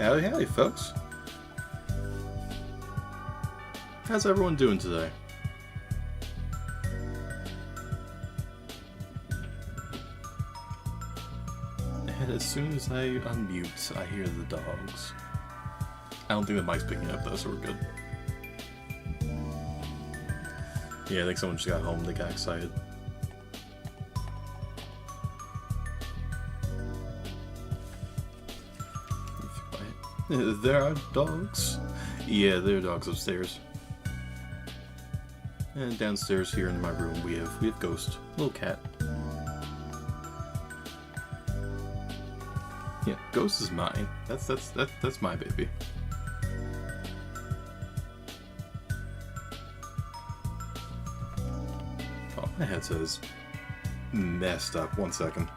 Howdy, howdy, folks. How's everyone doing today? And as soon as I unmute, I hear the dogs. I don't think the mic's picking up though, so we're good. Yeah, I think someone just got home and they got excited. There are dogs. Yeah, there are dogs upstairs. And downstairs here in my room we have Ghost, little cat. Yeah, Ghost is mine. That's my baby. Oh, my headset is messed up. 1 second.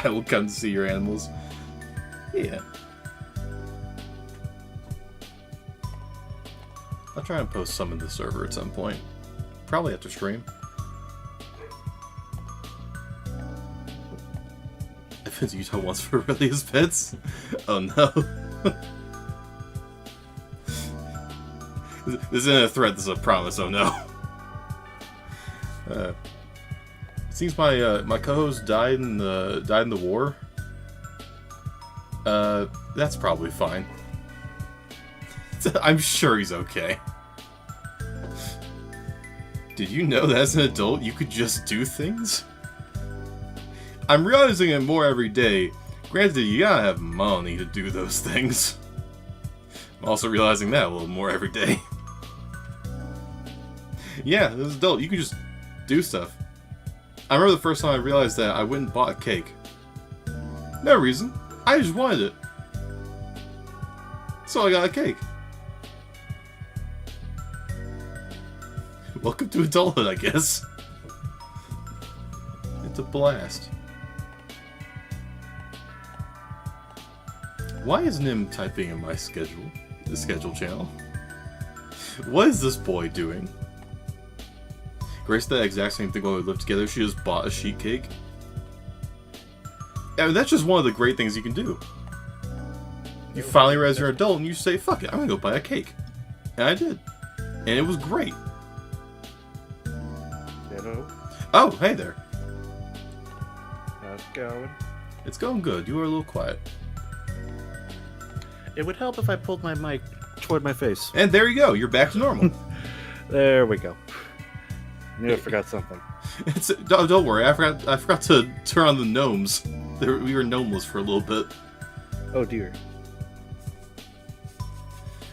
I will come to see your animals. Yeah. I'll try and post some in the server at some point. Probably after stream. If it's Utah wants for really his pets? Oh no. This isn't a threat, this is a promise, oh no. It seems my co-host died in the war. That's probably fine. I'm sure he's okay. Did you know that as an adult you could just do things? I'm realizing it more every day. Granted, you gotta have money to do those things. I'm also realizing that a little more every day. Yeah, as an adult, you can just do stuff. I remember the first time I realized that I went and bought a cake. No reason. I just wanted it. So I got a cake. Welcome to adulthood, I guess. It's a blast. Why is Nim typing in my schedule? The schedule channel? What is this boy doing? Grace did the exact same thing while we lived together. She just bought a sheet cake. I mean, that's just one of the great things you can do. You finally realize you're an adult and you say, fuck it, I'm gonna go buy a cake. And I did. And it was great. Hello. Oh, hey there. How's it going? It's going good. You are a little quiet. It would help if I pulled my mic toward my face. And there you go. You're back to normal. There we go. Knew I forgot something. Don't worry. I forgot to turn on the gnomes. We were gnomeless for a little bit. Oh dear.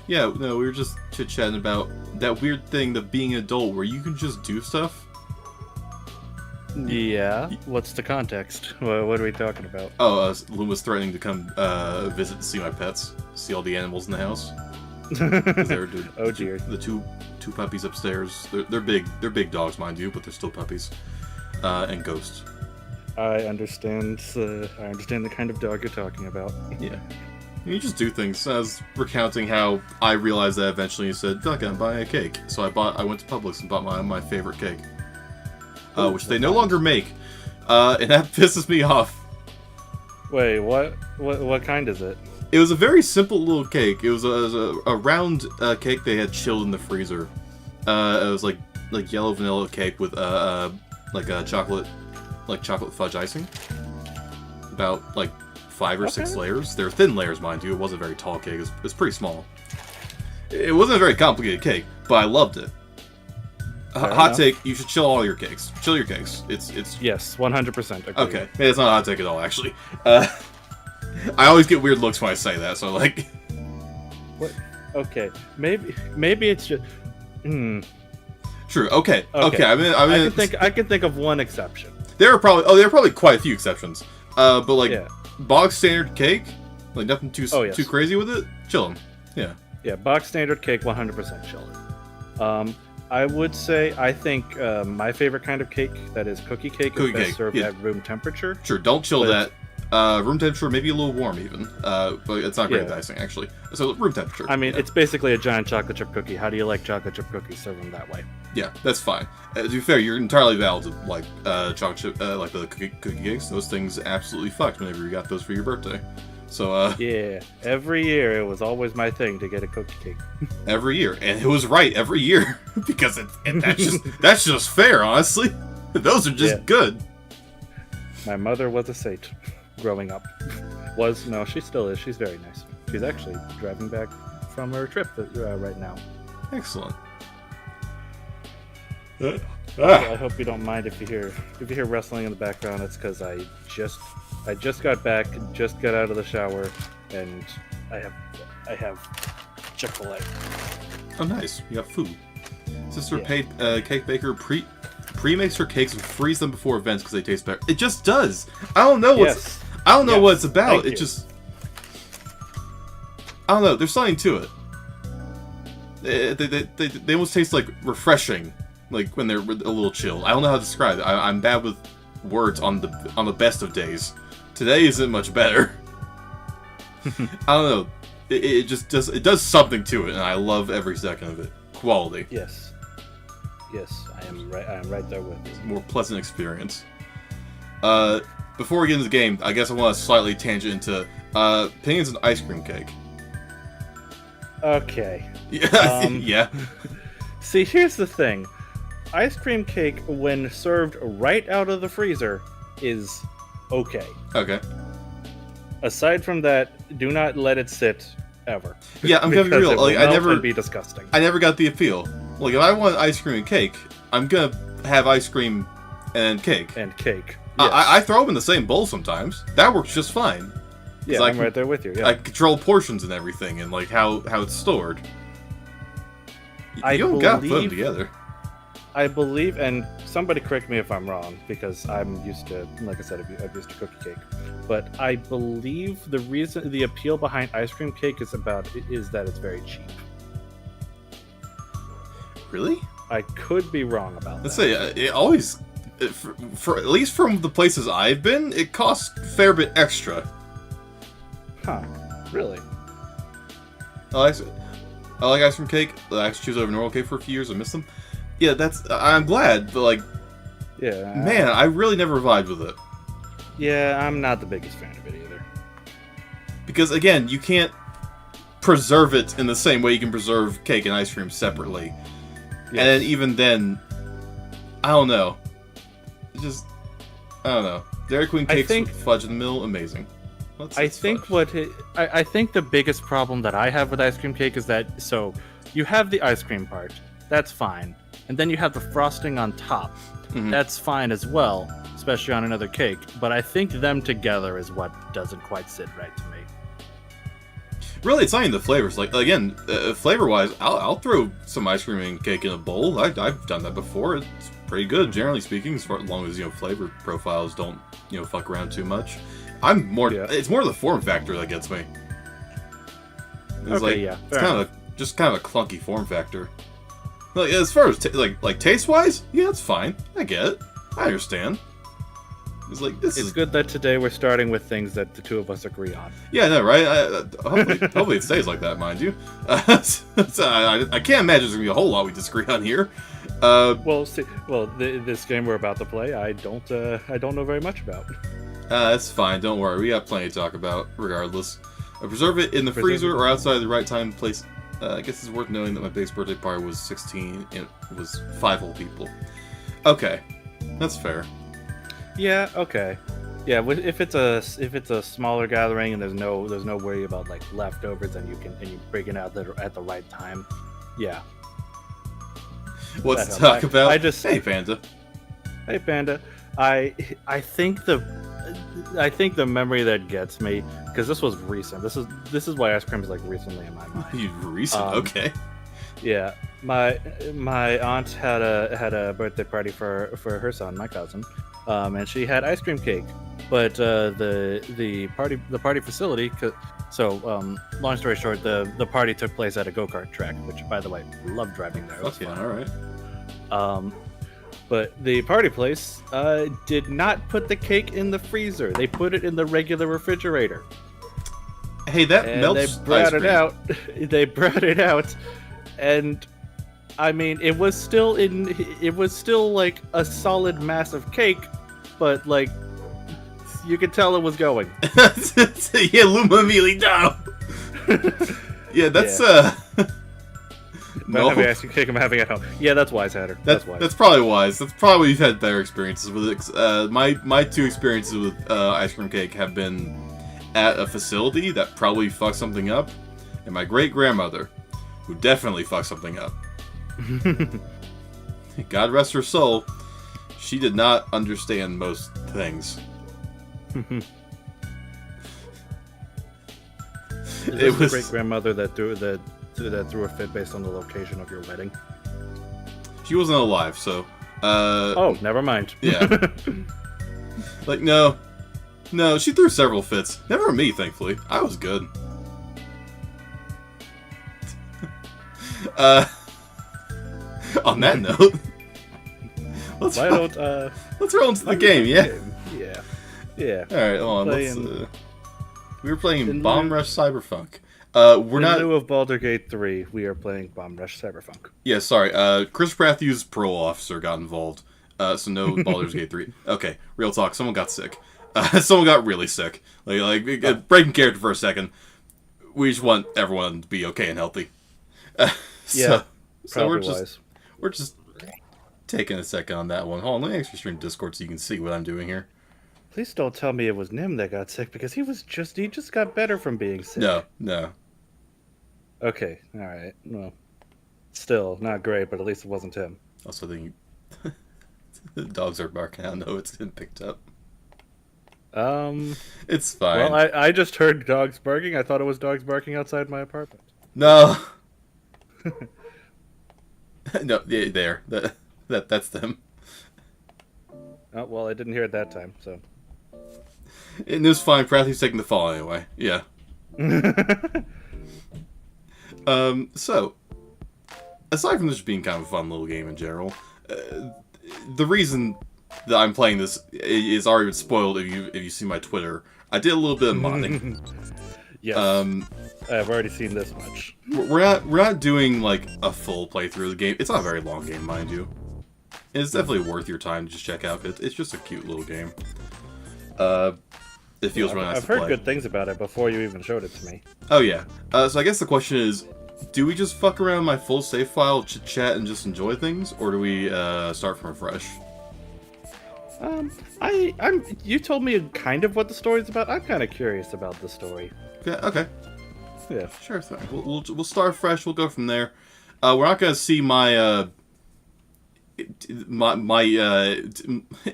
Yeah, no, we were just chit-chatting about that weird thing of being an adult where you can just do stuff. Yeah. What's the context? What are we talking about? Oh, Luma's threatening to come visit to see my pets, see all the animals in the house. Oh dear. The two puppies upstairs. They're big. They're big dogs, mind you, but they're still puppies. And Ghost. I understand. I understand the kind of dog you're talking about. Yeah. You just do things. I was recounting how I realized that eventually. You said, "Fuck, I'm buying a cake." So I went to Publix and bought my favorite cake, which they no longer make, and that pisses me off. Wait, what kind is it? It was a very simple little cake. It was a round cake they had chilled in the freezer. It was like yellow vanilla cake with chocolate fudge icing. About 5 or 6 layers. They're thin layers, mind you. It wasn't a very tall cake. It was pretty small. It wasn't a very complicated cake, but I loved it. Hot take: you should chill all your cakes. Chill your cakes. It's yes, 100%. Agree. Okay. Hey, it's not a hot take at all, actually. I always get weird looks when I say that, so What? Okay. Maybe it's just. True. Okay. I can think of one exception. There are probably quite a few exceptions. But bog standard cake, nothing too crazy with it. Chillin'. Yeah. Yeah, box standard cake, 100% chillin'. I would say I think my favorite kind of cake, that is cookie cake, is best served at room temperature. Sure, don't chill that. Room temperature, maybe a little warm even, but it's not great icing actually. So room temperature. I mean, it's basically a giant chocolate chip cookie. How do you like chocolate chip cookies? Serve them that way. Yeah, that's fine. To be fair, you're entirely valid to like chocolate chip, like the cookie cakes. Those things absolutely fucked whenever you got those for your birthday. So yeah, every year it was always my thing to get a cookie cake. Every year, and it was right every year because that's just fair, honestly. Those are just good. My mother was a saint growing up. No, she still is. She's very nice. She's actually driving back from her trip right now. Excellent. I hope you don't mind if you hear wrestling in the background. It's because I just got back, just got out of the shower, and I have Chick-fil-A. Oh, nice. You got food. Sister paid cake baker pre-makes her cakes and freeze them before events because they taste better. It just does. I don't know what it's about. It just, I don't know. There's something to it. They almost taste like refreshing, like when they're a little chilled. I don't know how to describe it. I'm bad with words on the best of days. Today isn't much better. I don't know. It just does something to it, and I love every second of it. Quality. Yes, I am right there with you. More pleasant experience. Before we get into the game, I guess I want to slightly tangent into opinions on ice cream cake. Okay. Yeah. Yeah. See, here's the thing. Ice cream cake, when served right out of the freezer, is okay. Okay. Aside from that, do not let it sit ever. Yeah, I'm gonna be real. Like, it would be disgusting. I never got the appeal. Like, if I want ice cream and cake, I'm gonna have ice cream and cake. And cake. Yes. I throw them in the same bowl sometimes. That works just fine. Yeah, I'm right there with you. Yeah. I control portions and everything, and like how it's stored. You don't gotta put them together. I believe, and somebody correct me if I'm wrong, because I'm used to, like I said, I'm used to cookie cake. But I believe the appeal behind ice cream cake is that it's very cheap. Really? I could be wrong about that. Let's say it always, for at least from the places I've been, it costs a fair bit extra. Huh? Really? I like ice cream cake. I actually choose over normal cake for a few years. I miss them. Yeah, I'm glad, but like, yeah, man, I really never vibed with it. Yeah, I'm not the biggest fan of it either. Because again, you can't preserve it in the same way you can preserve cake and ice cream separately. Yes. And then even then, I don't know. I don't know. Dairy Queen cakes with fudge in the middle, amazing. I think the biggest problem that I have with ice cream cake is that, so you have the ice cream part, that's fine. And then you have the frosting on top. Mm-hmm. That's fine as well, especially on another cake. But I think them together is what doesn't quite sit right to me. Really, it's not even the flavors. Like, again, flavor-wise, I'll throw some ice cream and cake in a bowl. I've done that before. It's pretty good, generally speaking, as long as, flavor profiles don't, fuck around too much. It's more the form factor that gets me. It's it's kind of a clunky form factor. Like, as far as like taste-wise, yeah, it's fine. I get it. I understand. It's good that today we're starting with things that the two of us agree on. Yeah, no, right? Hopefully it stays like that, mind you. I can't imagine there's gonna be a whole lot we disagree on here. This game we're about to play, I don't know very much about. That's fine. Don't worry. We got plenty to talk about, regardless. Preserve it in the freezer or outside the right time and place. I guess it's worth noting that my biggest birthday party was 16, and it was 5 whole people. Okay, that's fair. Yeah. Okay. Yeah. If it's a smaller gathering and there's no worry about like leftovers and you break it out at the right time. Yeah. What's to talk about? Hey Panda. Hey Panda. I think the memory that gets me, because this was recent. This is why ice cream is like recently in my mind. Recent, okay. Yeah, my aunt had a birthday party for her son, my cousin, and she had ice cream cake. But the party facility. So long story short, the party took place at a go-kart track, which by the way, love driving there. That's fun. All right. But the party place did not put the cake in the freezer. They put it in the regular refrigerator. Hey, that melts. They brought it out. They brought it out, and I mean, it was still like a solid mass of cake, but like, You could tell it was going. Yeah, Luma immediately down. Yeah, that's Not no. having ice cream cake, I'm having at home. Yeah, that's wise, Hatter. That's wise. That's probably wise. That's probably you've had better experiences with it. My two experiences with ice cream cake have been at a facility that probably fucked something up, and my great grandmother, who definitely fucked something up. God rest her soul. She did not understand most things. It was great grandmother that threw a fit based on the location of your wedding. She wasn't alive, so. Oh, never mind. Yeah. Like no, she threw several fits. Never me, thankfully. I was good. On that note, let's roll into the game. Yeah. Yeah. All right, hold on. We were playing Rush Cyberfunk. In lieu of Baldur's Gate 3, we are playing Bomb Rush Cyberfunk. Yeah, sorry. Chris Prathew's parole officer got involved, so no Baldur's Gate 3. Okay, real talk. Someone got sick. Someone got really sick. Breaking character for a second. We just want everyone to be okay and healthy. So we're just taking a second on that one. Hold on, let me actually stream Discord so you can see what I'm doing here. Please don't tell me it was Nim that got sick, because he just got better from being sick. No. Okay, alright. Well, still, not great, but at least it wasn't him. Also, the dogs are barking. I know it's been picked up. It's fine. Well, I just heard dogs barking. I thought it was dogs barking outside my apartment. No. No, there. That's them. Oh, well, I didn't hear it that time, so. And it was fine. Prathew's taking the fall anyway. Yeah. So, aside from this being kind of a fun little game in general, the reason that I'm playing this is already been spoiled if you see my Twitter. I did a little bit of modding. Yes. I've already seen this much. We're not doing like a full playthrough of the game. It's not a very long game, mind you. And it's definitely worth your time to just check out. It's just a cute little game. It feels really nice to play. I've heard good things about it before you even showed it to me. Oh yeah. So I guess the question is, do we just fuck around my full save file, chit-chat, and just enjoy things, or do we start from fresh? You told me kind of what the story's about. I'm kind of curious about the story. Yeah. Okay. Yeah. Sure thing. We'll start fresh. We'll go from there. We're not gonna see my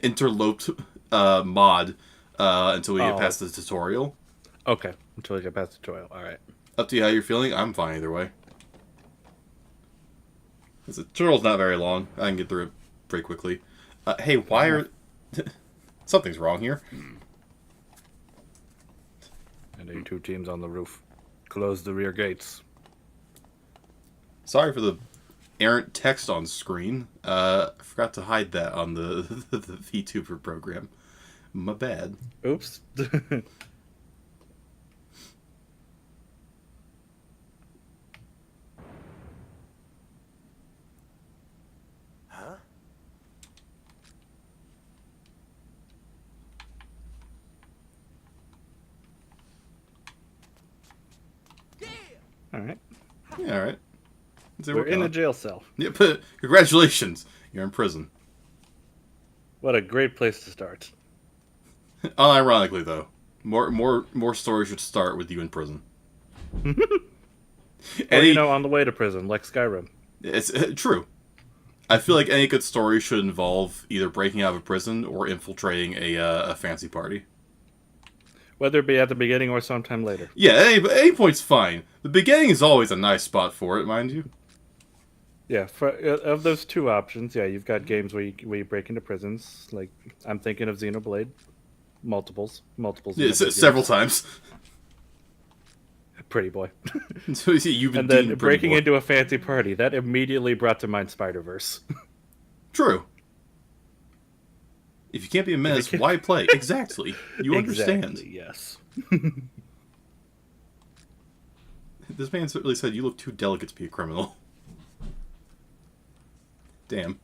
interloped mod until we get past the tutorial. Okay. Until we get past the tutorial. All right. Up to you how you're feeling. I'm fine either way. The tutorial's not very long. I can get through it pretty quickly. Hey, why are... Something's wrong here. And there are 2 teams on the roof. Close the rear gates. Sorry for the errant text on screen. I forgot to hide that on the VTuber program. My bad. Oops. Alright. Yeah, alright. We're in a jail cell. Yeah, but congratulations. You're in prison. What a great place to start. Unironically, though, more stories should start with you in prison. Or, on the way to prison, like Skyrim. It's true. I feel like any good story should involve either breaking out of a prison or infiltrating a fancy party. Whether it be at the beginning or sometime later. Yeah, any point's fine. The beginning is always a nice spot for it, mind you. Yeah, of those 2 options, yeah, you've got games where you break into prisons. Like, I'm thinking of Xenoblade. Multiples. Yeah, several times. Pretty boy. So you've been and then breaking into a fancy party. That immediately brought to mind Spider-Verse. True. If you can't be a menace, why play? Exactly. You understand. Yes. This man certainly said you look too delicate to be a criminal. Damn.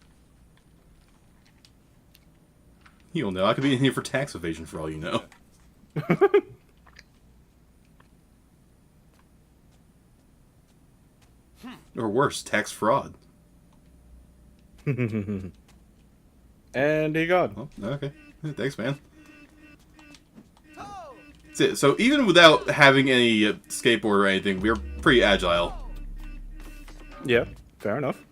You don't know. I could be in here for tax evasion for all you know. Or worse, tax fraud. And he gone. Oh, okay. Thanks, man. That's it. So even without having any skateboard or anything, we're pretty agile. Yeah, fair enough.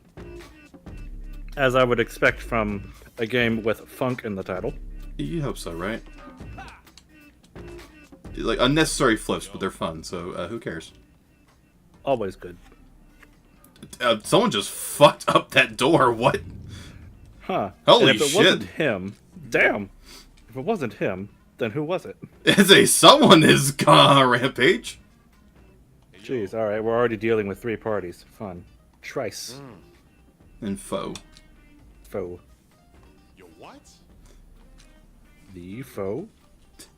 As I would expect from a game with funk in the title. You hope so, right? Like, unnecessary flips, but they're fun, so who cares? Always good. Someone just fucked up that door, what? Huh. Holy and if it shit. wasn't him, damn. If it wasn't him, then who was it? Someone is gone on a rampage. Jeez, alright, we're already dealing with 3 parties. Fun. Trice. And foe. Foe. Yo, what? The foe?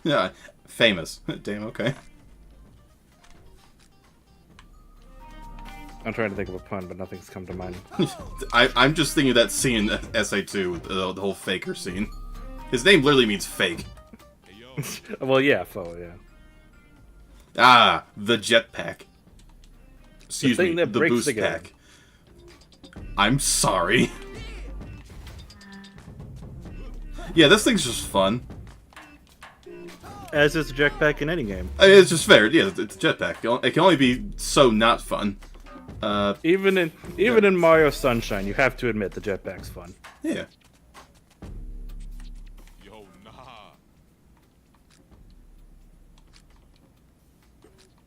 Yeah, famous. Damn, okay. I'm trying to think of a pun, but nothing's come to mind. I'm just thinking of that scene in SA2, with the whole faker scene. His name literally means fake. Hey, yo. Well, yeah, foe, yeah. Ah, the jetpack. Excuse thing me, that the breaks boost the game. pack. I'm sorry. Yeah, this thing's just fun. As is a jetpack in any game. I mean, it's just fair. Yeah, it's a jetpack. It can only be so not fun. Even in Mario Sunshine, you have to admit the jetpack's fun. Yeah. Yo, nah.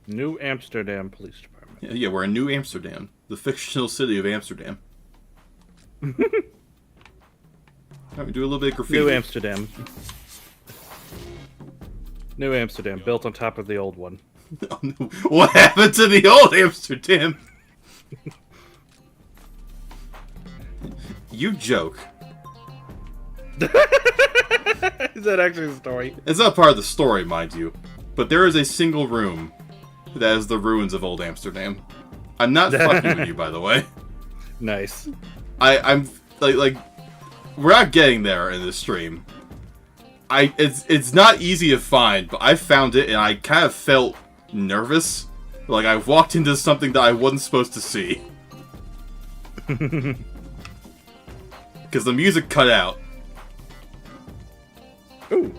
New Amsterdam Police Department. Yeah, we're in New Amsterdam, the fictional city of Amsterdam. Alright, we do a little bit of graffiti. New Amsterdam. New Amsterdam, built on top of the old one. Oh, no. What happened to the old Amsterdam? You joke. Is that actually a story? It's not part of the story, mind you, but there is a single room that is the ruins of old Amsterdam. I'm not fucking with you, by the way. Nice. I'm like we're not getting there in this stream. It's not easy to find, but I found it and I kind of felt nervous. Like I walked into something that I wasn't supposed to see. Because the music cut out. Ooh,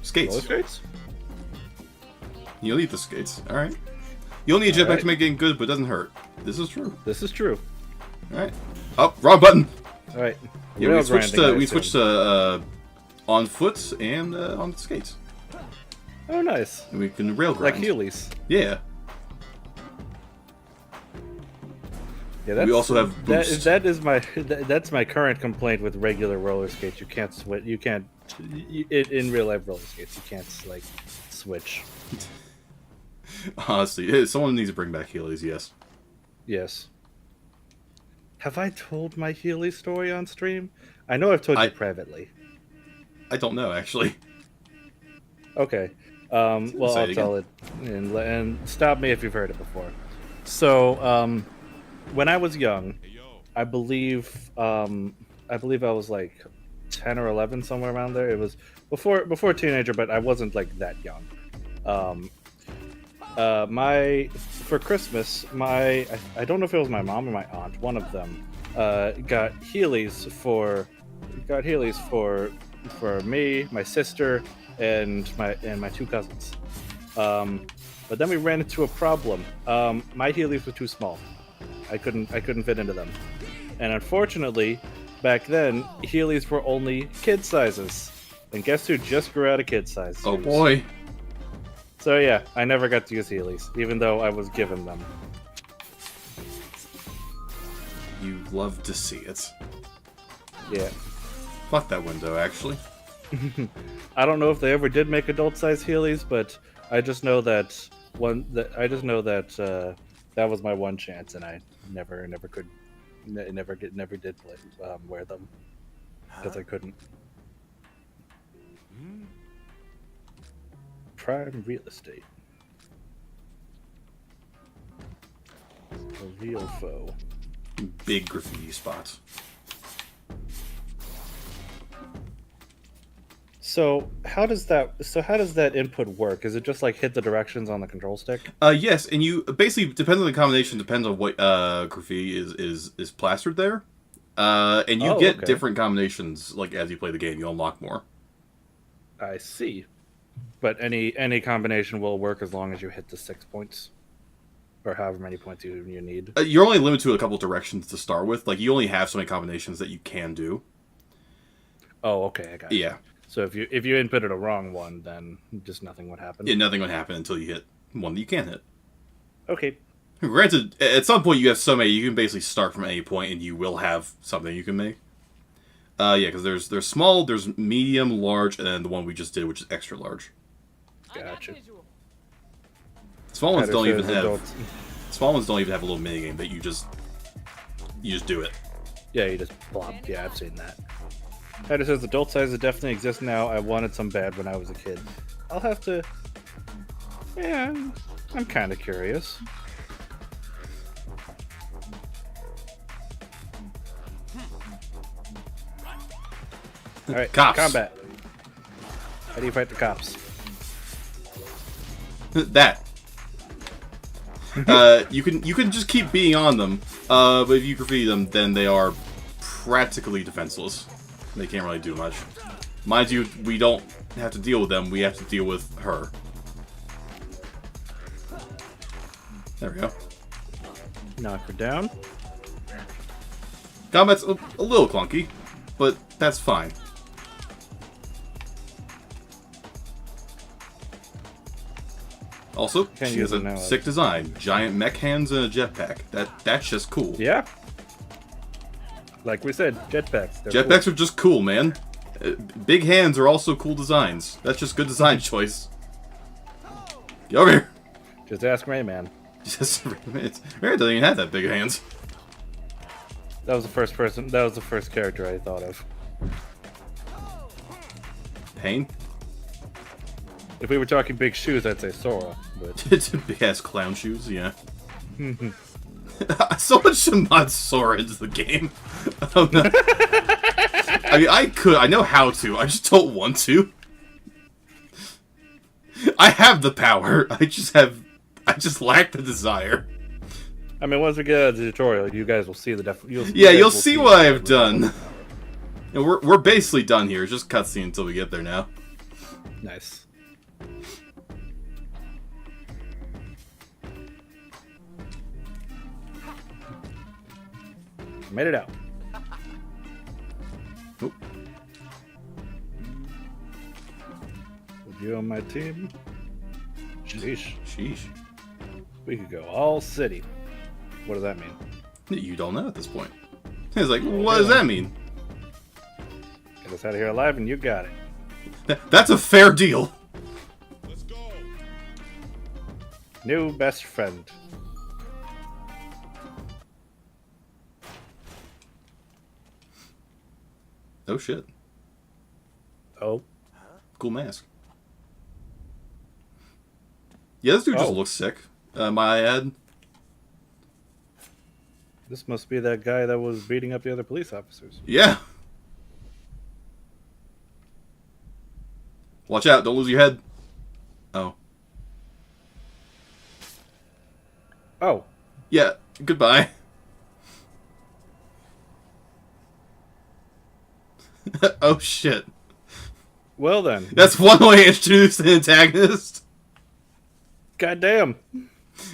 Skates. roller skates? You'll need the skates. Alright. You'll need a jetpack Alright. to make getting good, but it doesn't hurt. This is true. This is true. Alright. Oh, wrong button! Alright. Yeah, Rail we switched grinding, I to assume. on foot and on skates. Oh, nice. And we can rail Like grind. Heelys. Yeah. Yeah, that's, We also have boost. that's my current complaint with regular roller skates. You can't switch. You can't in real life roller skates. You can't like switch. Honestly, someone needs to bring back Heelys, yes. Yes. Have I told my Healy story on stream? I know I've told you privately. I don't know, actually. Okay. Well, Say I'll it tell it, and stop me if you've heard it before. So, when I was young, Hey, yo. I believe I was like 10 or 11, somewhere around there. It was before teenager, but I wasn't like that young. For Christmas, I don't know if it was my mom or my aunt, one of them, got Heelys for me, my sister, and my 2 cousins. But then we ran into a problem. My Heelys were too small. I couldn't fit into them. And unfortunately, back then, Heelys were only kid sizes. And guess who just grew out of kid size? Oh shoes? boy. So yeah, I never got to use Heelys, even though I was given them. You love to see it. Yeah. Fuck that window, actually. I don't know if they ever did make adult-sized Heelys, but I just know that that was my one chance, and I never did wear them because I couldn't. Prime real estate. A real foe. Big graffiti spots. So how does that input work? Is it just like hit the directions on the control stick? Yes, and you basically depends on the combination, depends on what graffiti is plastered there. And you get Okay. different combinations like as you play the game. You unlock more. I see. But any combination will work as long as you hit the 6 points, or however many points you need. You're only limited to a couple directions to start with. Like you only have so many combinations that you can do. Oh, okay, I got it. Yeah, So if you inputted a wrong one, then just nothing would happen. yeah, nothing would happen until you hit one that you can hit. Okay. Granted, at some point you have so many, you can basically start from any point and you will have something you can make. Yeah, because there's small, there's medium, large, and then the one we just did, which is extra large. Gotcha. Small ones don't even have Adults. small ones don't even have a little minigame that you just do it. Yeah, you just plop. Yeah, I've seen that. Header says adult sizes definitely exist now. I wanted some bad when I was a kid. I'll have to. Yeah, I'm kind of curious. All right, Cops. combat. How do you fight the cops? That. You can just keep being on them, but if you graffiti them, then they are practically defenseless. They can't really do much. Mind you, we don't have to deal with them. We have to deal with her. There we go. Knock her down. Combat's a little clunky, but that's fine. Also, Can't she use has it now. a sick design. Giant mech hands and a jetpack. That's just cool. Yeah. Like we said, jetpacks. They're Jetpacks are just cool, man. Big hands are also cool designs. That's just good design choice. Get over here. cool. Just ask Rayman. Just Rare doesn't even have that big hands. That was the first person. That was the first character I thought of. Pain. If we were talking big shoes, I'd say Sora. But It's big ass clown shoes, yeah. Someone should mod Sora into the game. I mean, I could. I know how to. I just don't want to. I have the power. I just lack the desire. I mean, once we get out of the tutorial, you guys will see the You'll see what I've done. And we're basically done here. It's just cutscene until we get there now. Nice. Made it out. Oop. With you on my team. Sheesh. Sheesh. We could go all city. What does that mean? You don't know at this point. It's like, what does that mean? Get us out of here alive, and you got it. That's a fair deal. Let's go. New best friend. Oh shit. Oh. Cool mask. Yeah, this dude just Oh. looks sick. My ad. This must be that guy that was beating up the other police officers. Yeah. Watch out, don't lose your head. Oh. Oh. Yeah, goodbye. Oh shit. Well then. That's one way to introduce the antagonist. Goddamn.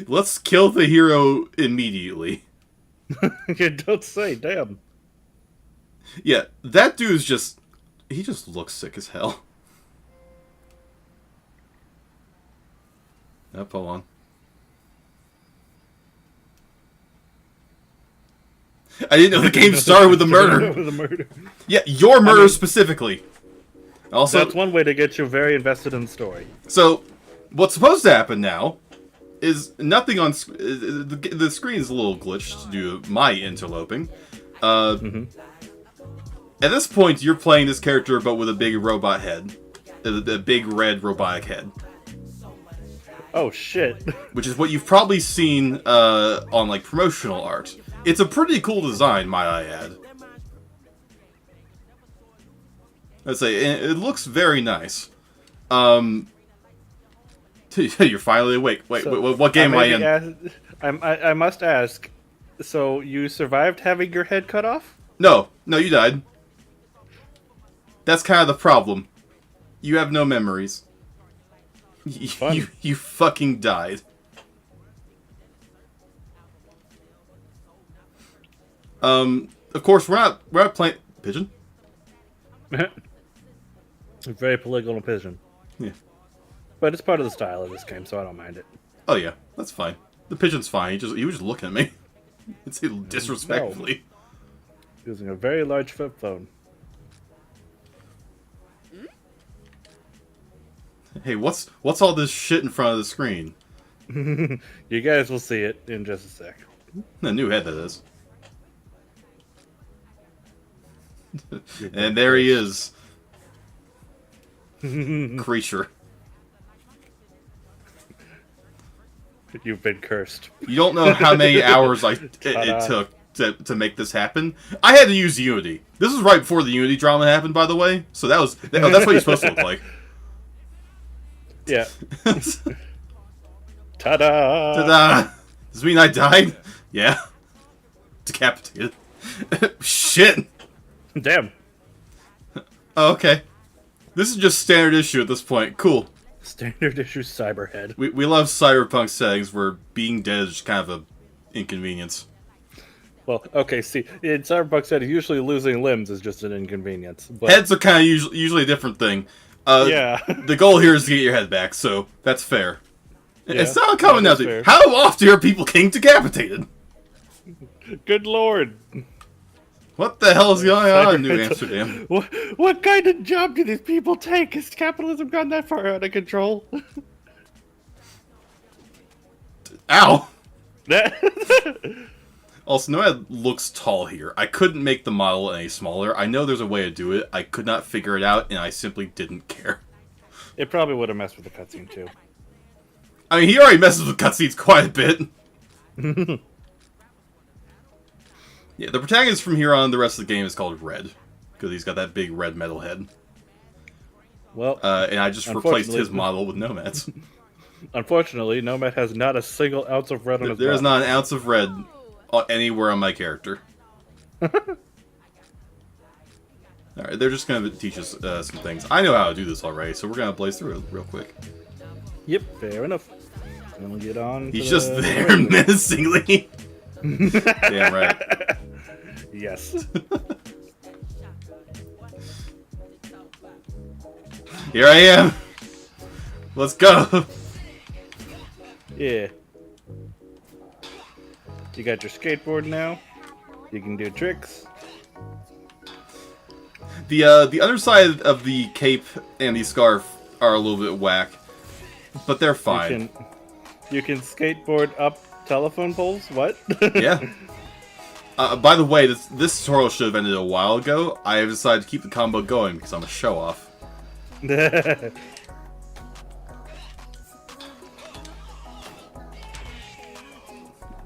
Let's kill the hero immediately. You don't say, damn. Yeah, that dude's just... He just looks sick as hell. Oh, hold on. I didn't know the game started with a murder. With a murder. Yeah, your murder specifically. Also, That's one way to get you very invested in the story. so what's supposed to happen now is nothing on the screen is a little glitched due to my interloping. At this point, you're playing this character, but with a big robot head, a big red robotic head, Oh shit. which is what you've probably seen on like promotional art. It's a pretty cool design, might I add. Let's say it looks very nice. You're finally awake. Wait, So, what game am I in? I must ask. So you survived having your head cut off? No, you died. That's kind of the problem. You have no memories. Fun. You fucking died. Of course we're not playing pigeon. Very political pigeon. Yeah. But it's part of the style of this game, so I don't mind it. Oh yeah, that's fine. The pigeon's fine. He was just looking at me. It's disrespectfully. Using a very large flip phone. Hey, what's all this shit in front of the screen? You guys will see it in just a sec. A new head, that is. And there he is. Creature. You've been cursed. You don't know how many hours it took to make this happen. I had to use Unity. This was right before the Unity drama happened, by the way. So that's what you're supposed to look like. Yeah. Ta-da! Ta-da! Does this mean I died? Yeah. Decapitated. Shit. Damn. Oh, okay. This is just standard issue at this point. Cool. Standard issue Cyberhead. We love cyberpunk settings where being dead is just kind of a inconvenience. Well, okay, see, in Cyberpunk setting, usually losing limbs is just an inconvenience. But Heads are kind of usually a different thing. yeah. The goal here is to get your head back, so that's fair. Yeah, it's not common now. that's fair. How often are people getting decapitated? Good lord. What the hell is going on in New Amsterdam? What kind of job do these people take? Has capitalism gone that far out of control? Ow! Also, Nomad looks tall here. I couldn't make the model any smaller. I know there's a way to do it. I could not figure it out, and I simply didn't care. It probably would have messed with the cutscene, too. I mean, he already messes with cutscenes quite a bit. Yeah, the protagonist from here on the rest of the game is called Red. Because he's got that big red metal head. Well, and I just replaced his model with Nomad's. Unfortunately, Nomad has not a single ounce of red on his There's body. not an ounce of red anywhere on my character. Alright, they're just going to teach us some things. I know how to do this already, so we're going to blaze through it real quick. Yep, fair enough. Then we'll get on. He's just there menacingly. Damn right. Yes. Here I am. Let's go. Yeah. You got your skateboard now. You can do tricks. The underside of the cape and the scarf are a little bit whack, but they're fine. You can skateboard up telephone poles? What? Yeah. By the way, this tutorial should have ended a while ago. I have decided to keep the combo going because I'm a show-off.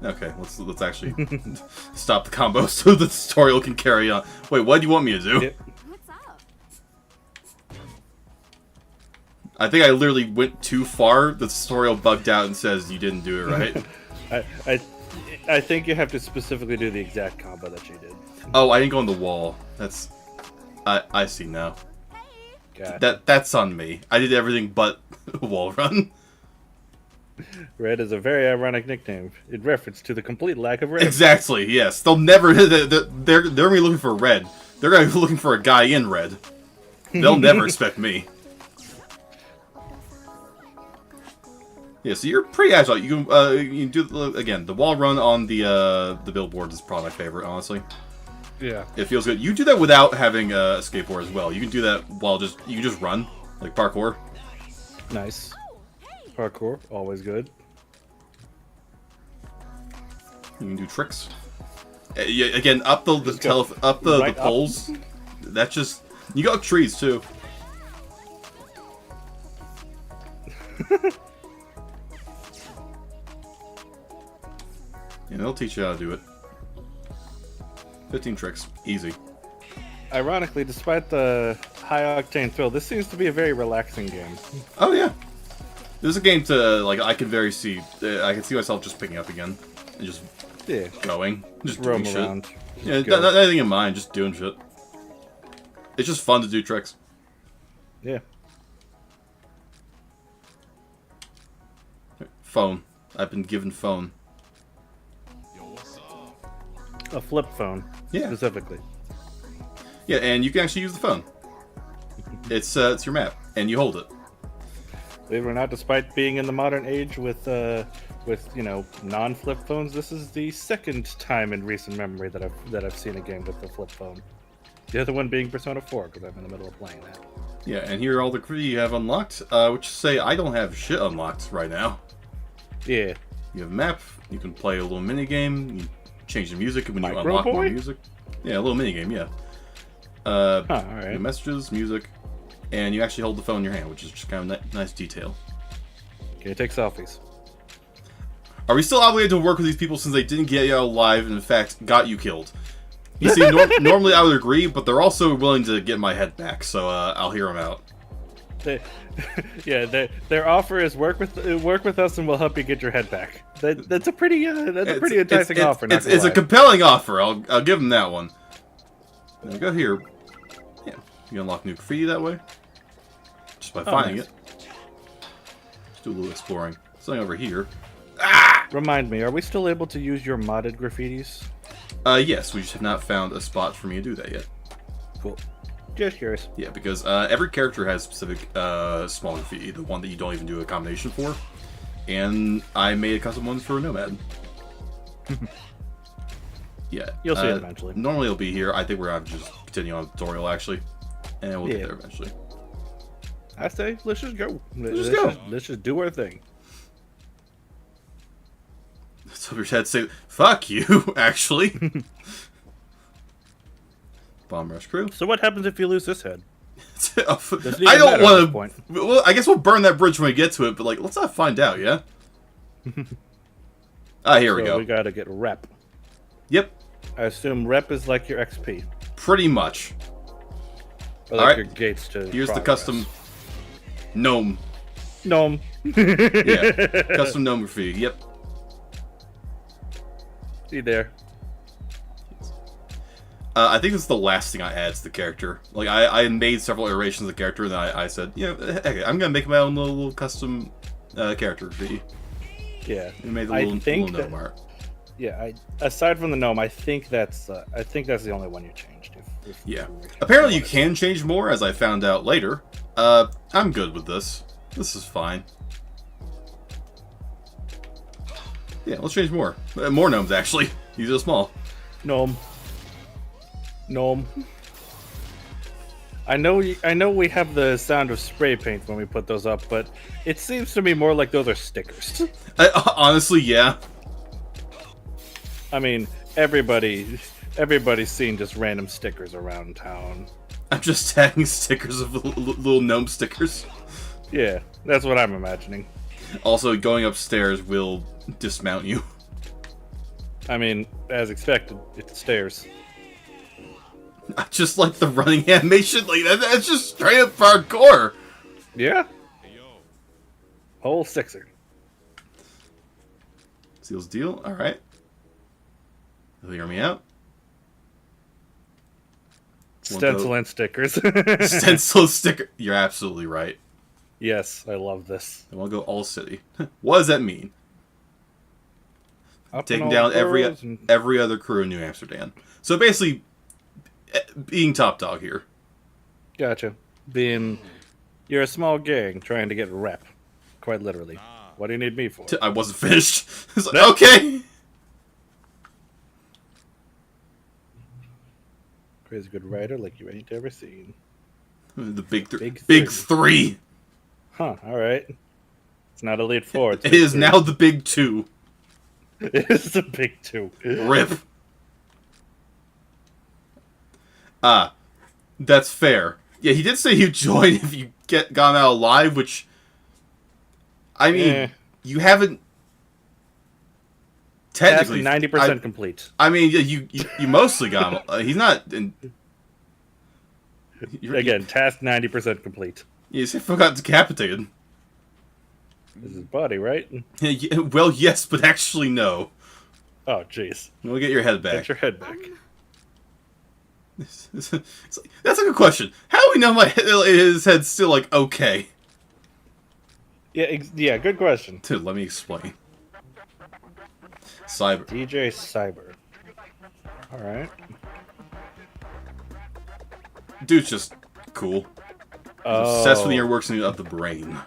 Okay, let's actually stop the combo so the tutorial can carry on. Wait, what do you want me to do? Yep. What's up? I think I literally went too far. The tutorial bugged out and says you didn't do it right. I think you have to specifically do the exact combo that you did. Oh, I didn't go on the wall. That's... I see now. God. That's on me. I did everything but wall run. Red is a very ironic nickname in reference to the complete lack of red. Exactly, yes. They'll never... They're going to be looking for red. They're going to be looking for a guy in red. They'll never expect me. Yeah, so you're pretty agile. You can do, again, the wall run on the billboard is probably my favorite, honestly. Yeah. It feels good. You can do that without having a skateboard as well. You can do that while you can just run, like parkour. Nice. Parkour, always good. You can do tricks. Yeah, again, up the poles. That's just... You got trees, too. Yeah, they'll teach you how to do it. 15 tricks. Easy. Ironically, despite the high octane thrill. This seems to be a very relaxing game. Oh yeah, this is a game to like. I can see myself just picking up again and just going, just roam doing around. shit. Yeah, not anything in mind, just doing shit. It's just fun to do tricks. Yeah. Phone. I've been given phone. Yo, what's up? A flip phone. Yeah. Specifically. Yeah, and you can actually use the phone. It's your map, and you hold it. Believe it or not, despite being in the modern age with non-flip phones, this is the second time in recent memory that I've seen a game with a flip phone. The other one being Persona 4, because I'm in the middle of playing that. Yeah, and here are all the graffiti you have unlocked, which say I don't have shit unlocked right now. Yeah. You have a map, you can play a little mini game, you change the music when you Micro unlock more Boy? music. Yeah, a little mini game, yeah. Alright. Messages, music, and you actually hold the phone in your hand, which is just kind of nice detail. Okay, take selfies. Are we still obligated to work with these people since they didn't get you out alive and in fact got you killed? You see, normally I would agree, but they're also willing to get my head back, so I'll hear them out. Their offer is work with us and we'll help you get your head back. That's a pretty enticing offer. It's a compelling offer. I'll give them that one. Now go here. Yeah, you unlock new graffiti that way, just by finding it. Just do a little exploring. Something over here. Remind me, are we still able to use your modded graffitis? Yes, we just have not found a spot for me to do that yet. Cool. Just curious. Yeah, because every character has specific small graffiti, the one that you don't even do a combination for. And I made a custom one for Nomad. Yeah. You'll see it eventually. Normally it'll be here. I think we're going to just continue on the tutorial, actually. And we'll get there eventually. I say, let's just go. Let's just do our thing. So your head say, fuck you, actually. Bomb Rush crew. So what happens if you lose this head? I don't want to. Well, I guess we'll burn that bridge when we get to it, but like, let's not find out, yeah? Here we go. We gotta get rep. Yep. I assume rep is like your XP. Pretty much. Or like your gates to Here's progress. the custom Nome. Nome. Yeah. Custom Nome graffiti. Yep. See there. I think this is the last thing I add to the character. Like, I made several iterations of the character, and then I said, okay, I'm gonna make my own little custom character graffiti. Yeah. And made the little gnome art. Yeah, aside from the gnome, I think that's the only one you changed. Yeah. Apparently you can change more, as I found out later. I'm good with this. This is fine. Yeah, let's change more. More gnomes, actually. These are small. Gnome. I know we have the sound of spray paint when we put those up, but it seems to me more like those are stickers. Honestly, yeah. I mean, everybody's seen just random stickers around town. I'm just tagging stickers of little gnome stickers. Yeah, that's what I'm imagining. Also, going upstairs will dismount you. I mean, as expected, it's stairs. I just like the running animation. Like that's just straight up hardcore. Yeah. Hey, yo. Whole sixer. Seals deal. All right. You'll hear me out. Stencil and stickers. Stencil sticker. You're absolutely right. Yes, I love this. I want to go all city. What does that mean? Taking down every other crew in New Amsterdam. So basically, being top dog here. Gotcha. You're a small gang trying to get rep, quite literally. What do you need me for? I wasn't finished. It's like, okay. Crazy good writer like you ain't ever seen. The big three. Big Big three. Huh, alright. It's not Elite Four. It is now the big two. It is the big two. Rip. That's fair. Yeah, he did say he'd join if you gone out alive, which... I mean, you haven't... Technically... 90% complete. I mean, you mostly got him. He's not... Again, task 90% complete. You forgot decapitated. This is his body, right? Well, yes, but actually no. Oh, jeez. We'll get your head back. Get your head back. That's a good question. How do we know his head's still, like, okay? Yeah, good question. Dude, let me explain. Cyber. DJ Cyber. Alright. Dude's just cool. Oh, Obsessed with the inner workings of the brain.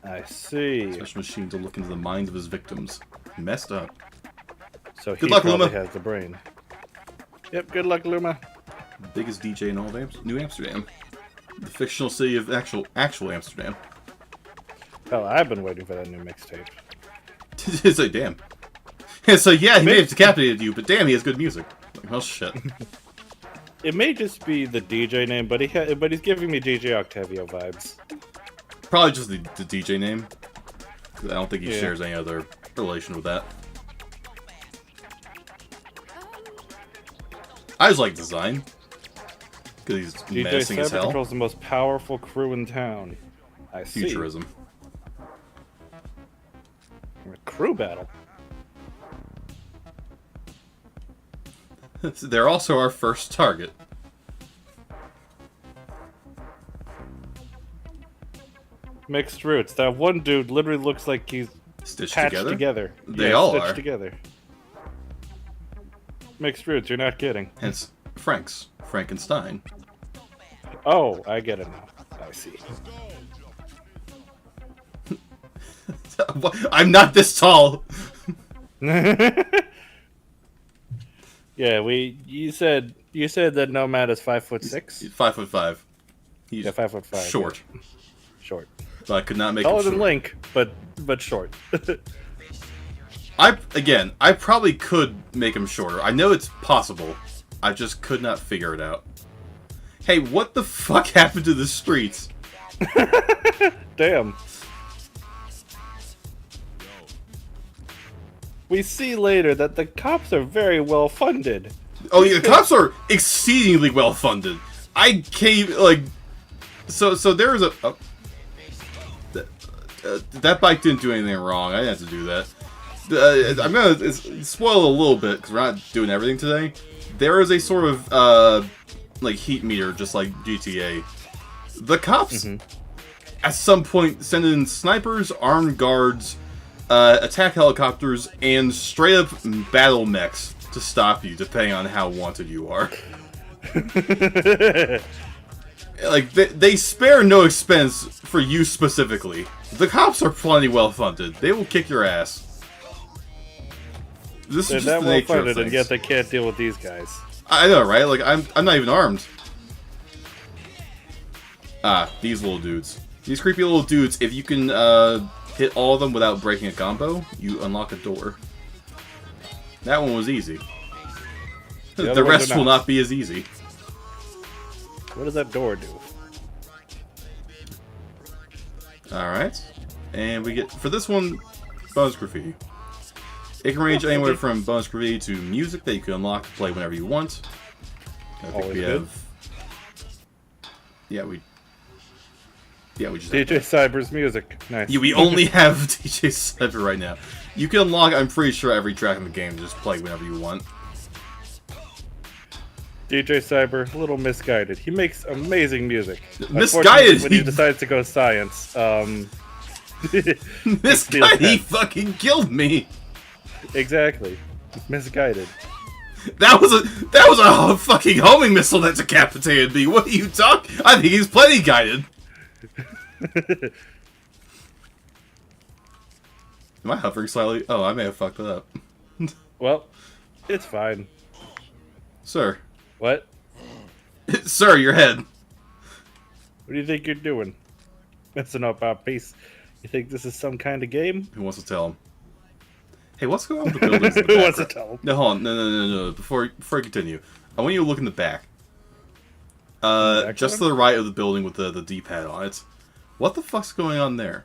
I see. Special machine to look into the minds of his victims. Messed up. So Good he luck, probably Luma. has the brain. Yep, good luck, Luma. Biggest DJ in all of New Amsterdam. The fictional city of actual Amsterdam. Hell, I've been waiting for that new mixtape. It's like, damn. It's like, yeah, he may have decapitated you, but damn, he has good music. Like, well, shit. It may just be the DJ name, but he's giving me DJ Octavio vibes. Probably just the DJ name. 'Cause I don't think he Yeah. shares any other relation with that. I just like design. Because he's DJ menacing as Cyber hell. controls the most powerful crew in town. I see. Futurism. A crew battle. They're also our first target. Mixed roots. That one dude literally looks like he's Stitched patched together? together. They Yeah, all stitched are. together. Mixed roots. You're not kidding. Hence, Frankenstein. Oh, I get it now. I see. I'm not this tall. Yeah, you said that Nomad is 5'6". 5'5". He's Yeah, 5'5". short. Yeah. Short. But I could not make him Taller short. than Link, but short. I probably could make him shorter. I know it's possible. I just could not figure it out. Hey, what the fuck happened to the streets? Damn. We see later that the cops are very well funded. Oh yeah, the cops are exceedingly well funded. I came like, so there was that bike didn't do anything wrong. I didn't have to do that. I'm gonna spoil a little bit because we're not doing everything today. There is a sort of like heat meter, just like GTA. The cops at some point send in snipers, armed guards, attack helicopters, and straight up battle mechs to stop you, depending on how wanted you are. Like, they spare no expense for you specifically. The cops are plenty well funded. They will kick your ass. This They're is just that the well nature of funded, and things. yet they can't deal with these guys. I know, right? Like, I'm not even armed. Ah, these little dudes. These creepy little dudes, if you can hit all of them without breaking a combo, you unlock a door. That one was easy. The The other ones rest are will not. not be as easy. What does that door do? Alright. And we get, for this one, bonus graffiti. It can range anywhere from bonus graffiti to music that you can unlock to play whenever you want. I think Always we good. have... Yeah, we just DJ Cyber's music. Nice. Yeah, we only have DJ Cyber right now. You can unlock, I'm pretty sure, every track in the game to just play whenever you want. DJ Cyber, a little misguided. He makes amazing music. Misguided? Unfortunately, when he decides to go science, This guy, he fucking killed me! exactly. Misguided. That was a fucking homing missile that decapitated me. What are you talking? I think he's plenty guided. Am I hovering slightly? Oh, I may have fucked it up. Well, it's fine. Sir. What? Sir, your head. What do you think you're doing? Messing up our peace. You think this is some kind of game? Who wants to tell him? Hey, what's going on with the buildings in the Who back? wants to tell him? No, hold on. No. Before I continue, I want you to look in the back. Just to the right of the building with the D-pad on it. What the fuck's going on there?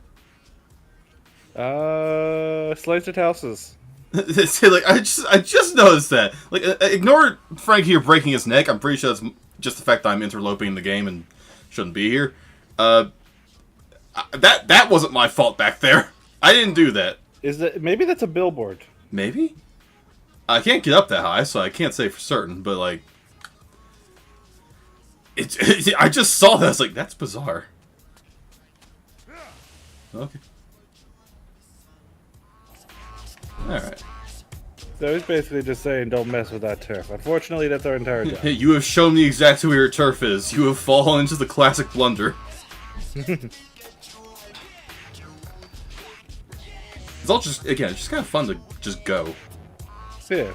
Sliced houses. See, like, I just noticed that. Like, ignore Frank here breaking his neck. I'm pretty sure that's just the fact that I'm interloping in the game and shouldn't be here. That wasn't my fault back there. I didn't do that. Maybe that's a billboard? Maybe? I can't get up that high, so I can't say for certain, but, like... I just saw that, I was like, that's bizarre. Okay. Alright. So he's basically just saying, don't mess with that turf. Unfortunately, that's our entire job. You have shown me exactly where your turf is. You have fallen into the classic blunder. It's all just, again, it's just kind of fun to just go. Yeah.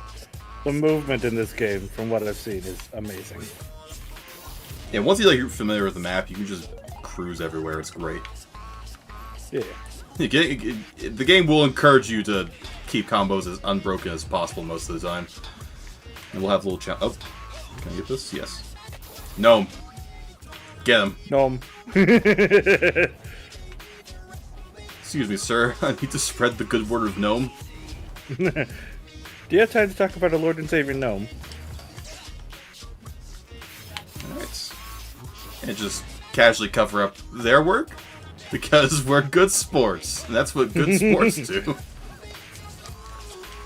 The movement in this game, from what I've seen, is amazing. Yeah, once you're familiar with the map, you can just cruise everywhere. It's great. Yeah. The game will encourage you to keep combos as unbroken as possible most of the time. And we'll have a little challenge. Oh, can I get this? Yes. Gnome. Get him. Gnome. Excuse me, sir. I need to spread the good word of Gnome. Do you have time to talk about our Lord and Savior Gnome? Alright. And just casually cover up their work. Because we're good sports. And that's what good sports do.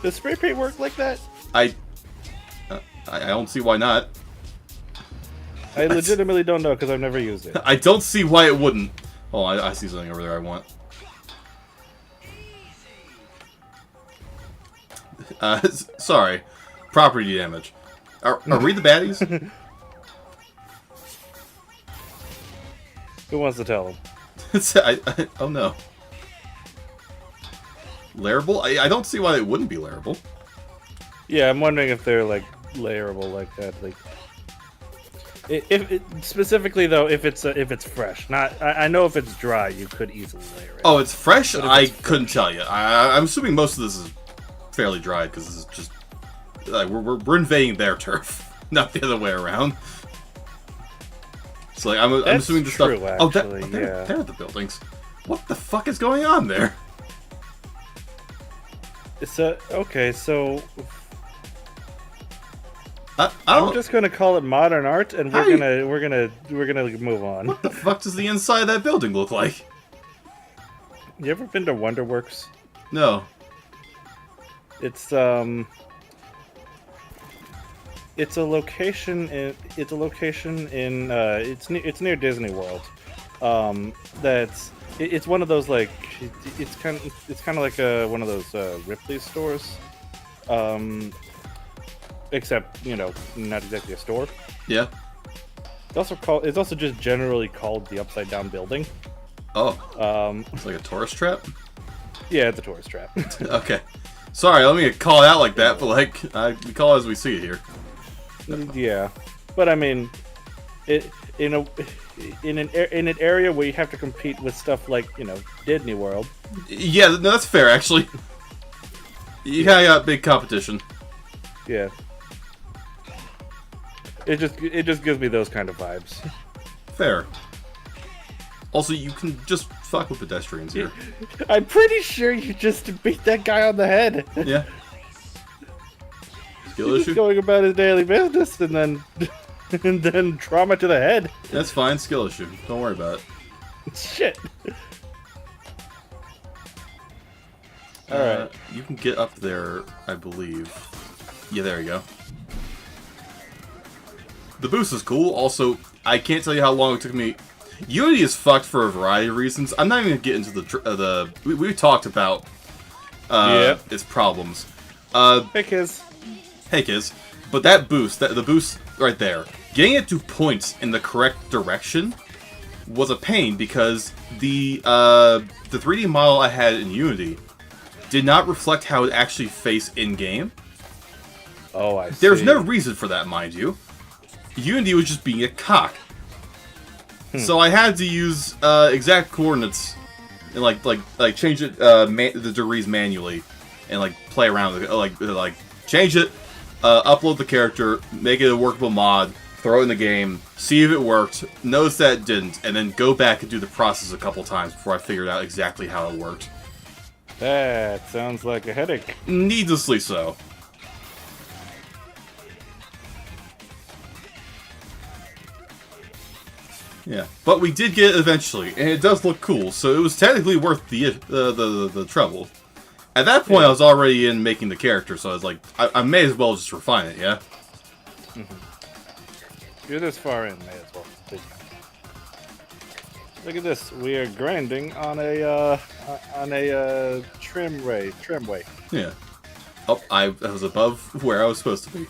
Does spray paint work like that? I don't see why not. I legitimately don't know because I've never used it. I don't see why it wouldn't. Oh, I see something over there I want. Sorry. Property damage. Are we the baddies? Who wants to tell him? Oh no. Layerable? I don't see why it wouldn't be layerable. Yeah, I'm wondering if they're like layerable like that. Like, specifically though, if it's fresh. Not, I know if it's dry, you could easily layer it. Oh, it's fresh? I couldn't tell you. I'm assuming most of this is fairly dry because this is just like we're invading their turf, not the other way around. So like I'm assuming the stuff. Actually, they're the buildings. What the fuck is going on there? So okay, so I'm just gonna call it modern art, and we're gonna move on. What the fuck does the inside of that building look like? You ever been to Wonderworks? No. It's a location in it's near Disney World. It's one of those like it's kind of like one of those Ripley's stores, except not exactly a store. Yeah. It's also just generally called the Upside Down Building. Oh. It's like a tourist trap. Yeah, it's a tourist trap. Okay. Sorry, let me call it out like that, but like we call it as we see it here. Yeah, but I mean, in an area where you have to compete with stuff like Disney World. Yeah, no, that's fair actually. You kind of got big competition. Yeah. It just gives me those kind of vibes. Fair. Also, you can just fuck with pedestrians here. I'm pretty sure you just beat that guy on the head. Yeah. Skill He's issue? just going about his daily business and then trauma to the head. That's fine, skill issue. Don't worry about it. Shit. Alright. You can get up there, I believe. Yeah, there you go. The boost is cool. Also, I can't tell you how long it took me. Unity is fucked for a variety of reasons. I'm not even gonna get into the we talked about its problems. Hey, Kiz. Hey, Kiz. But that boost, the boost right there, getting it to point in the correct direction was a pain because the 3D model I had in Unity did not reflect how it actually faced in game. Oh, I see. There's no reason for that, mind you. Unity was just being a cock. So I had to use exact coordinates and like change it the degrees manually and like play around with it. Like change it, upload the character, make it a workable mod, throw it in the game, see if it worked, notice that it didn't, and then go back and do the process a couple times before I figured out exactly how it worked. That sounds like a headache. Needlessly so. Yeah, but we did get it eventually, and it does look cool, so it was technically worth the trouble. At that point, I was already in making the character, so I was like, I may as well just refine it, yeah? You're this far in, may as well. Look at this. We are grinding on a trimway. Yeah. Oh, I was above where I was supposed to be.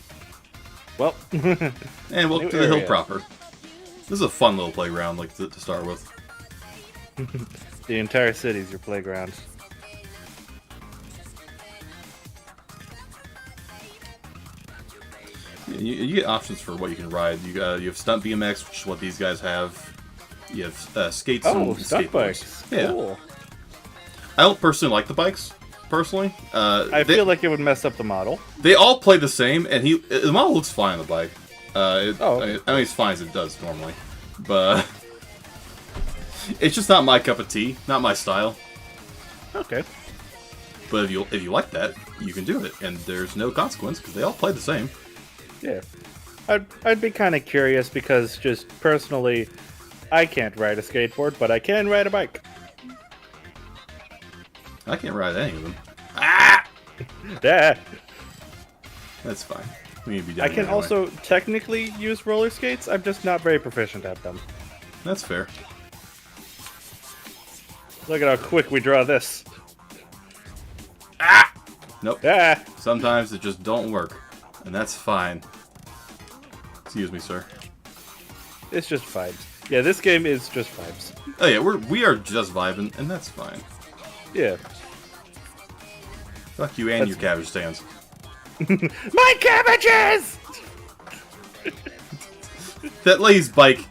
Well, and welcome to the hill proper. This is a fun little playground, like to start with. The entire city's your playground. You get options for what you can ride. You have stunt BMX, which is what these guys have. You have skates and stunt skateboards. bikes. Yeah. Cool. I don't personally like the bikes. Personally, I feel like it would mess up the model. They all play the same, and the model looks fine on the bike. I mean, it's fine as it does normally, but it's just not my cup of tea, not my style. Okay. But if you like that, you can do it, and there's no consequence because they all play the same. Yeah. I'd be kind of curious because just personally, I can't ride a skateboard, but I can ride a bike. I can't ride any of them. Ah! Yeah. That's fine. We need to be done I can anyway. also technically use roller skates. I'm just not very proficient at them. That's fair. Look at how quick we draw this. Ah! Nope. Yeah. Sometimes it just don't work, and that's fine. Excuse me, sir. It's just vibes. Yeah, this game is just vibes. Oh yeah, we are just vibing, and that's fine. Yeah. Fuck you and your cabbage stands. My cabbages! That lady's bike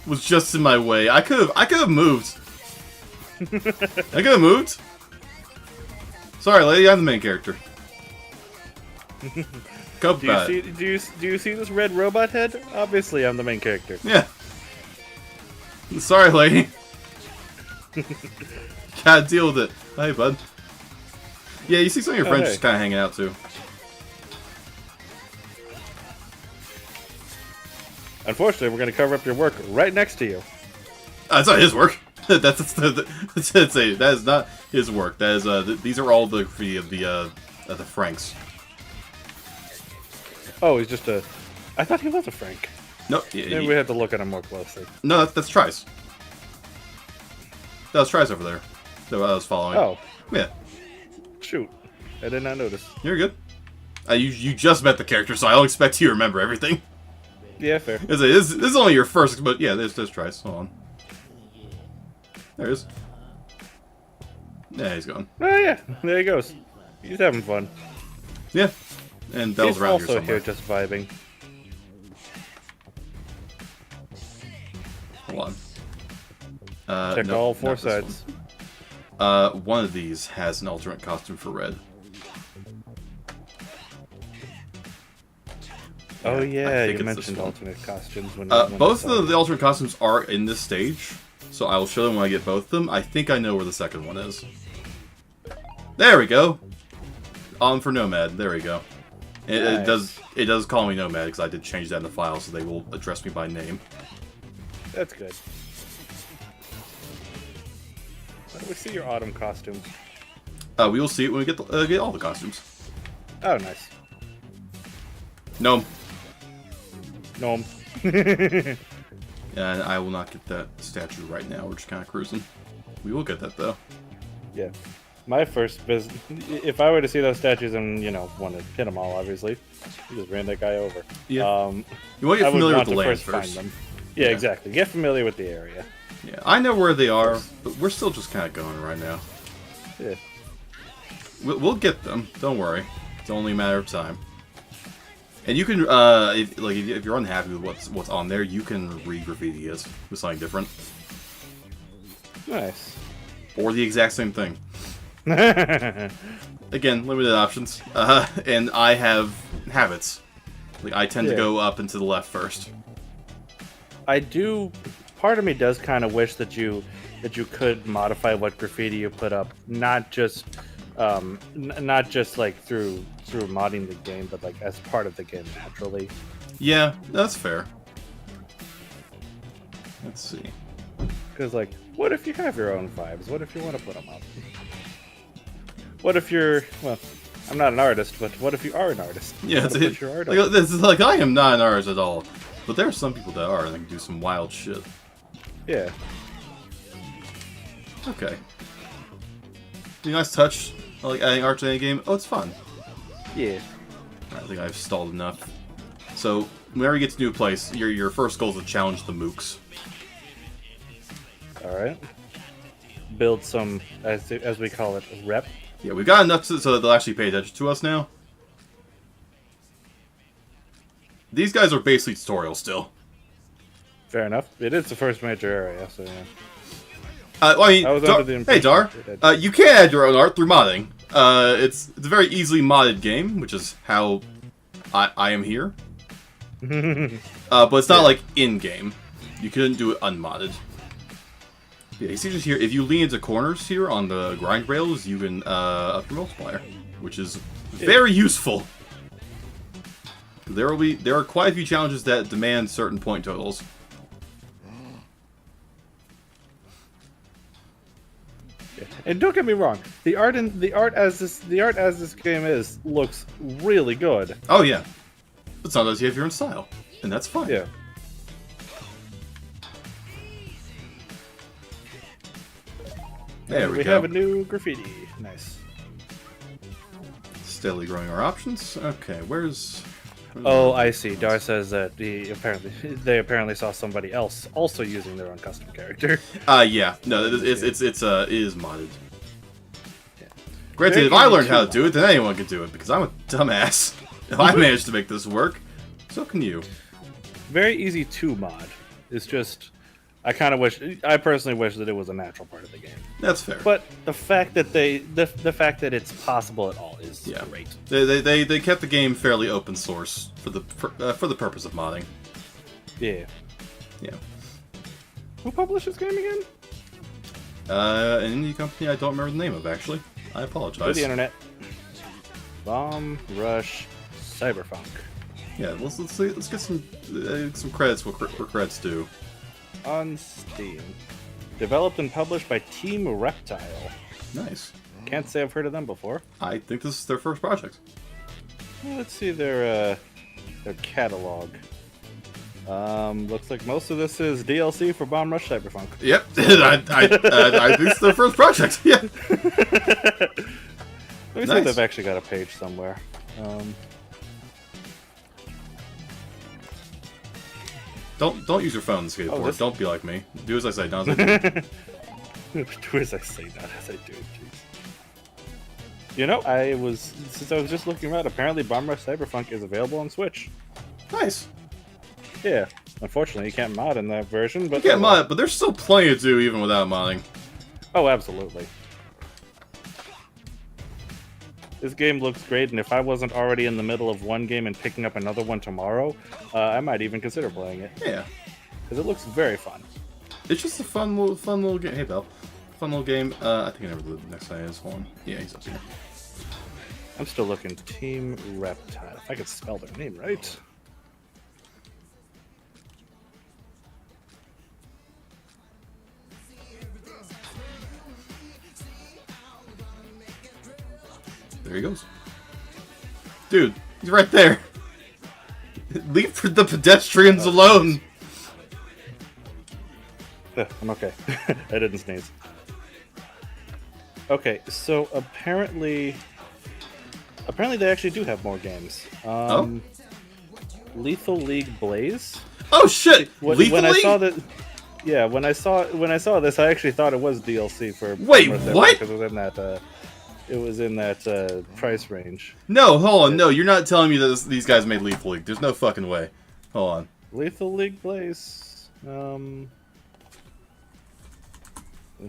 was just in my way. I could have moved. I could have moved. Sorry, lady, I'm the main character. Go back. Do you see this red robot head? Obviously, I'm the main character. Yeah. Sorry, lady. Gotta deal with it. Hey, bud. Yeah, you see some of your friends hey. just kind of hanging out too. Unfortunately, we're going to cover up your work right next to you. That's not his work. That is not his work. That is these are all the graffiti of the Franks. Oh, he's just a... I thought he was a Frank. Nope. Maybe we have to look at him more closely. No, that's Trice. That was Trice over there. That I was following. Oh. Yeah. Shoot. I did not notice. You're good. You just met the character, so I don't expect you to remember everything. Yeah, fair. This is only your first, but yeah, there's Trice. Hold on. There he is. Yeah, he's gone. Oh, yeah. There he goes. He's having fun. Yeah. And Bell's He's around here also somewhere. here just vibing. Hold on. Check no, all four not this sides. one. One of these has an alternate costume for red. Oh I yeah, think you it's this mentioned one. alternate costumes when you Both of the alternate costumes are in this stage, so I will show them when I get both of them. I think I know where the second one is. There we go. On for Nomad. There we go. It does call me Nomad because I did change that in the file, so they will address me by name. That's good. We see your autumn costumes. We will see it when we get all the costumes. Oh, nice. Gnome. Gnome. And I will not get that statue right now. We're just kind of cruising. We will get that though. Yeah. My first business. If I were to see those statues and want to hit them all, obviously, you just ran that guy over. Yeah. You want to get familiar with the land first. Find them. Yeah, exactly. Get familiar with the area. Yeah, I know where they are, but we're still just kind of going right now. Yeah. We'll get them. Don't worry. It's only a matter of time. And you can, if you're unhappy with what's on there, you can re-graffiti it with something different. Nice. Or the exact same thing. Again, limited options. And I have habits. Like, I tend to go up and to the left first. I do. Part of me does kind of wish that you could modify what graffiti you put up, not just like through modding the game, but like as part of the game naturally. Yeah, that's fair. Let's see. Because, like, what if you have your own vibes? What if you want to put them up? What if you're, well, I'm not an artist, but what if you are an artist? Yeah, Put it's your art like, up. this is like I am not an artist at all, but there are some people that are and they can do some wild shit. Yeah. Okay. Be nice touch. I like adding art to any game. Oh, it's fun. Yeah. I think I've stalled enough. So, whenever you get to a new place, your first goal is to challenge the mooks. Alright. Build some, as we call it, rep. Yeah, we've got enough so that they'll actually pay attention to us now. These guys are basically tutorials still. Fair enough. It is the first major area, so yeah. I mean, I was under the hey impression Dar, that you can add your own art through modding. It's a very easily modded game, which is how I am here. But it's not like in-game. You couldn't do it unmodded. Yeah, you see just here, if you lean into corners here on the grind rails, you can up your multiplier, which is very useful. There are quite a few challenges that demand certain point totals. And don't get me wrong, the art as this game looks really good. Oh yeah, but sometimes you have your own style, and that's fine. Yeah. There we go. We have a new graffiti. Nice. Steadily growing our options. Okay, where's Oh, I see. Dar says that they apparently saw somebody else also using their own custom character. Yeah, no, it is modded. Yeah. Granted, Very if I easy learned to how to mod. do it, then anyone can do it because I'm a dumbass. If I managed to make this work, so can you. Very easy to mod. It's just, I personally wish that it was a natural part of the game. That's fair. But the fact that the fact that it's possible at all is Yeah. great. They kept the game fairly open source for the purpose of modding. Yeah. Yeah. Who published this game again? An indie company I don't remember the name of actually. I To apologize. the internet. Rush Cyberfunk. Yeah, let's get some credits where credits due. On Steam. Developed and published by Team Reptile. Nice. Can't say I've heard of them before. I think this is their first project. Well, let's see their catalog. Looks like most of this is DLC for Bomb Rush Cyberfunk. Yep, I think it's their first project. Yeah. Let me see Nice. if they've actually got a page somewhere. Don't use your phone on the skateboard. this- Don't be like me. Do as I say, not as I do. Do as I say, not as I do. Jeez. You know, since I was just looking around, apparently Bomb Rush Cyberfunk is available on Switch. Nice. Yeah. Unfortunately, you can't mod in that version, but You can't mod it, but there's still plenty to do even without modding. Oh, absolutely. This game looks great, and if I wasn't already in the middle of one game and picking up another one tomorrow, I might even consider playing it. Yeah. Because it looks very fun. It's just a fun little game. Hey, Belle. Fun little game. I think I never did the next guy is. Hold on. Yeah, he's up here. I'm still looking. Team Reptile. If I could spell their name right. There he goes. Dude, he's right there. Leave the pedestrians alone. I'm okay. I didn't sneeze. Okay, so apparently they actually do have more games. Lethal League Blaze. Oh shit! When Lethal I League? saw that, yeah, when I saw this, I actually thought it was DLC for. Wait, what? Because it was in that price range. No, hold on. No, you're not telling me that these guys made Lethal League. There's no fucking way. Hold on. Lethal League Blaze. Lethal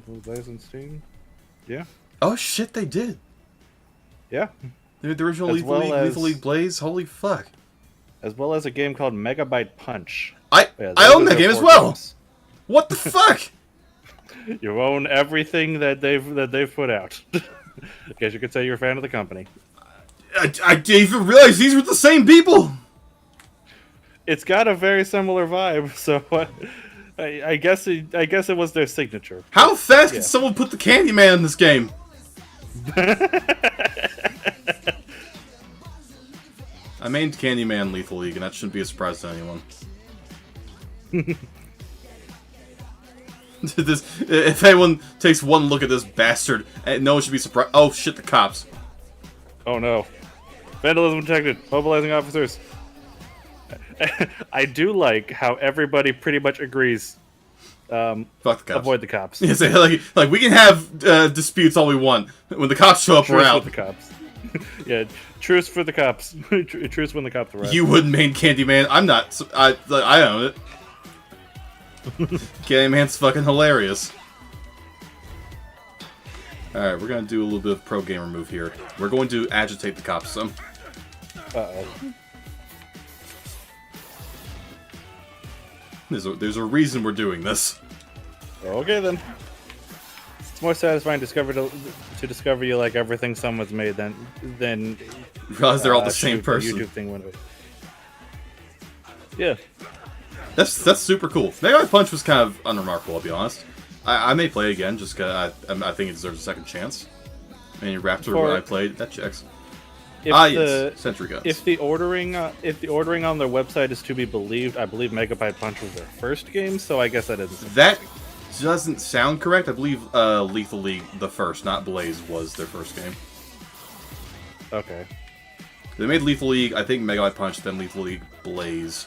League Blaze on Steam. Yeah. Oh shit, they did. Yeah. The original As Lethal well League, as- Lethal League Blaze. Holy fuck! As well as a game called Megabyte Punch. I Yeah, I those own are that their game as 4 well. games. What the fuck? You own everything that they've put out. I guess you could say you're a fan of the company. I didn't even realize these were the same people. It's got a very similar vibe, so I guess it was their signature. How fast Yeah. can someone put the Candyman in this game? I mained Candyman Lethal League, and that shouldn't be a surprise to anyone. If anyone takes one look at this bastard, no one should be surprised. Oh shit, the cops. Oh no. Vandalism detected. Mobilizing officers. I do like how everybody pretty much agrees. Fuck the cops. Avoid the cops. Yeah, so, like we can have disputes all we want. When the cops show up, we're Truce out. with the cops. Yeah, truce for the cops. Truce when the cops arrive. You wouldn't main Candyman. I'm not. I own it. Candyman's fucking hilarious. Alright, we're gonna do a little bit of pro gamer move here. We're going to agitate the cops some. Uh-oh. There's a reason we're doing this. Okay then. It's more satisfying to discover you like everything someone's made than Realize they're all the same shoot, person. YouTube thing went away. Yeah. That's super cool. Mega Man Punch was kind of unremarkable, I'll be honest. I may play it again just because I think it deserves a second chance. I mean, Raptor, when I played, that checks. Yes, Sentry Guns. If the ordering on their website is to be believed, I believe Megabyte Punch was their first game, so I guess that isn't. That doesn't sound correct. I believe Lethal League, the first, not Blaze, was their first game. Okay. They made Lethal League, I think Megabyte Punch, then Lethal League Blaze.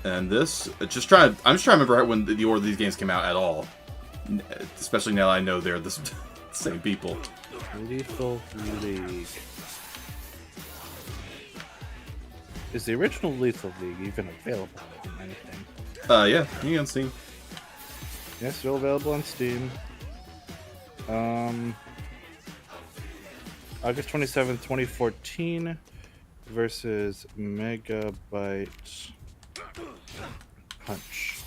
And this, I'm just trying to remember when the order of these games came out at all. Especially now I know they're the same people. Lethal League. Is the original Lethal League even available on anything? Yeah, you can see. Yeah, still available on Steam. August 27th, 2014 versus Megabyte Punch.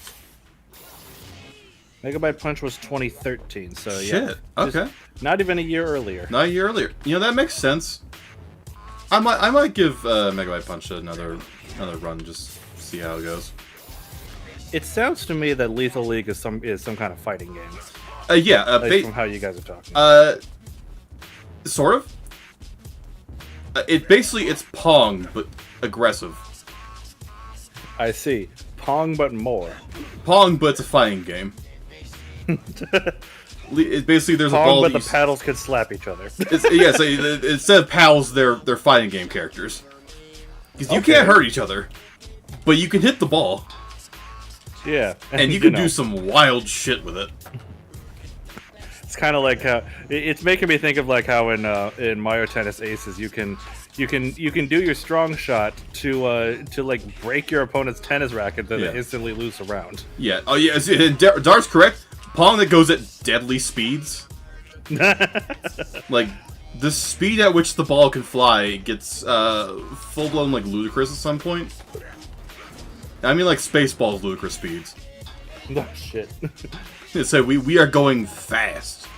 Megabyte Punch was 2013, so yeah. Shit, okay. Not even a year earlier. Not a year earlier. You know, that makes sense. I might give Megabyte Punch another run, just see how it goes. It sounds to me that Lethal League is some kind of fighting game. Yeah, From how you guys are talking. Sort of. It's Pong, but aggressive. I see. Pong, but more. Pong, but it's a fighting game. Basically, there's Pong, a ball. but the paddles could slap each other. Yeah, so instead of pals, they're fighting game characters. Because you can't hurt each other, but you can hit the ball. Yeah, and you can do some wild shit with it. It's kind of like how it's making me think of like how in Mario Tennis Aces you can do your strong shot to like break your opponent's tennis racket, then they instantly lose a round. Yeah. Oh yeah. Dar's correct. Pong that goes at deadly speeds. Like the speed at which the ball can fly gets full blown like ludicrous at some point. I mean like Spaceballs ludicrous speeds. Oh shit. So we are going fast.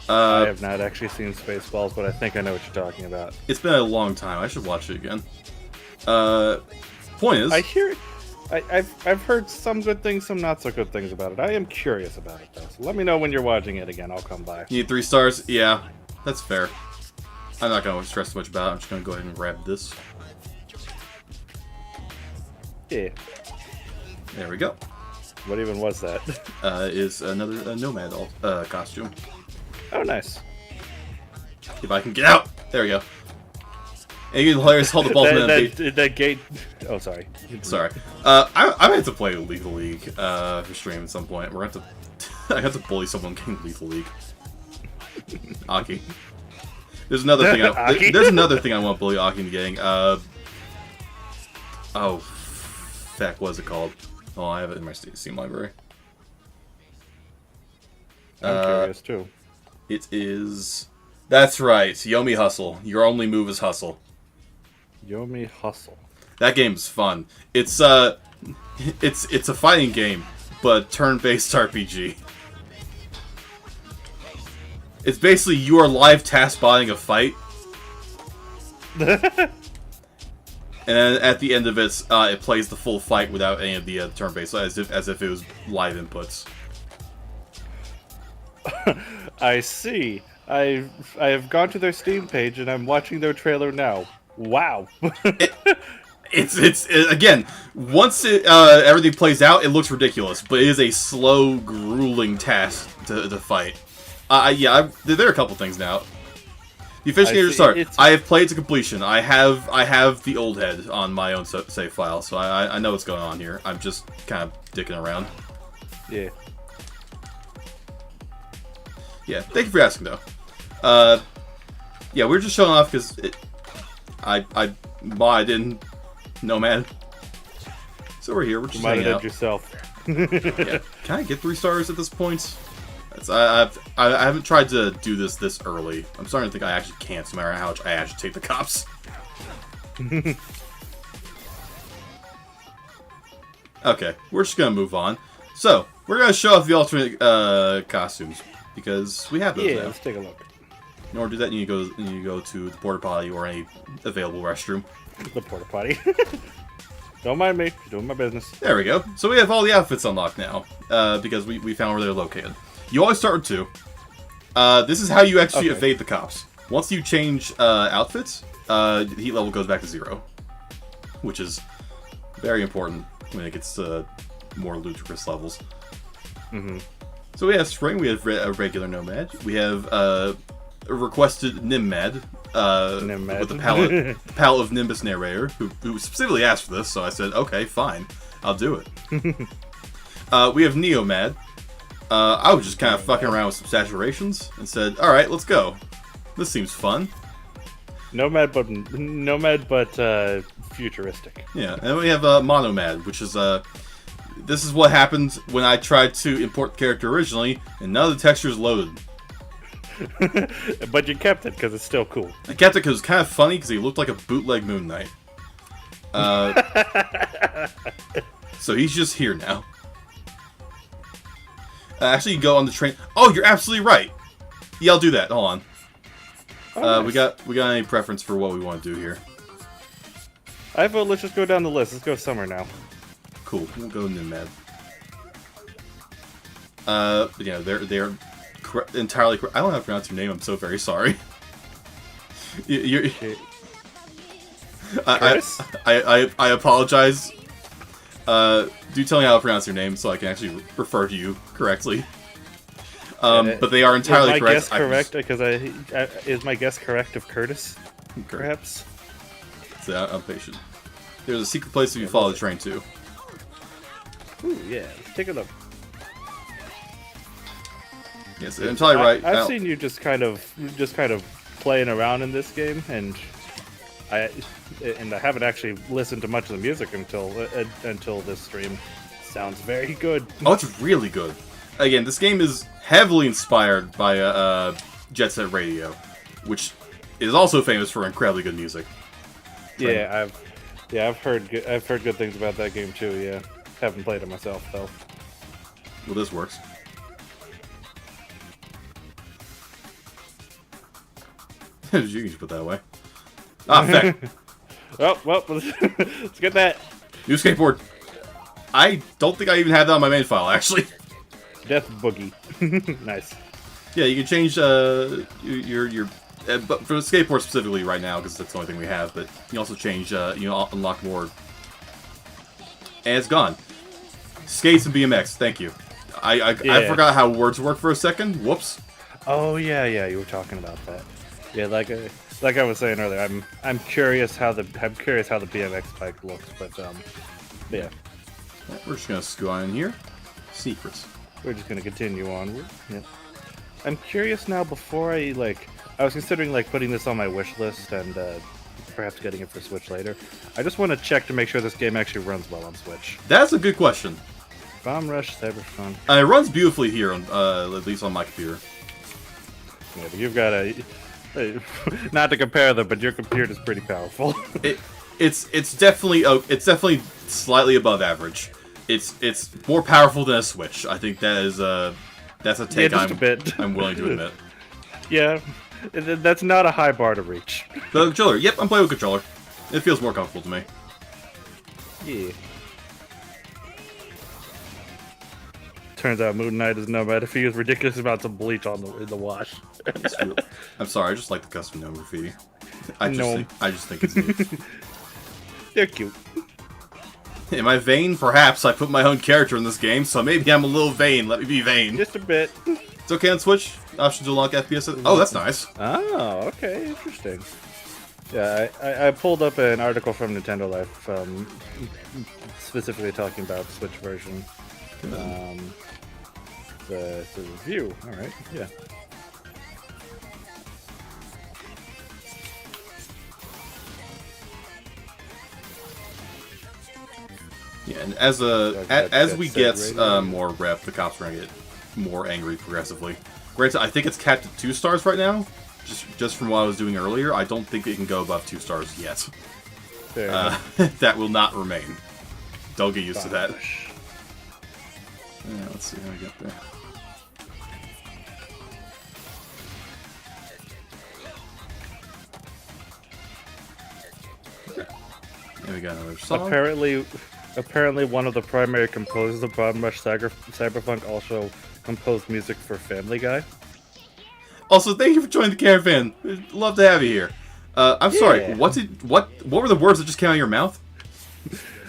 I have not actually seen Spaceballs, but I think I know what you're talking about. It's been a long time. I should watch it again. Point is, I've heard some good things, some not so good things about it. I am curious about it though. So let me know when you're watching it again. I'll come by. You need 3 stars? Yeah, that's fair. I'm not gonna stress too much about it. I'm just gonna go ahead and grab this. Yeah. There we go. What even was that? Is another Nomad costume. Oh, nice. If I can get out! There we go. And you can hilarious hold the ball that gate. Oh, sorry. Sorry. I might have to play Lethal League for stream at some point. We're gonna have to. I have to bully someone getting Lethal League. Aki. There's another thing. There's another thing I want to bully Aki into getting. Oh, fuck. What is it called? Oh, I have it in my Steam library. I'm curious too. It is. That's right. Yomi Hustle. Your only move is hustle. Yomi Hustle. That game's fun. It's a fighting game, but turn-based RPG. It's basically you are live task botting a fight. And then at the end of it, it plays the full fight without any of the turn-based, as if it was live inputs. I see. I have gone to their Steam page and I'm watching their trailer now. Wow. It's again, once everything plays out, it looks ridiculous, but it is a slow, grueling task to fight. There are a couple things now. The Officiator start. I have played to completion. I have the old head on my own save file, so I know what's going on here. I'm just kind of dicking around. Yeah. Yeah, thank you for asking, though. Yeah, we're just showing off because I modded in Nomad. So we're here, we're just hanging out. Yourself. Yeah. Can I get 3 stars at this point? I haven't tried to do this early. I'm starting to think I actually can't, no matter how much I agitate the cops. Okay, we're just gonna move on. So, we're gonna show off the alternate costumes, because we have those now. Let's take a look. In order to do that, you need to go to the porta potty or any available restroom. The porta potty. Don't mind me, doing my business. There we go. So we have all the outfits unlocked now, because we found where they're located. You always start with 2. This is how you actually evade the cops. Once you change outfits, the heat level goes back to 0, which is very important when it gets to more ludicrous levels. Mm-hmm. So we have Spring, we have a regular Nomad, we have a requested Nimmad, with the palette of Nimbus Narrator, who specifically asked for this, so I said, okay, fine, I'll do it. We have Neomad. I was just kind of fucking around with some saturations and said, alright, let's go. This seems fun. Nomad, but futuristic. Yeah, and then we have Monomad, which is this is what happened when I tried to import the character originally, and none of the textures loaded. But you kept it because it's still cool. I kept it because it's kind of funny because he looked like a bootleg Moon Knight. So he's just here now. Actually, you go on the train. Oh, you're absolutely right. Yeah, I'll do that. Hold on. Oh, nice. We got any preference for what we want to do here? I vote let's just go down the list. Let's go Summer now. Cool. We'll go Nimmad. Yeah, they're entirely correct. I don't know how to pronounce your name. I'm so very sorry. You're I apologize. Do tell me how to pronounce your name so I can actually refer to you correctly. But they are entirely correct. Is my guess correct? Because is my guess correct of Curtis? Perhaps. So I'm patient. There's a secret place if you follow the train too. Ooh, yeah. Let's take a look. Yes, I'm entirely right. I've seen you just kind of playing around in this game, and I haven't actually listened to much of the music until this stream. Sounds very good. Oh, it's really good. Again, this game is heavily inspired by Jet Set Radio, which is also famous for incredibly good music. Yeah, I've heard good things about that game too. Yeah, haven't played it myself though. Well, this works. You can put that away. Ah, feck. Oh, well, let's get that. New skateboard. I don't think I even have that on my main file, actually. Death Boogie. Nice. Yeah, you can change your but for the skateboard specifically right now, because that's the only thing we have, but you can also change, unlock more. And it's gone. Skates and BMX, thank you. I forgot how words work for a second. Whoops. Oh, yeah, you were talking about that. Yeah, like I was saying earlier, I'm curious how the BMX bike looks, but yeah. We're just gonna scoot on in here. Secrets. We're just gonna continue onward. Yeah. I'm curious now. Before I was considering putting this on my wish list and perhaps getting it for Switch later. I just want to check to make sure this game actually runs well on Switch. That's a good question. Bomb Rush Cyberfunk. It runs beautifully here, on at least on my computer. Yeah, but you've got not to compare them, but your computer's pretty powerful. It's definitely slightly above average. It's more powerful than a Switch. I think that's a take I'm willing to admit. Yeah, that's not a high bar to reach. The controller. Yep, I'm playing with controller. It feels more comfortable to me. Yeah. Turns out Moon Knight is Nome. If he used ridiculous amounts of bleach on in the wash. I'm sorry, I just like the custom gnome graffiti. I just think it's neat. They're cute. Am I vain? Perhaps. I put my own character in this game, so maybe I'm a little vain. Let me be vain. Just a bit. It's okay on Switch. Option to unlock FPS. Oh, that's nice. Oh, okay, interesting. Yeah, I pulled up an article from Nintendo Life, specifically talking about the Switch version. The review. All right, yeah. Yeah, and as we get more rep, the cops are gonna get more angry progressively. Granted, I think it's capped at 2 stars right now. Just from what I was doing earlier, I don't think it can go above 2 stars yet. That will not remain. Don't get used to that. Yeah, let's see how we get there. And we got another song. Apparently, one of the primary composers of Rush Cyberfunk also composed music for Family Guy. Also, thank you for joining the caravan. We'd love to have you here. I'm sorry. What were the words that just came out of your mouth?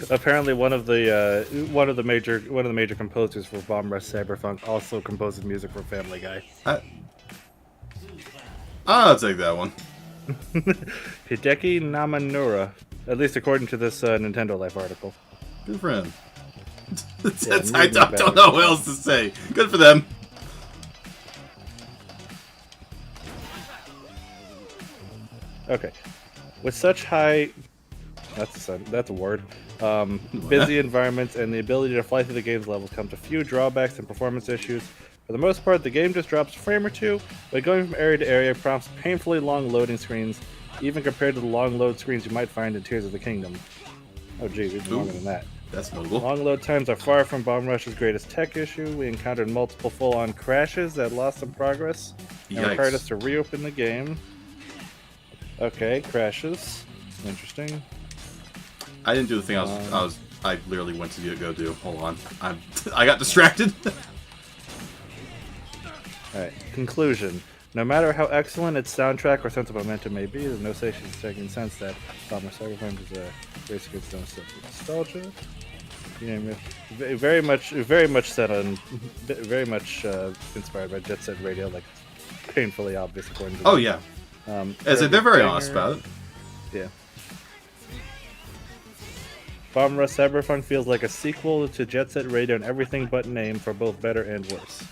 Apparently, one of the major composers for Rush Cyberfunk also composes music for Family Guy. I'll take that one. Hideki Namanura, at least according to this Nintendo Life article. Good for him. I don't know what else to say. Good for them. Okay. With such high... That's a word. Busy environments and the ability to fly through the game's levels comes a few drawbacks and performance issues. For the most part, the game just drops a frame or two, but going from area to area prompts painfully long loading screens, even compared to the long load screens you might find in Tears of the Kingdom. Oh geez, even longer than that. That's notable. Long load times are far from Bomb Rush's greatest tech issue. We encountered multiple full-on crashes that lost some progress and required us to reopen the game. Okay, crashes. Interesting. I didn't do the thing I literally went to go do. Hold on. I got distracted. Alright, conclusion. No matter how excellent its soundtrack or sense of momentum may be, there's no second sense that Bomb Rush Cyberfunk is a race against nostalgia. Yeah, very much set on, very much inspired by Jet Set Radio, like painfully obvious according to them. Oh yeah. They're very honest about it. Yeah. Bomb Rush Cyberfunk feels like a sequel to Jet Set Radio in everything but name, for both better and worse.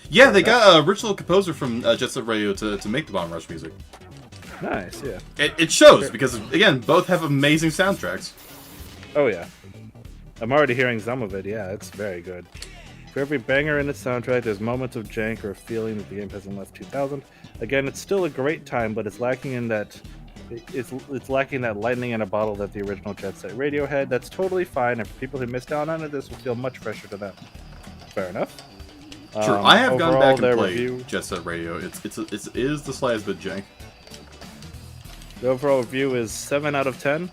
Yeah, they got a original composer from Jet Set Radio to make the Bomb Rush music. Nice, yeah. It shows, because, again, both have amazing soundtracks. Oh yeah. I'm already hearing some of it, yeah, it's very good. For every banger in its soundtrack, there's moments of jank or a feeling that the game hasn't left 2000. Again, it's still a great time, but it's lacking in that... It's lacking that lightning in a bottle that the original Jet Set Radio had. That's totally fine, and for people who missed out on it, this will feel much fresher to them. Fair enough. Sure, I have gone back and played review... Jet Set Radio. It is the slightest bit jank. The overall review is 7 out of 10,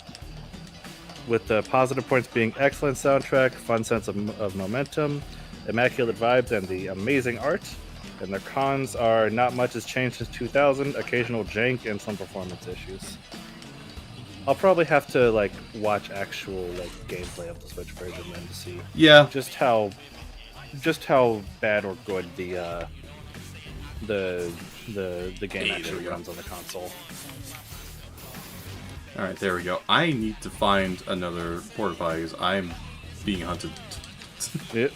with the positive points being excellent soundtrack, fun sense of momentum, immaculate vibes, and the amazing art. And the cons are not much has changed since 2000, occasional jank, and some performance issues. I'll probably have to watch actual gameplay of the Switch version then to see just how bad or good the game actually runs on the console. All right, there we go. I need to find another porta potty because I'm being hunted. Yeah.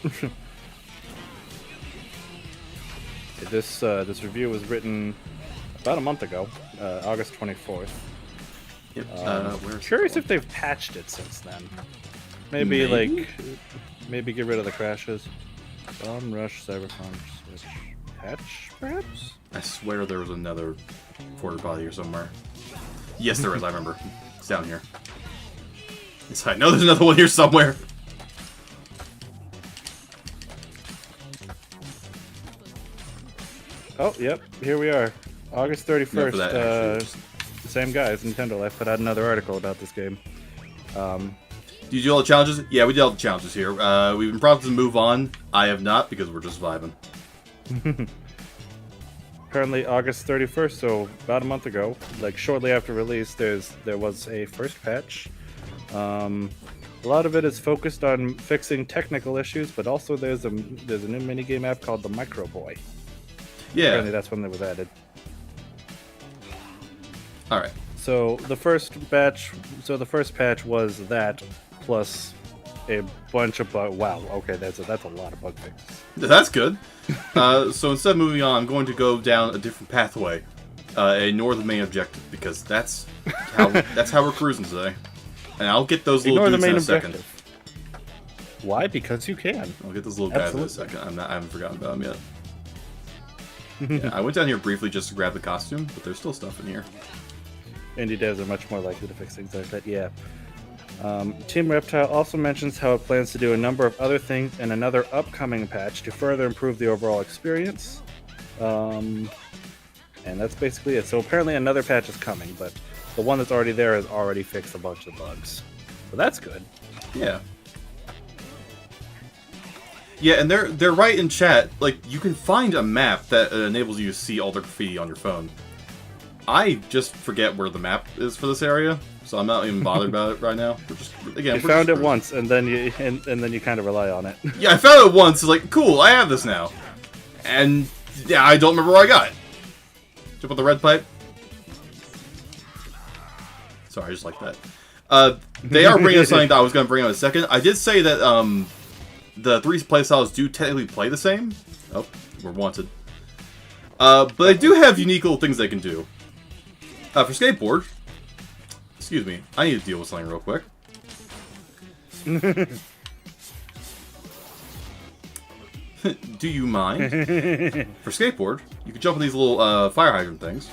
This review was written about a month ago, August 24th. Yep. Curious if they've patched it since then. Maybe get rid of the crashes. Bomb Rush Cyberfunk Switch patch, perhaps? I swear there was another porta potty here somewhere. Yes, there is. I remember. It's down here. I know there's another one here somewhere. Oh, yep. Here we are. August 31st. same guys, Nintendo Life, put out another article about this game. Did you do all the challenges? Yeah, we did all the challenges here. We've been prompted to move on. I have not, because we're just vibing. Apparently August 31st, so about a month ago, like shortly after release, there was a first patch. A lot of it is focused on fixing technical issues, but also there's a new minigame app called the Micro Boy. Yeah. Apparently that's when it was added. Alright. So the first patch was that plus a bunch of wow, okay, that's a lot of bug fixes. That's good. So instead of moving on, I'm going to go down a different pathway. A northern main objective, because that's how we're cruising today. And I'll get those little dudes in a second. Why? Because you can. I'll get those little guys in a second. I haven't forgotten about them yet. Yeah, I went down here briefly just to grab the costume, but there's still stuff in here. Indie devs are much more likely to fix things like that, yeah. Team Reptile also mentions how it plans to do a number of other things in another upcoming patch to further improve the overall experience. And that's basically it. So apparently another patch is coming, but the one that's already there has already fixed a bunch of bugs. So that's good. Yeah. Yeah, and they're right in chat. Like, you can find a map that enables you to see all the graffiti on your phone. I just forget where the map is for this area, so I'm not even bothered about it right now. You found it once, and then you kind of rely on it. Yeah, I found it once. It's like, cool, I have this now, and yeah, I don't remember where I got it. Jump on the red pipe. Sorry, I just like that. They are bringing up something that I was going to bring up in a second. I did say that the three playstyles do technically play the same. Oh, we're wanted. But they do have unique little things they can do. For skateboard, excuse me, I need to deal with something real quick. Do you mind? For skateboard, you can jump on these little fire hydrant things.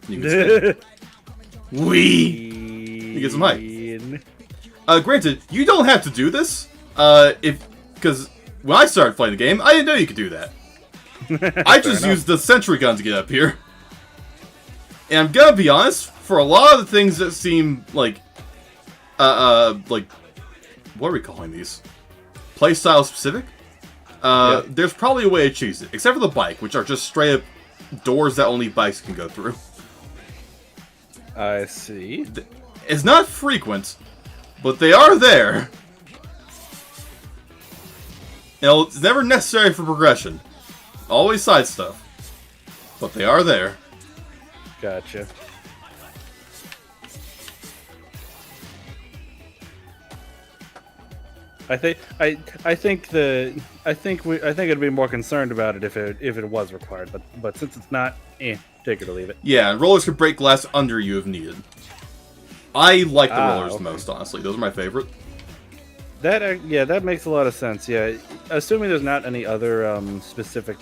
You can skate. Whee! You get some height. Granted, you don't have to do this. Because when I started playing the game, I didn't know you could do that. I just used the sentry gun to get up here. And I'm gonna be honest, for a lot of the things that seem like, what are we calling these? Playstyle specific? There's probably a way to choose it. Except for the bike, which are just straight up doors that only bikes can go through. I see. It's not frequent, but they are there. And it's never necessary for progression. Always side stuff. But they are there. Gotcha. I think it'd be more concerned about it if it was required, but since it's not, take it or leave it. Yeah, and rollers can break glass under you if needed. I like the rollers the most, honestly. Those are my favorite. That makes a lot of sense. Yeah, assuming there's not any other specific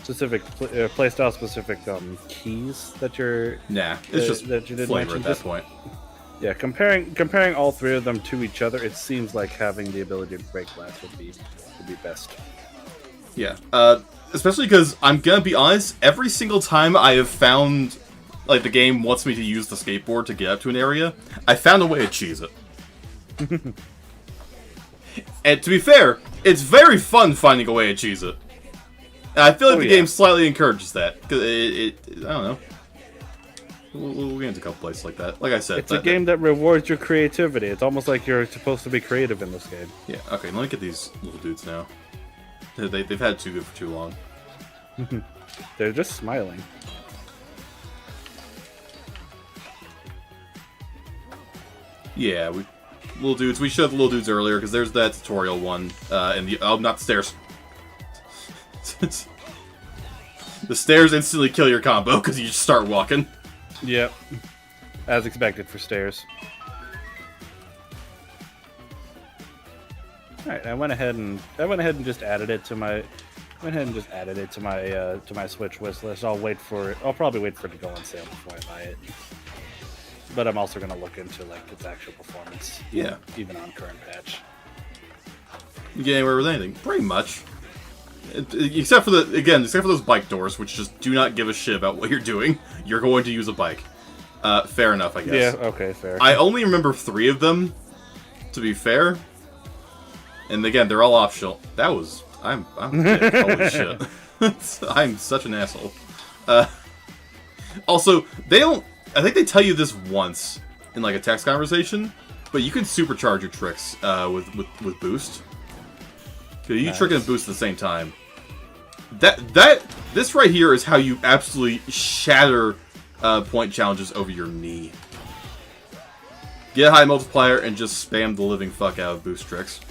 playstyle specific keys that you're. Nah, it's just that you didn't flavor mention. at that point. Yeah, comparing all three of them to each other, it seems like having the ability to break glass would be best. Yeah, especially because I'm gonna be honest. Every single time I have found, like, the game wants me to use the skateboard to get up to an area, I found a way to cheese it. And to be fair, it's very fun finding a way to cheese it. And I feel like the game slightly encourages that, because I don't know. We'll get into a couple places like that. Like I said, it's a game that rewards your creativity. It's almost like you're supposed to be creative in this game. Yeah. Okay. Let me get these little dudes now. They've had too good for too long. They're just smiling. Yeah, little dudes. We showed the little dudes earlier because there's that tutorial one. And not the stairs. The stairs instantly kill your combo because you just start walking. Yep, as expected for stairs. All right, I went ahead and just added it to my to my Switch wish list. I'll probably wait for it to go on sale before I buy it. But I'm also going to look into like its actual performance. Yeah, even on current patch. You get anywhere with anything, pretty much. Except for those bike doors, which just do not give a shit about what you're doing. You're going to use a bike. Fair enough, I guess. Yeah, okay, fair. I only remember 3 of them, to be fair. And again, they're all optional. I'm holy shit. I'm such an asshole. Also, I think they tell you this once in like a text conversation, but you can supercharge your tricks with boost. You Nice. trick and boost at the same time. This right here is how you absolutely shatter point challenges over your knee. Get a high multiplier and just spam the living fuck out of boost tricks.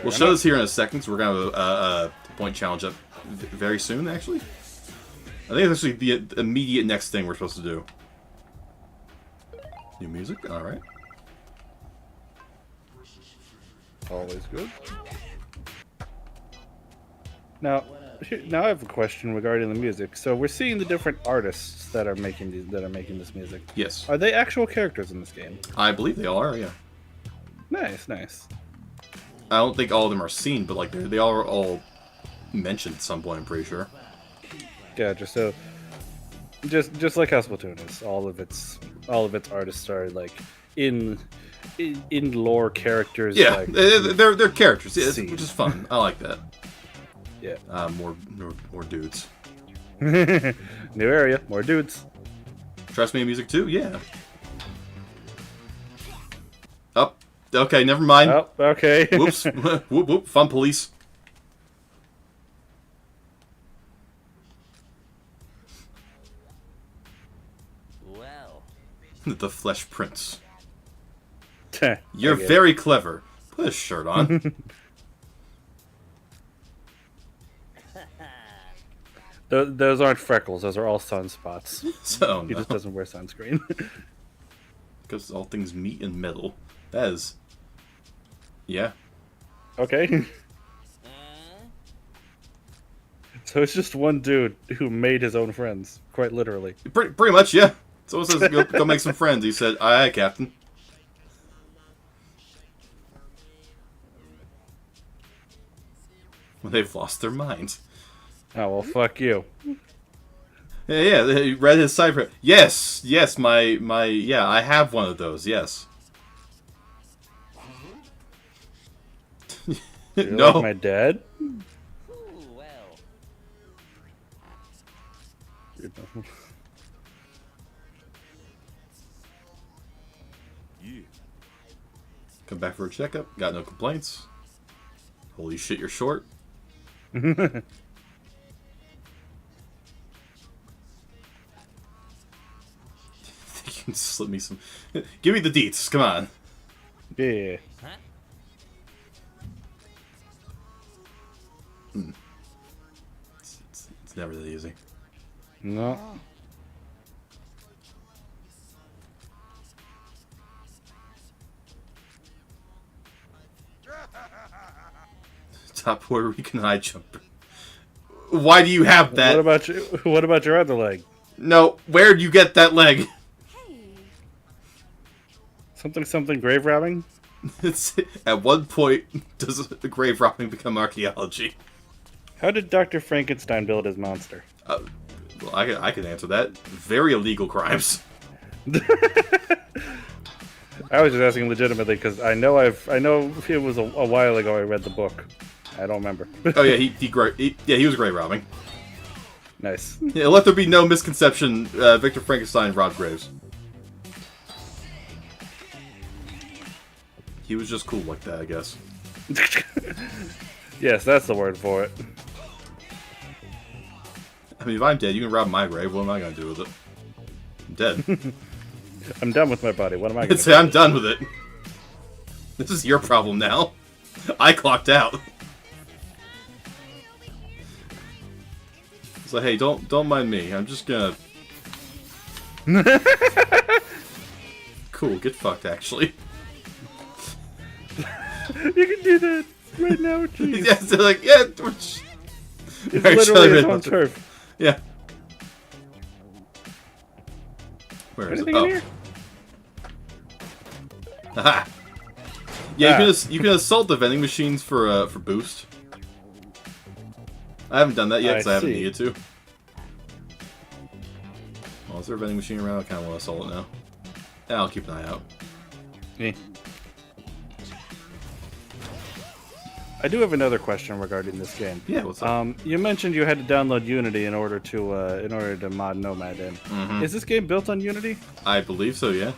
We'll show this here in a second, so we're gonna have a point challenge up very soon. Actually, I think it's actually the immediate next thing we're supposed to do. New music, all right. Always good. Now I have a question regarding the music. So we're seeing the different artists that are making this music. Yes, Are they actual characters in this game? I believe they all are. Yeah, Nice, nice. I don't think all of them are seen, but like they are all mentioned at some point. I'm pretty sure. Gotcha. So just like how Splatoon is, all of its artists are like in lore characters. Yeah, like, they're characters, yeah, scene. which is fun. I like that. Yeah. More dudes. New area, more dudes. Trust me in music too? Yeah. Oh, okay, never mind. Oh, okay. Whoops. Whoop, whoop. Fun police. Well, The Flesh Prince. I You're get it. very clever. Put a shirt on. Those aren't freckles. Those are all sunspots. So, He no. just doesn't wear sunscreen. Because all things meet in metal. That is... Yeah. Okay. So it's just one dude who made his own friends, quite literally. Pretty much, yeah. Someone says, go make some friends. He said, aye, aye, Captain. Well, they've lost their minds. Oh well, fuck you. Yeah, he read his cipher. Yes, yeah, I have one of those, yes. You're No. like my dad. ooh, well. Yeah. Come back for a checkup. Got no complaints. Holy shit, you're short. You can slip me some. Give me the deets. Come on. Yeah. Huh? It's never that easy. No. Top Puerto Rican high jumper. Why do you have that? What about your other leg? No, where'd you get that leg? Something grave robbing? At what point does grave robbing become archaeology? How did Dr. Frankenstein build his monster? Well, I can answer that. Very illegal crimes. I was just asking legitimately because I know it was a while ago I read the book. I don't remember. Oh yeah, he was grave robbing. Nice. Yeah, let there be no misconception. Victor Frankenstein robbed graves. He was just cool like that, I guess. Yes, that's the word for it. I mean, if I'm dead, you can rob my grave. What am I gonna do with it? I'm dead. I'm done with my body. What am I going to Say do? I'm done with it. This is your problem now. I clocked out. It's like, hey, don't mind me. I'm just gonna. Cool, get fucked. Actually, You can do that right now, jeez. yeah, so like, yeah. It's Alright, literally his shut own up. turf. Yeah. Where is it? Anything in here? Aha. Yeah, Ah. you can assault the vending machines for boost. I haven't done that yet because I haven't see. needed to. Well, is there a vending machine around? I kind of want to sell it now. Yeah, I'll keep an eye out. Yeah. I do have another question regarding this game. Yeah, what's up? You mentioned you had to download Unity in order to mod Nomad in. Mhm. Is this game built on Unity? I believe so, yeah.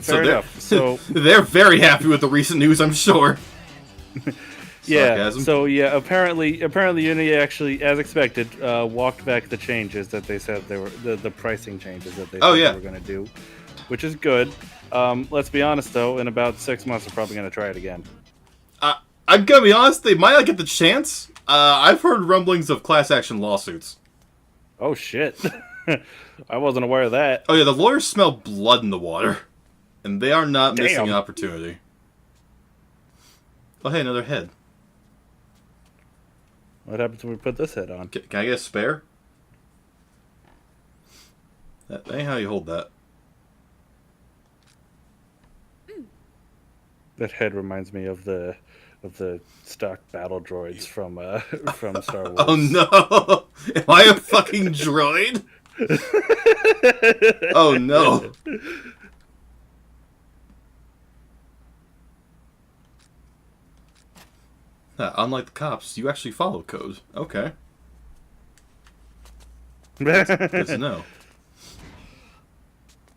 Fair enough. So they're very happy with the recent news, I'm sure. yeah. Sarcasm. So yeah, apparently Unity actually, as expected, walked back the changes that they said they were the pricing changes that they said they were going to do, which is good. Let's be honest though, in about 6 months, they're probably going to try it again. I'm gonna be honest, they might not get the chance. I've heard rumblings of class action lawsuits. Oh shit! I wasn't aware of that. Oh yeah, the lawyers smell blood in the water. And they are not missing Damn. an opportunity. Oh hey, another head. What happens when we put this head on? Can I get a spare? That ain't how you hold that. That head reminds me of the stock battle droids from Star Wars. Oh no! Am I a fucking droid? Oh no! Unlike the cops, you actually follow code. Okay. Good to know.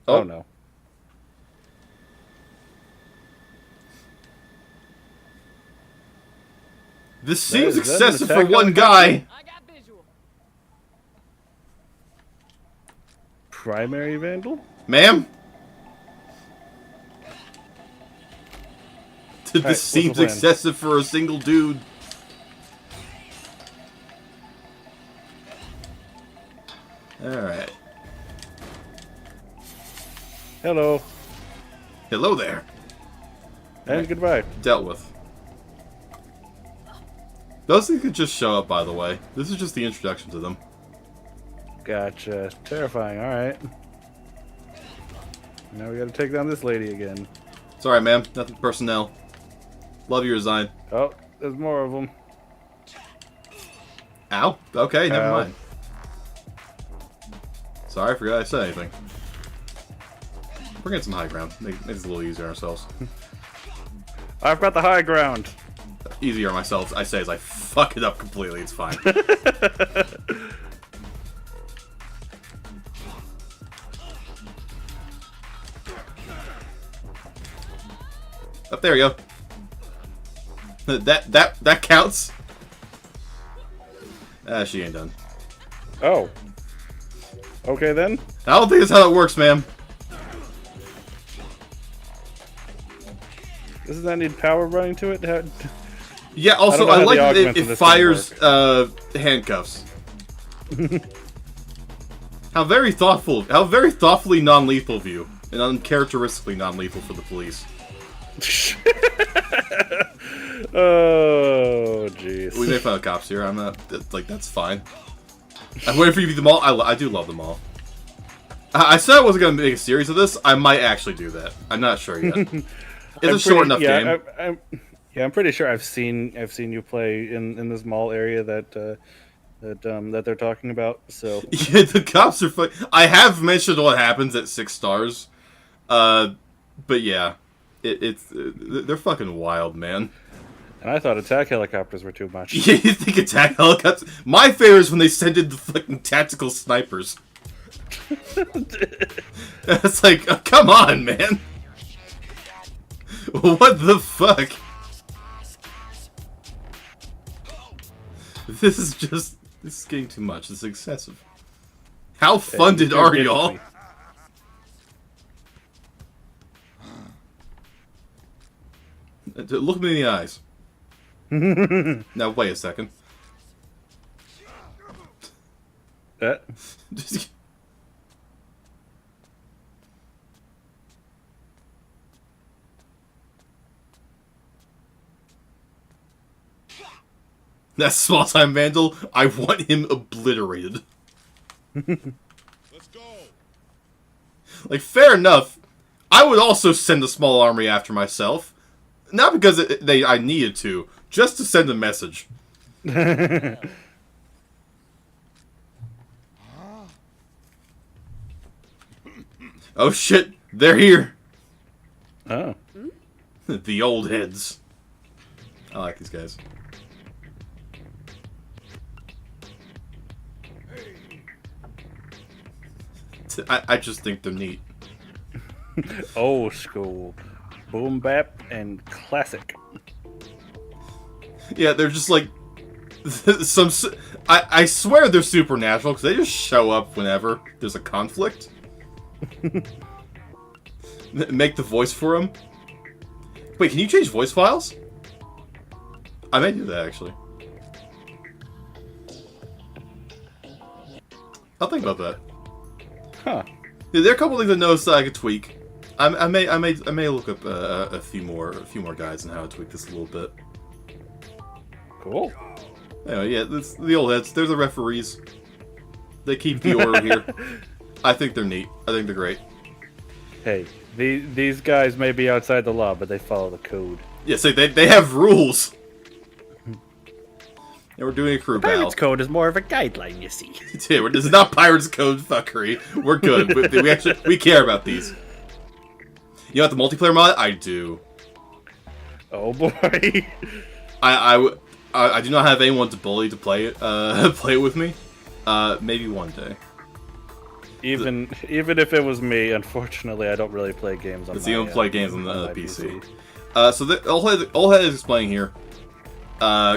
Oh no. This seems Is that an excessive for attack one helicopter? guy. I got visual. Primary Vandal? Ma'am? This what's the seems plan? excessive for a single dude. Alright. Hello. Hello there. And goodbye. Dealt with. Those things could just show up, by the way. This is just the introduction to them. Gotcha. Terrifying. Alright. Now we gotta take down this lady again. Sorry, ma'am. Nothing personnel. Love your resign. Oh, there's more of them. Ow. Okay, never Ow. mind. Sorry, I forgot I said anything. We're getting some high ground. Make it a little easier on ourselves. I've got the high ground. Easier on myself, I say, as I fuck it up completely. It's fine. Up there we go. That counts. She ain't done. Oh. Okay then. I don't think that's how that works, ma'am. Doesn't that need power running to it? Yeah. Also, know I how like the that augments it in this fires game handcuffs. How very thoughtful. How very thoughtfully non-lethal of you, and uncharacteristically non-lethal for the police. Oh, jeez. We make fun of cops here. I'm not like that's fine. I'm waiting for you to be them all. I do love them all. I said I wasn't gonna make a series of this. I might actually do that. I'm not sure yet. It's a short enough game. I'm pretty sure I've seen you play in this mall area that they're talking about. So Yeah, the cops are fun. I have mentioned what happens at 6 stars, but yeah, they're fucking wild, man. and I thought attack helicopters were too much. Yeah, you think attack helicopters? My favorite is when they send in the fucking tactical snipers. It's like, come on, man. What the fuck? This is getting too much. This is excessive. How funded You're are getting y'all? me. Look me in the eyes. Now, wait a second. That small-time vandal, I want him obliterated. Let's go. Like, fair enough. I would also send a small army after myself. Not because I needed to, just to send a message. Oh shit, they're here. Oh. The old heads. I like these guys. I just think they're neat. Old school. Boom bap and classic. Yeah, they're just like some. I swear they're supernatural because they just show up whenever there's a conflict. Make the voice for them. Wait, can you change voice files? I may do that actually. I'll think about that. Huh. Yeah, there are a couple things I noticed that I could tweak. I may look up a few more guides on how to tweak this a little bit. Cool. Anyway, yeah, that's the old heads. They're the referees. They keep the order here. I think they're neat. I think they're great. Hey, these guys may be outside the law, but they follow the code. Yeah, so they have rules. And we're doing a crew battle. Pirates code is more of a guideline, you see. Yeah, this is not Pirates Code fuckery. We're good. we care about these. You know what the multiplayer mod? I do. Oh boy. I do not have anyone to bully to play it. Play it with me. Maybe one day. Even if it was me, unfortunately, I don't really play games on. You don't play games on the my PC. So the all head is explaining here.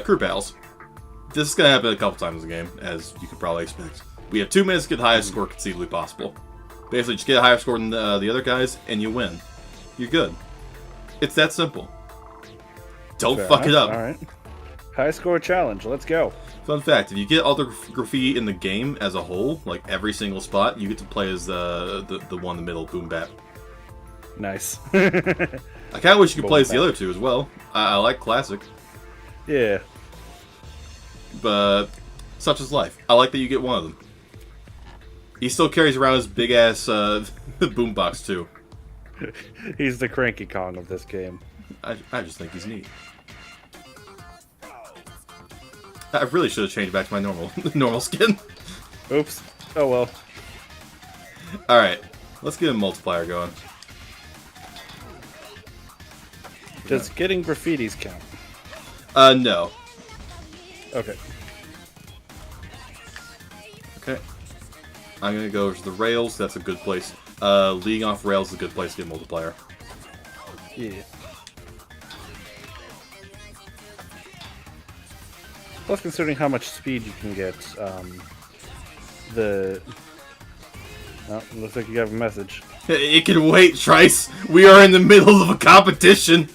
Crew battles. This is gonna happen a couple times in the game, as you could probably expect. We have 2 minutes to get the highest score conceivably possible. Basically, just get a higher score than the other guys, and you win. You're good. It's that simple. Don't fuck it up. All right. High score challenge. Let's go. Fun fact: if you get all the graffiti in the game as a whole, like every single spot, you get to play as the one in the middle, Boom Bap. Nice. I kind of wish you could play as the other 2 as well. I like classic, Yeah. but such is life. I like that you get one of them. He still carries around his big ass boombox too. He's the Cranky Kong of this game. I just think he's neat. I really should have changed back to my normal skin. Oops. Oh well. All right, let's get a multiplier going. Does getting graffitis count? No. Okay. Okay. I'm gonna go to the rails. That's a good place. Leading off rails is a good place to get multiplier. Yeah. Plus, considering how much speed you can get, Oh, looks like you got a message. It can wait, Trice. We are in the middle of a competition.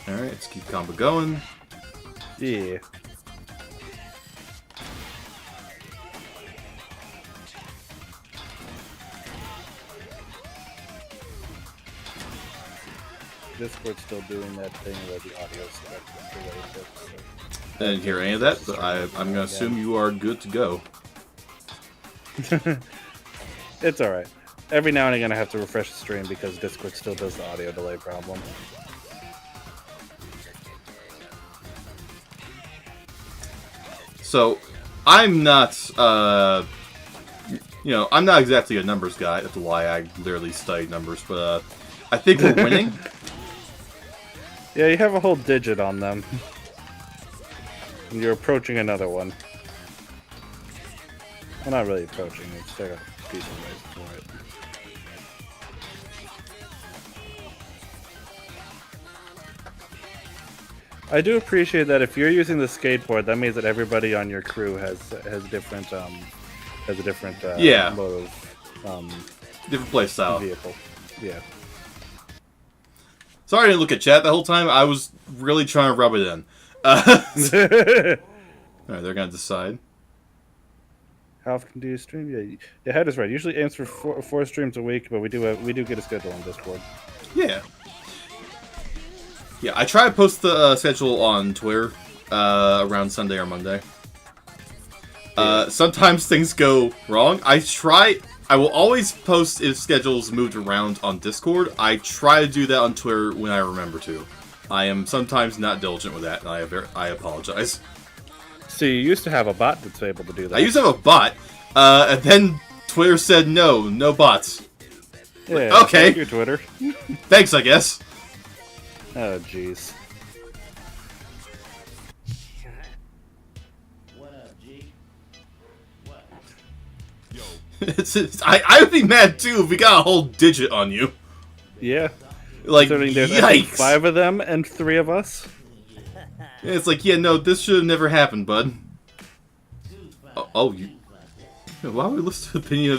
Alright, let's keep combo going. Yeah. Discord's still doing that thing where the audio stuff is delayed. I didn't hear any of that, but I'm going to assume you are good to go. It's alright. Every now and again I have to refresh the stream because Discord still does the audio delay problem. So, I'm not, I'm not exactly a numbers guy. That's why I literally studied numbers, but I think we're winning. Yeah, you have a whole digit on them. And you're approaching another one. Well, not really approaching, it's still a decent ways for it. I do appreciate that if you're using the skateboard, that means that everybody on your crew has a different Yeah. mode of Different play style. vehicle. Yeah. Sorry I didn't look at chat the whole time. I was really trying to rub it in. Alright, they're going to decide. How often do you stream? Yeah, your head is right. Usually aims for four streams a week, but we do get a schedule on Discord. Yeah. Yeah, I try to post the schedule on Twitter around Sunday or Monday. Sometimes things go wrong. I try I will always post if schedules moved around on Discord. I try to do that on Twitter when I remember to. I am sometimes not diligent with that, and I apologize. So you used to have a bot that's able to do that. I used to have a bot, and then Twitter said no bots. Yeah, okay. Thank you, Twitter. Thanks, I guess. Oh, jeez. What up, G? What? Yo, I would be mad too if we got a whole digit on you. Yeah. Like, Considering there's I think, yikes. 5 of them and 3 of us. It's like, yeah, no, this should have never happened, bud. You... Why would we listen to the opinion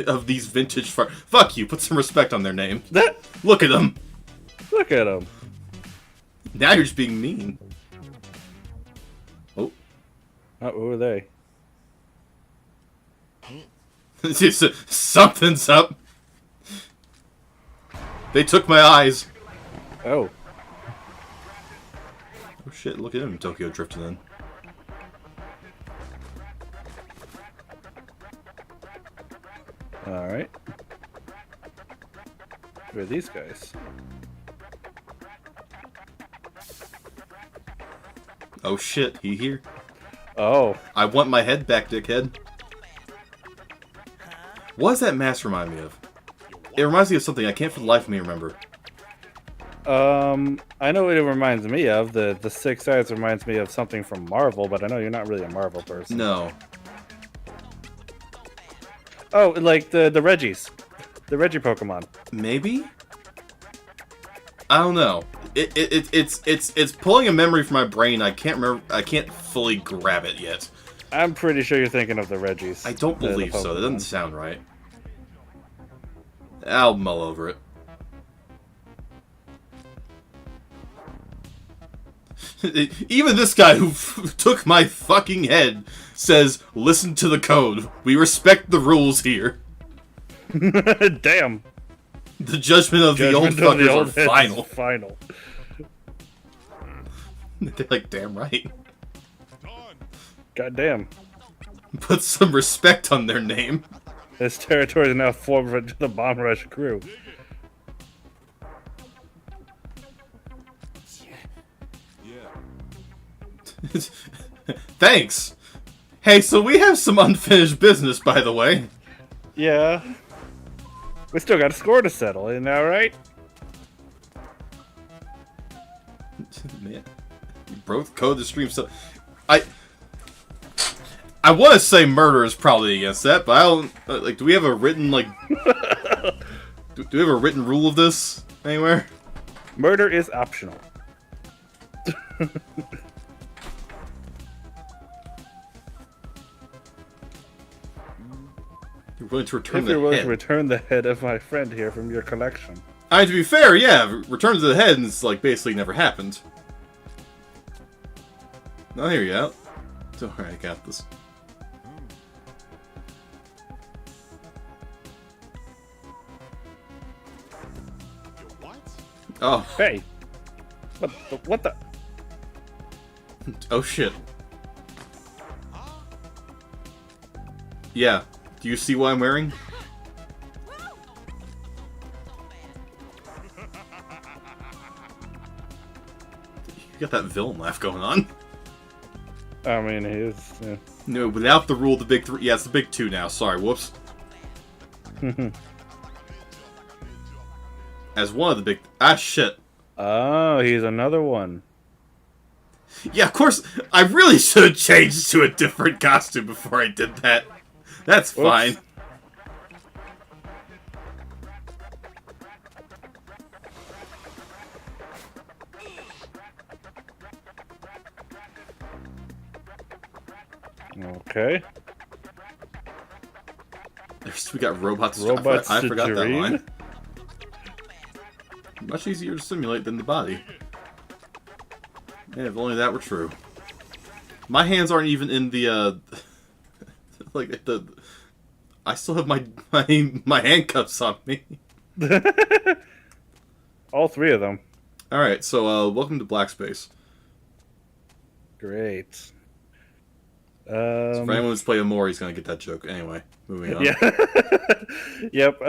of these vintage Fuck you, put some respect on their name. Look at them. Look at them. Now you're just being mean. Oh. Oh, who are they? Something's up. They took my eyes. Oh. Oh shit, look at him, Tokyo drifting in. Alright. Who are these guys? Oh shit, he here. Oh. I want my head back, dickhead. What does that mask remind me of? It reminds me of something I can't for the life of me remember. I know what it reminds me of. The 6 eyes reminds me of something from Marvel, but I know you're not really a Marvel person. No. Oh, like the Reggies. The Reggie Pokemon. Maybe? I don't know. It's pulling a memory from my brain. I can't remember. I can't fully grab it yet. I'm pretty sure you're thinking of the Reggies. I don't The believe so. That doesn't Pokemon. sound right. I'll mull over it. Even this guy who took my fucking head says, "Listen to the code. We respect the rules here. Damn. The judgment of the old fuckers are heads is final." final. They're like, damn right. done. God damn. Put some respect on their name. This territory is now forward to the Bomb Rush crew. Yeah. Thanks. Hey, so we have some unfinished business, by the way. Yeah. We still got a score to settle, isn't that right? Man, you broke code the stream so I want to say murder is probably against that, but I don't like. Do we have a written do we have a written rule of this anywhere? Murder is optional. You're willing to return If the you're willing head. to return the head of my friend here from your collection. I mean, to be fair, yeah, return to the head and it's like basically never happened. No, here you go. Don't worry, I got this. Yo, what? Oh, Hey! What the? oh shit. Yeah. Do you see what I'm wearing? You got that villain laugh going on. I mean, he's... No, without the rule of the big 3. Yeah, it's the big 2 now. Sorry, whoops. As one of the big... Ah, shit. Oh, he's another one. Yeah, of course, I really should have changed to a different costume before I did that. That's fine. Okay. We got robots. Robots I to forgot that dream? line. Much easier to simulate than the body. Yeah, if only that were true. My hands aren't even in the, like, I still have my handcuffs on me. All 3 of them. Alright, so, welcome to Black Space. Great. So for anyone who's played Amore, he's gonna get that joke. Anyway, moving on. Yeah. Yep.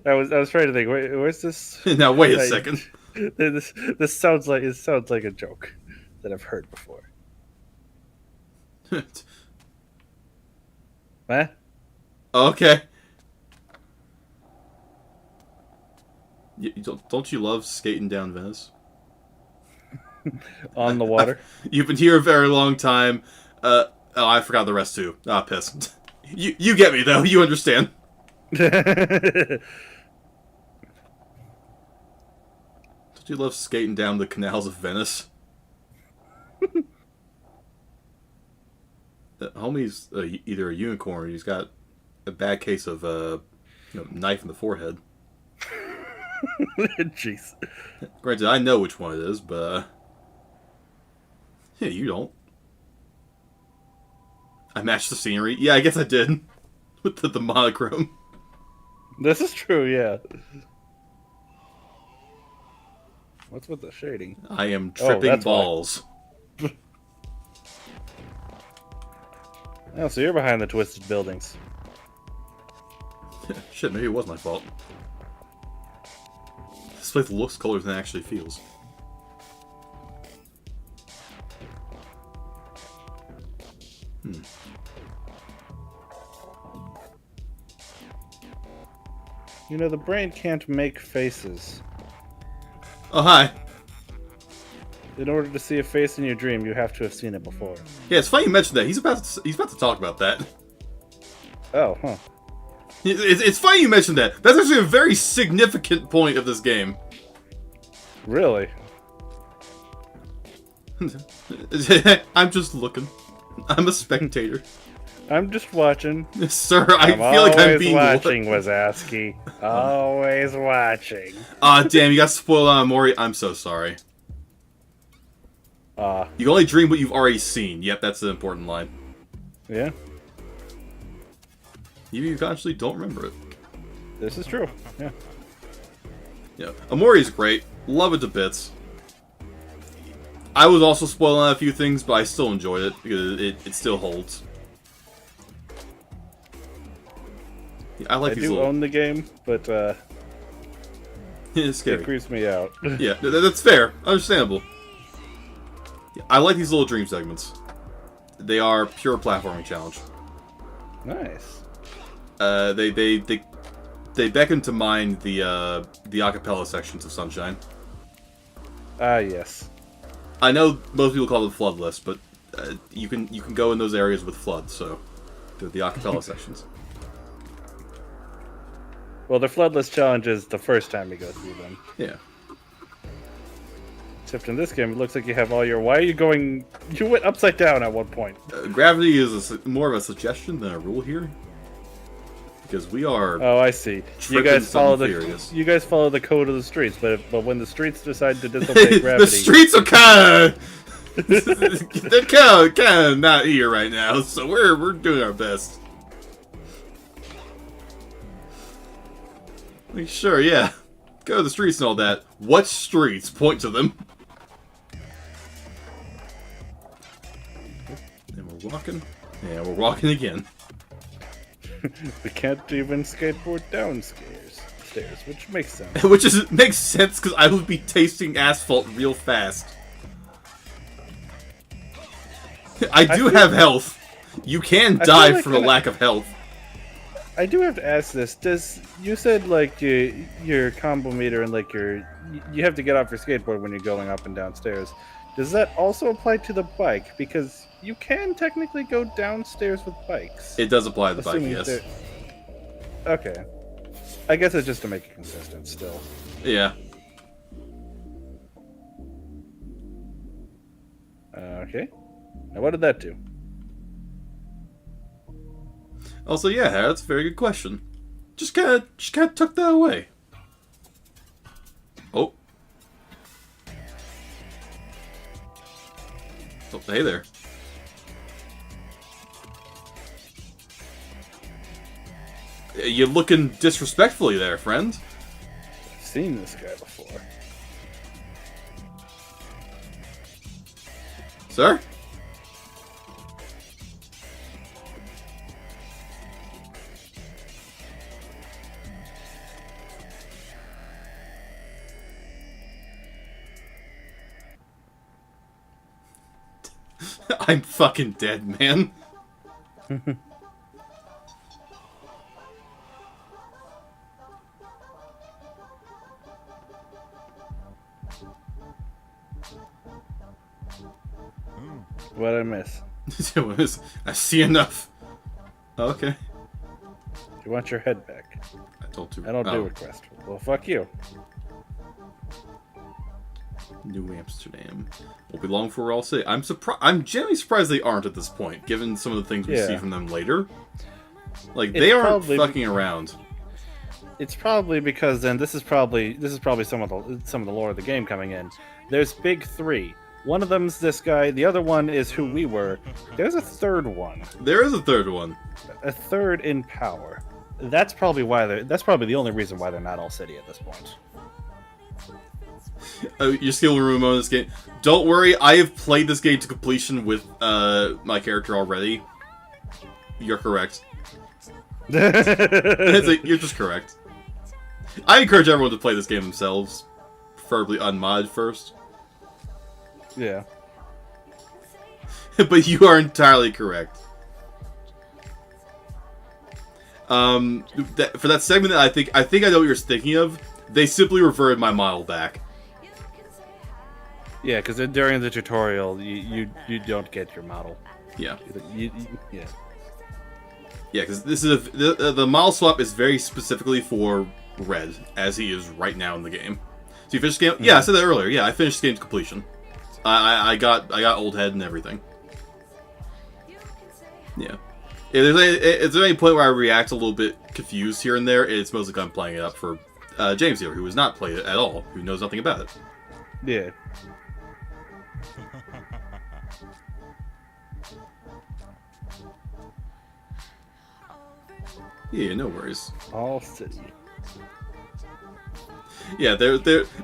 I was trying to think. Where's this? Now wait a Like, second. This sounds like a joke that I've heard before. Huh? Okay. Don't you love skating down Venice? On the water. You've been here a very long time. Oh, I forgot the rest too. Ah, piss. You get me though. You understand. Don't you love skating down the canals of Venice? Homie's either a unicorn or he's got a bad case of knife in the forehead. Jeez. Granted, I know which one it is, but yeah, you don't. I matched the scenery. Yeah, I guess I did with the monochrome. This is true, yeah. What's with the shading? I am tripping that's why. balls. Oh, so you're behind the twisted buildings. Shit, maybe it was my fault. This place looks cooler than it actually feels. You know, the brain can't make faces. Oh, hi. In order to see a face in your dream, you have to have seen it before. Yeah, it's funny you mentioned that. He's about to talk about that. Oh, huh. It's funny you mentioned that. That's actually a very significant point of this game. Really? I'm just looking. I'm a spectator. I'm just watching. Sir, I feel like I'm being watching, Wazowski. Always watching. Ah, damn, you got spoiled on Mori. I'm so sorry. You can only dream what you've already seen. Yep, that's the important line. Yeah, You consciously don't remember it. this is true. Yeah. Yeah, Amori's great. Love it to bits. I was also spoiled on a few things, but I still enjoyed it because it still holds. Yeah, I like I these do little. own the game, but It's scary. it creeps me out. Yeah, that's fair. Understandable. Yeah, I like these little dream segments. They are pure platforming challenge. Nice. They beckon to mind the acapella sections of Sunshine. Ah, yes. I know most people call them floodless, but you can go in those areas with flood, so they're the acapella sections. Well, the floodless challenges the first time you go through them. Yeah. Except in this game, it looks like you have all your... Why are you going... You went upside down at one point. Gravity is more of a suggestion than a rule here. Because we are... Oh, I see. You tripping guys follow something the furious. you guys follow the code of the streets, but when the streets decide to disobey gravity, The streets are kind of... they're kind of not here right now, so we're doing our best. Like, sure, yeah. Go to the streets and all that. What streets? Point to them. And we're walking. Yeah, we're walking again. we can't even skateboard down stairs, which makes sense. Which makes sense because I would be tasting asphalt real fast. I do have health. You can die like from a lack of health. I do have to ask this. You said like your combo meter and like you have to get off your skateboard when you're going up and down stairs. Does that also apply to the bike? Because you can technically go downstairs with bikes. It does apply to the bike, Assuming yes. Okay. I guess it's just to make it consistent still. Yeah. Okay. Now what did that do? Also, yeah, that's a very good question. Just kind of tuck that away. Oh. Oh, hey there. You're looking disrespectfully there, friend. I've seen this guy before. Sir? I'm fucking dead, man. What I miss? I see enough. Okay. You want your head back? I don't do. I don't do request. Well, fuck you. New Amsterdam. Won't be long before we're all city. I'm surprised. I'm genuinely surprised they aren't at this point, given some of the things we see from them later. Like they aren't fucking around. It's probably because then this is probably some of the lore of the game coming in. There's big three. One of them's this guy. The other one is who we were. There's a third one. There is a third one. A third in power. That's probably why that's probably the only reason why they're not all city at this point. Your skill room on this game. Don't worry, I have played this game to completion with my character already. You're correct. It's like, you're just correct. I encourage everyone to play this game themselves, preferably unmodded first. Yeah. But you are entirely correct. For that segment, I think I know what you're thinking of. They simply reverted my model back. Yeah, because during the tutorial, you don't get your model. Yeah. Yeah. Yeah, because this is the model swap is very specifically for Red, as he is right now in the game. So you finished the game? Yeah, I said that earlier. Yeah, I finished the game to completion. I got old head and everything. Yeah. If there's any point where I react a little bit confused here and there, it's mostly because I'm playing it up for James here, who has not played it at all, who knows nothing about it. Yeah. Yeah, no worries. All city. Yeah,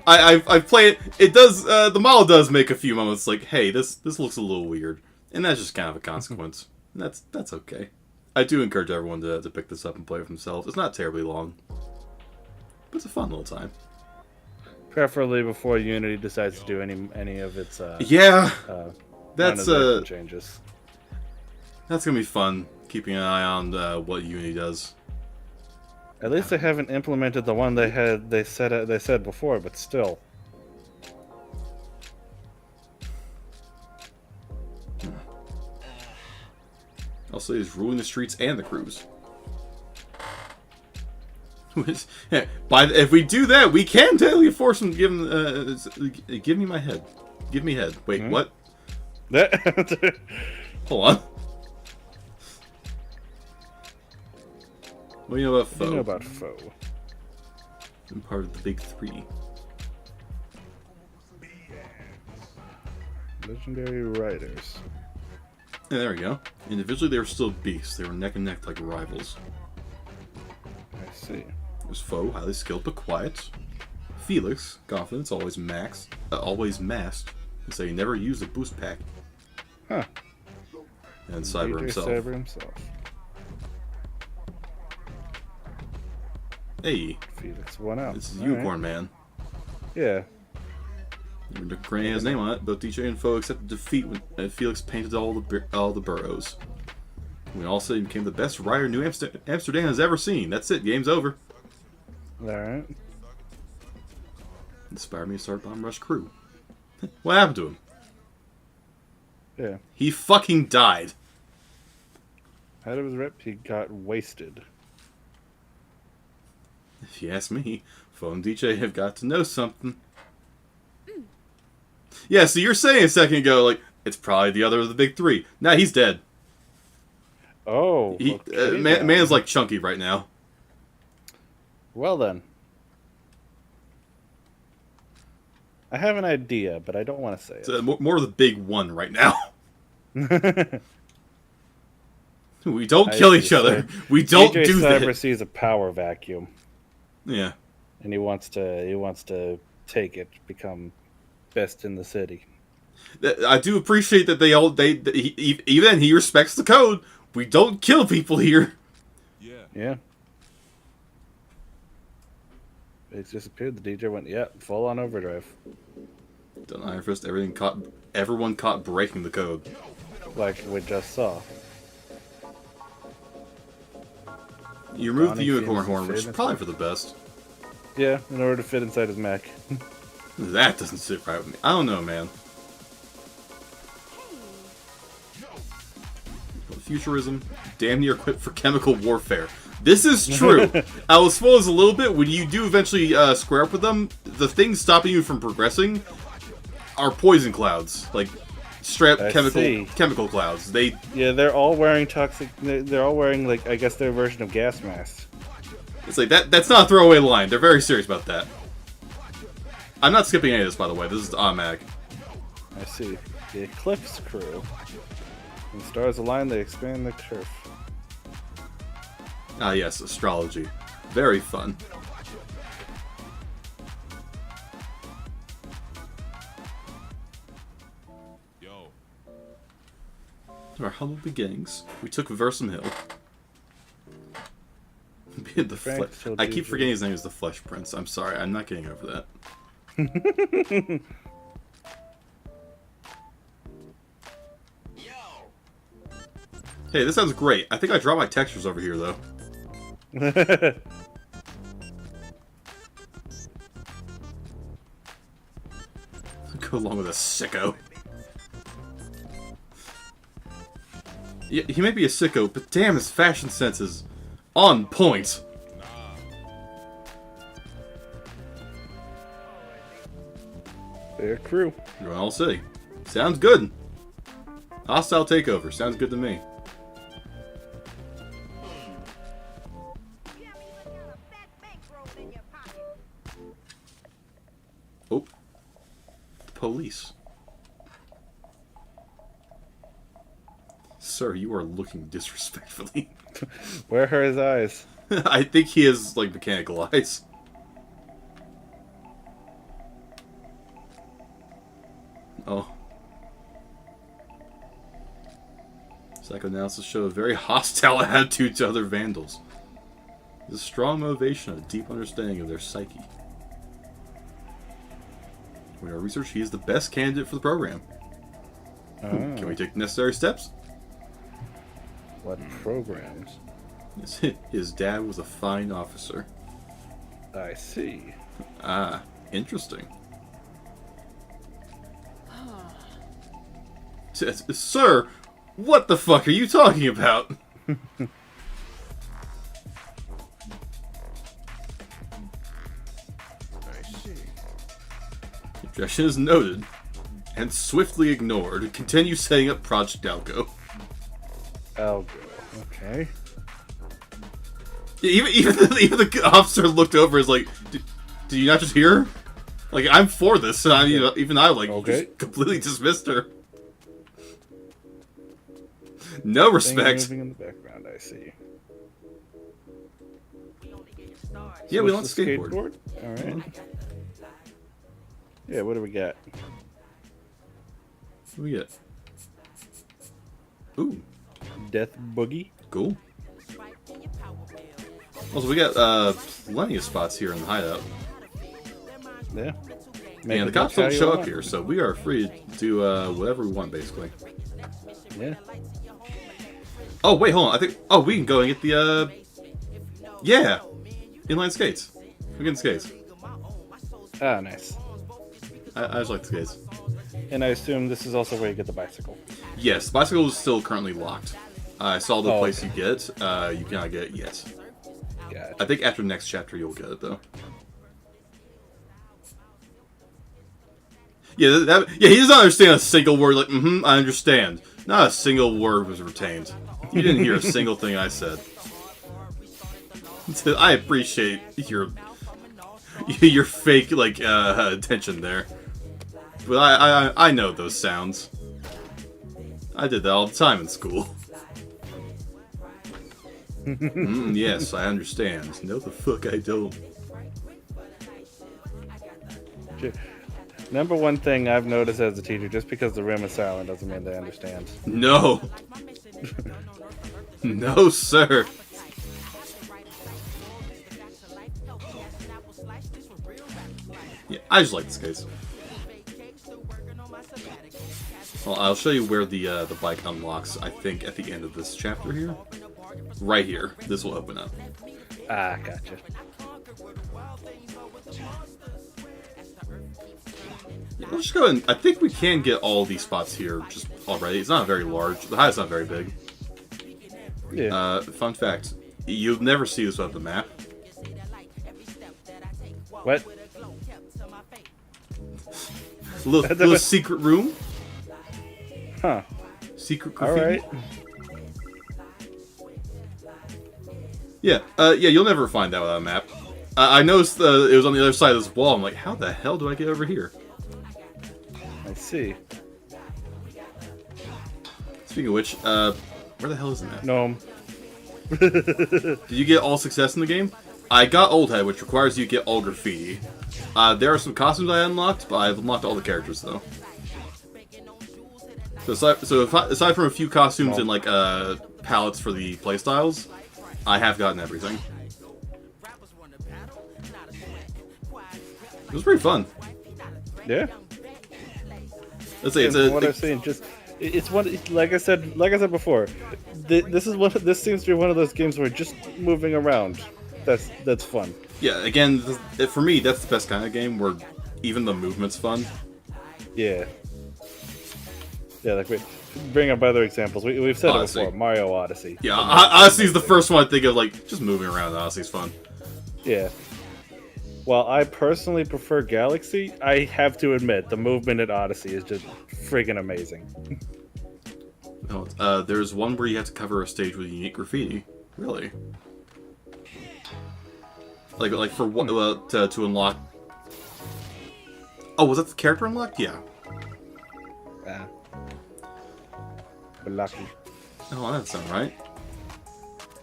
I've played it. It does the model does make a few moments like, hey, this looks a little weird, and that's just kind of a consequence. And that's okay. I do encourage everyone to pick this up and play it for themselves. It's not terribly long, but it's a fun little time. Preferably before Unity decides to do any of its that's changes. That's gonna be fun. Keeping an eye on what Unity does. At least they haven't implemented the one they said before, but still. Also, he's ruling the streets and the crews. If we do that, we can technically force him to give him. Give me my head. Give me head. Wait, what? Hold on. What do you know about Foe? What do you know about Foe? I'm part of the big three. Legendary Riders. Yeah, there we go. Individually, they were still beasts. They were neck and neck like rivals. I see. There's Foe, highly skilled but quiet. Felix, confidence, always masked, so he never used a boost pack. Huh. And Cyber himself. Cyber himself. Hey, Felix won out. this is Unicorn Man. Yeah. The granny has his name on it. Both DJ and Foe accepted defeat when Felix painted all the boroughs. When all said he became the best rider New Amsterdam has ever seen. That's it. Game's over. Alright. Inspired me to start Bomb Rush Crew. What happened to him? Yeah. He fucking died. Out of his rep, he got wasted. If you ask me, Foe and DJ have got to know something. Yeah, so you're saying a second ago, like, it's probably the other of the big three. Nah, he's dead. Oh, okay, man's like chunky right now. Well then. I have an idea, but I don't want to say It's more of the big one right now. it. We don't kill each other. We don't DJ do Cyber that. sees a power vacuum, Yeah. and he wants to take it, become best in the city. I do appreciate that even he respects the code. We don't kill people here. Yeah. Yeah. It disappeared. The DJ went, yeah, full on overdrive. Done Iron Fist. Everyone caught breaking the code. like we just saw. You removed the Donnie unicorn seems to horn, which is fit probably for the best. Yeah, in order to fit inside his mech. That doesn't sit right with me. I don't know, man. Futurism, damn near equipped for chemical warfare. This is true. I will spoil this a little bit. When you do eventually square up with them, the things stopping you from progressing are poison clouds, like straight up chemical clouds. Yeah, they're all wearing toxic. They're all wearing, like, I guess their version of gas masks. It's like that's not a throwaway line. They're very serious about that. I'm not skipping any of this, by the way. This is automatic. I see. The Eclipse crew. When stars align, they expand the turf. Ah, yes, astrology. Very fun. Yo. Our humble beginnings. We took Versum Hill. The Frank I keep forgetting his name is the Flesh Prince. I'm sorry, I'm not getting over that. Hey, this sounds great. I think I dropped my textures over here, though. Go along with a sicko. Yeah, he may be a sicko, but damn, his fashion sense is on point. Their crew. You're all city. Sounds good. Hostile takeover. Sounds good to me. Oh. Police. Sir, you are looking disrespectfully. Where are his eyes? I think he has, like, mechanical eyes. Oh. Psychoanalysis show a very hostile attitude to other vandals. There's a strong motivation and a deep understanding of their psyche. With our research, he is the best candidate for the program. Can we take the necessary steps? What programs? His dad was a fine officer. I see. Ah, interesting. Sir, what the fuck are you talking about? Objection is noted and swiftly ignored. Continue setting up Project Algo. Algo. Okay. Even the officer looked over is like, did you not just hear her? Like, I'm for this, and even I just completely dismissed her. No respect. Moving in the background, I see. Yeah, we want skateboard. All right. Yeah, what do we got? What do we get? Ooh, Death Boogie. cool. Also, we got plenty of spots here in the hideout. Yeah. And the cops don't show up here, so we are free to do whatever we want, basically. Yeah. Oh, wait, hold on. I think... Oh, we can go and get the, yeah! Inline skates. We're getting skates. Ah, nice. I just like the skates. And I assume this is also where you get the bicycle. Yes, the bicycle is still currently locked. I saw the place okay. you get. You cannot get it yet. Gotcha. I think after next chapter you'll get it, though. Yeah, he doesn't understand a single word. Like, I understand. Not a single word was retained. You didn't hear a single thing I said. I appreciate your fake, like, attention there. But I know those sounds. I did that all the time in school. Yes, I understand. No, the fuck I don't. Number one thing I've noticed as a teacher, just because the rim is silent doesn't mean they understand. No. No, sir. Yeah, I just like this case. Well, I'll show you where the bike unlocks, I think, at the end of this chapter here. Right here. This will open up. Ah, gotcha. Yeah, let's just go ahead and... I think we can get all these spots here just already. It's not very large. The high's not very big. Yeah. Fun fact. You'll never see this without the map. What? Little secret room. Huh. Secret All graffiti. right. Yeah, yeah, you'll never find that without a map. I noticed it was on the other side of this wall. I'm like, how the hell do I get over here? I see. Speaking of which, where the hell is the map? Gnome. Did you get all success in the game? I got Old Head, which requires you to get all graffiti. There are some costumes I unlocked, but I've unlocked all the characters, though. So aside from a few costumes and, like, palettes for the playstyles, I have gotten everything. It was pretty fun. Yeah. Let's say it's a... What I've seen, just it's one. Like I said before, this seems to be one of those games where just moving around, that's fun. Yeah, again, for me, that's the best kind of game where even the movement's fun. Yeah. Yeah, like we bring up other examples. We've said Odyssey. it before. Mario Odyssey. Yeah, Odyssey's the first one I think of, like, just moving around. Odyssey's fun. Yeah. While I personally prefer Galaxy, I have to admit the movement at Odyssey is just friggin' amazing. Oh, there's one where you have to cover a stage with unique graffiti. Really? Like for what to unlock? Oh, was that the character unlocked? Yeah. Yeah. Lucky. Oh, that doesn't sound right.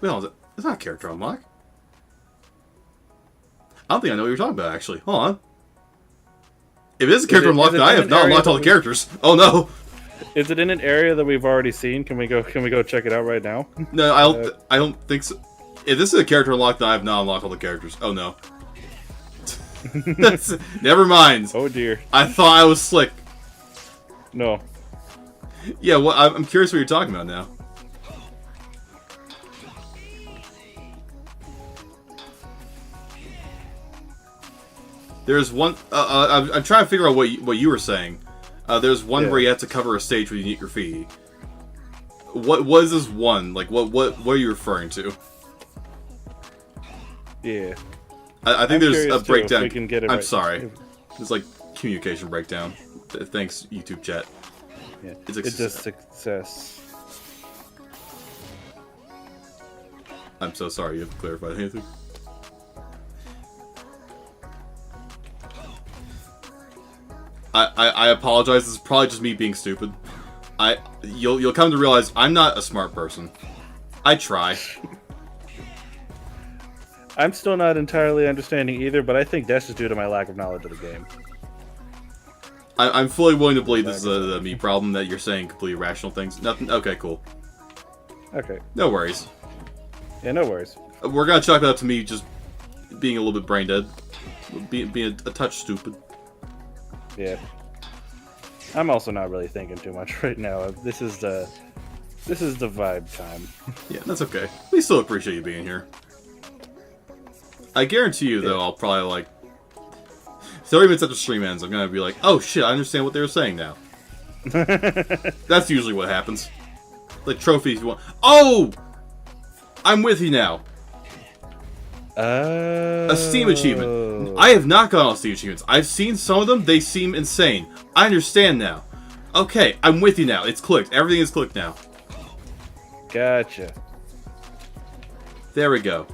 Wait, hold on, it's not a character unlock. I don't think I know what you're talking about, actually. Hold on. If it is a character unlock, then I have not unlocked all the characters. Oh no! Is it in an area that we've already seen? Can we go check it out right now? No, I don't think so. If this is a character unlock, then I have not unlocked all the characters. Oh no. Never mind. Oh dear. I thought I was slick. No. Yeah, well, I'm curious what you're talking about now. There's one. I'm trying to figure out what you were saying. There's one where you have to cover a stage with unique graffiti. What was this one? Like, what are you referring to? Yeah. I think there's a breakdown. If we can get it I'm right. sorry. There's like communication breakdown. Thanks, YouTube chat. Yeah. It's It's a success. I'm so sorry. You have to clarify anything. I apologize. This is probably just me being stupid. You'll come to realize I'm not a smart person. I try. I'm still not entirely understanding either, but I think that's just due to my lack of knowledge of the game. I'm fully willing to believe this is a me problem, that you're saying completely rational things. Nothing. Okay, cool. Okay. No worries. Yeah, no worries. We're gonna chalk that up to me just being a little bit brain dead, being a touch stupid. Yeah. I'm also not really thinking too much right now. This is the vibe time. Yeah, that's okay. We still appreciate you being here. I guarantee you, though, I'll probably, like, 30 minutes after stream ends, I'm gonna be like, oh shit, I understand what they were saying now. That's usually what happens. Like, trophies you want. Oh! I'm with you now. A Steam achievement. I have not gotten all Steam achievements. I've seen some of them. They seem insane. I understand now. Okay, I'm with you now. It's clicked. Everything is clicked now. Gotcha. There we go.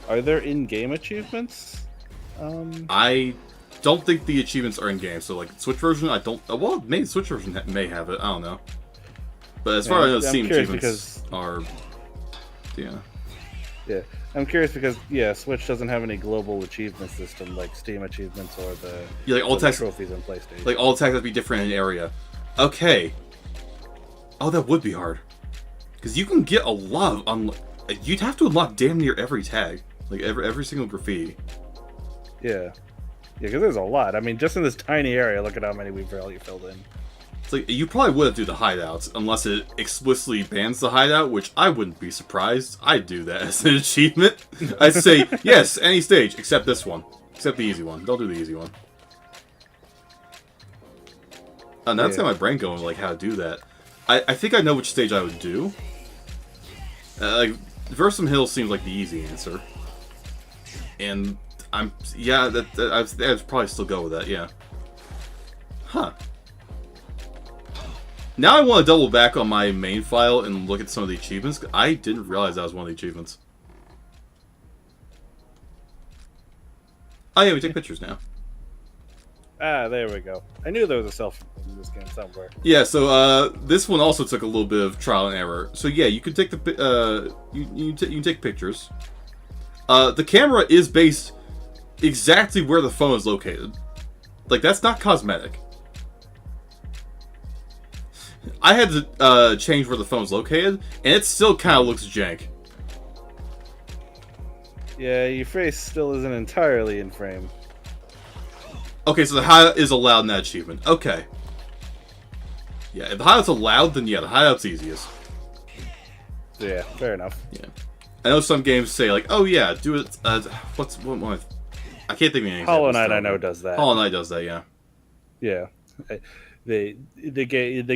Are there in-game achievements? I don't think the achievements are in-game. So, like, Switch version, I don't... Well, maybe Switch version may have it. I don't know. But as far as I know, Steam achievements are... Yeah. Yeah. I'm curious because, yeah, Switch doesn't have any global achievement system like Steam achievements or the, Yeah, like all text, trophies on PlayStation. like all text has to be different in an area. Okay. Oh, that would be hard. Because you can get a lot of... You'd have to unlock damn near every tag. Like, every single graffiti. Yeah. because there's a lot. I mean, just in this tiny area, look at how many we've already filled in. It's like, you probably would do the hideouts, unless it explicitly bans the hideout, which I wouldn't be surprised. I'd do that as an achievement. I'd say, yes, any stage, except this one. Except the easy one. Don't do the easy one. Now that's got my brain going, like, how to do that. I think I know which stage I would do. Like, Versum Hill seems like the easy answer. And yeah, I'd probably still go with that, yeah. Huh. Now I want to double back on my main file and look at some of the achievements. I didn't realize that was one of the achievements. Oh yeah, we take pictures now. Ah, there we go. I knew there was a selfie in this game somewhere. Yeah, so this one also took a little bit of trial and error. So yeah, you can take the you can take pictures. The camera is based exactly where the phone is located. Like, that's not cosmetic. I had to change where the phone's located, and it still kind of looks jank. Yeah, your face still isn't entirely in frame. Okay, so the hideout is allowed in that achievement. Okay. Yeah, if the hideout's allowed, then yeah, the hideout's easiest. So yeah, fair enough. Yeah. I know some games say, like, oh yeah, do it, what I can't think of anything. Hollow Knight, I know, does that. Hollow Knight does that, yeah. Yeah. The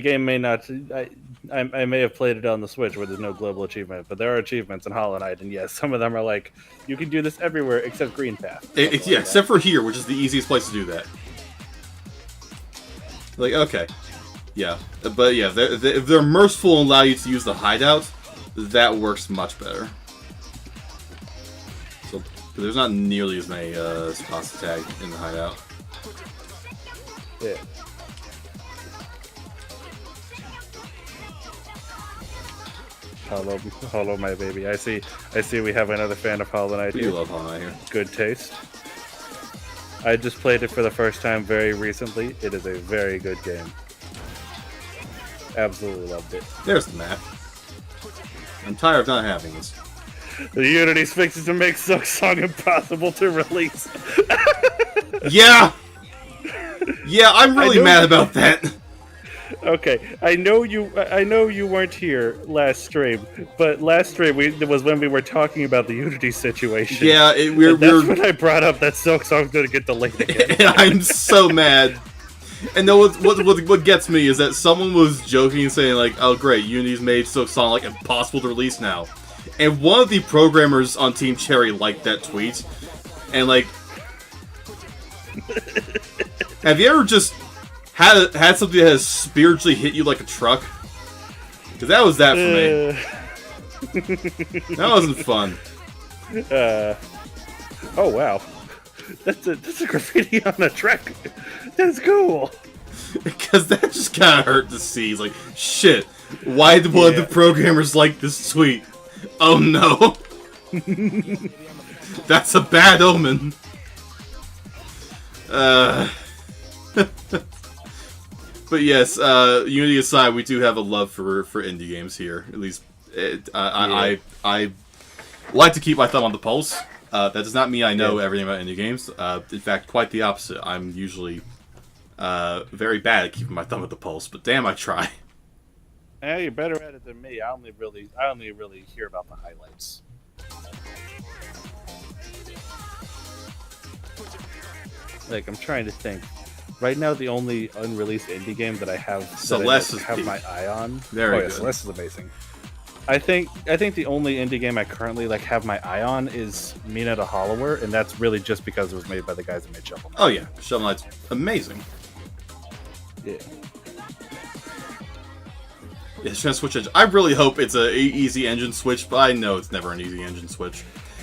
game may not. I may have played it on the Switch where there's no global achievement, but there are achievements in Hollow Knight, and yes, some of them are like, you can do this everywhere except Green Path. Yeah, except for here, which is the easiest place to do that. Like, okay. Yeah. But yeah, if they're merciful and allow you to use the hideout, that works much better. So, there's not nearly as many spots to tag in the hideout. Yeah. Hollow my baby. I see we have another fan of Hollow Knight We here. do love Hollow Knight here. Good taste. I just played it for the first time very recently. It is a very good game. Absolutely loved it. There's the map. I'm tired of not having this. The Unity's fixes to make Silk Song impossible to release. Yeah! Yeah, I'm really mad about that. Okay, I know you weren't here last stream, but last stream was when we were talking about the Unity situation. Yeah, that's when I brought up that Silk Song's gonna get delayed again. And I'm so mad. And then what gets me is that someone was joking and saying, like, oh great, Unity's made Silk Song, like, impossible to release now. And one of the programmers on Team Cherry liked that tweet. And, like, have you ever just had something that has spiritually hit you like a truck? Because that was that for me. That wasn't fun. Oh wow, that's a graffiti on a truck. That's cool. Because that just kind of hurt to see. It's like, shit, why did one of the programmers like this tweet? Oh no. That's a bad omen. But yes, Unity aside, we do have a love for indie games here. At least, I like to keep my thumb on the pulse. That does not mean I know everything about indie games. In fact, quite the opposite. I'm usually very bad at keeping my thumb at the pulse. But damn, I try. Yeah, you're better at it than me. I only really hear about the highlights. Like, I'm trying to think. Right now, the only unreleased indie game that I have my eye on. Very good. Celeste is amazing. I think the only indie game I currently have my eye on is Mina the Hollower, and that's really just because it was made by the guys that made Shovel Knight. Oh yeah, Shovel Knight's amazing. Yeah. Yeah, it's trying to switch engine. I really hope it's a easy engine switch, but I know it's never an easy engine switch.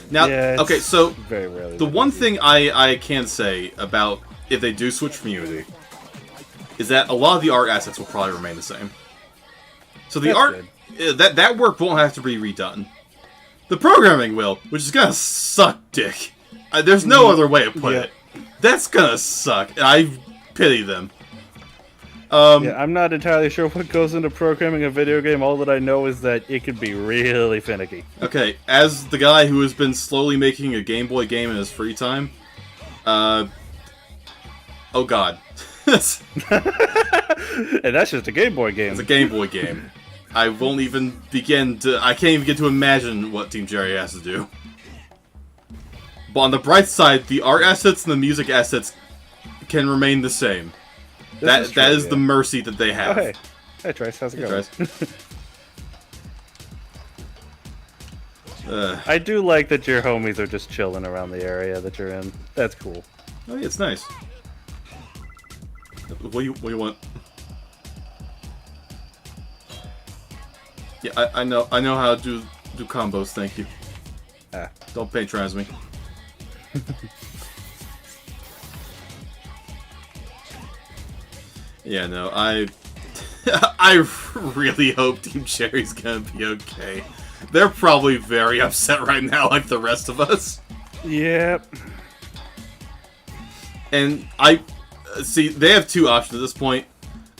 Now, okay, so very rarely the one thing I can say about if they do switch from Unity is that a lot of the art assets will probably remain the same. So the art, that work won't have to be redone. The programming will, which is gonna suck dick. There's no other way to put it. That's gonna suck, and I pity them. I'm not entirely sure what goes into programming a video game. All that I know is that it can be really finicky. Okay, as the guy who has been slowly making a Game Boy game in his free time, Oh god. It's And that's just a Game Boy game. a Game Boy game. I won't even begin to... I can't even get to imagine what Team Cherry has to do. But on the bright side, the art assets and the music assets can remain the same. That is the mercy that they have. Oh, hey. Hey, Trace. How's it Hey, going? Trace. I do like that your homies are just chilling around the area that you're in. That's cool. Oh yeah, it's nice. What do you want? Yeah, I know how to do combos. Thank you. Ah. Don't patronize me. Yeah, no, I really hope Team Cherry's gonna be okay. They're probably very upset right now, like the rest of us. Yep. And I see they have two options at this point.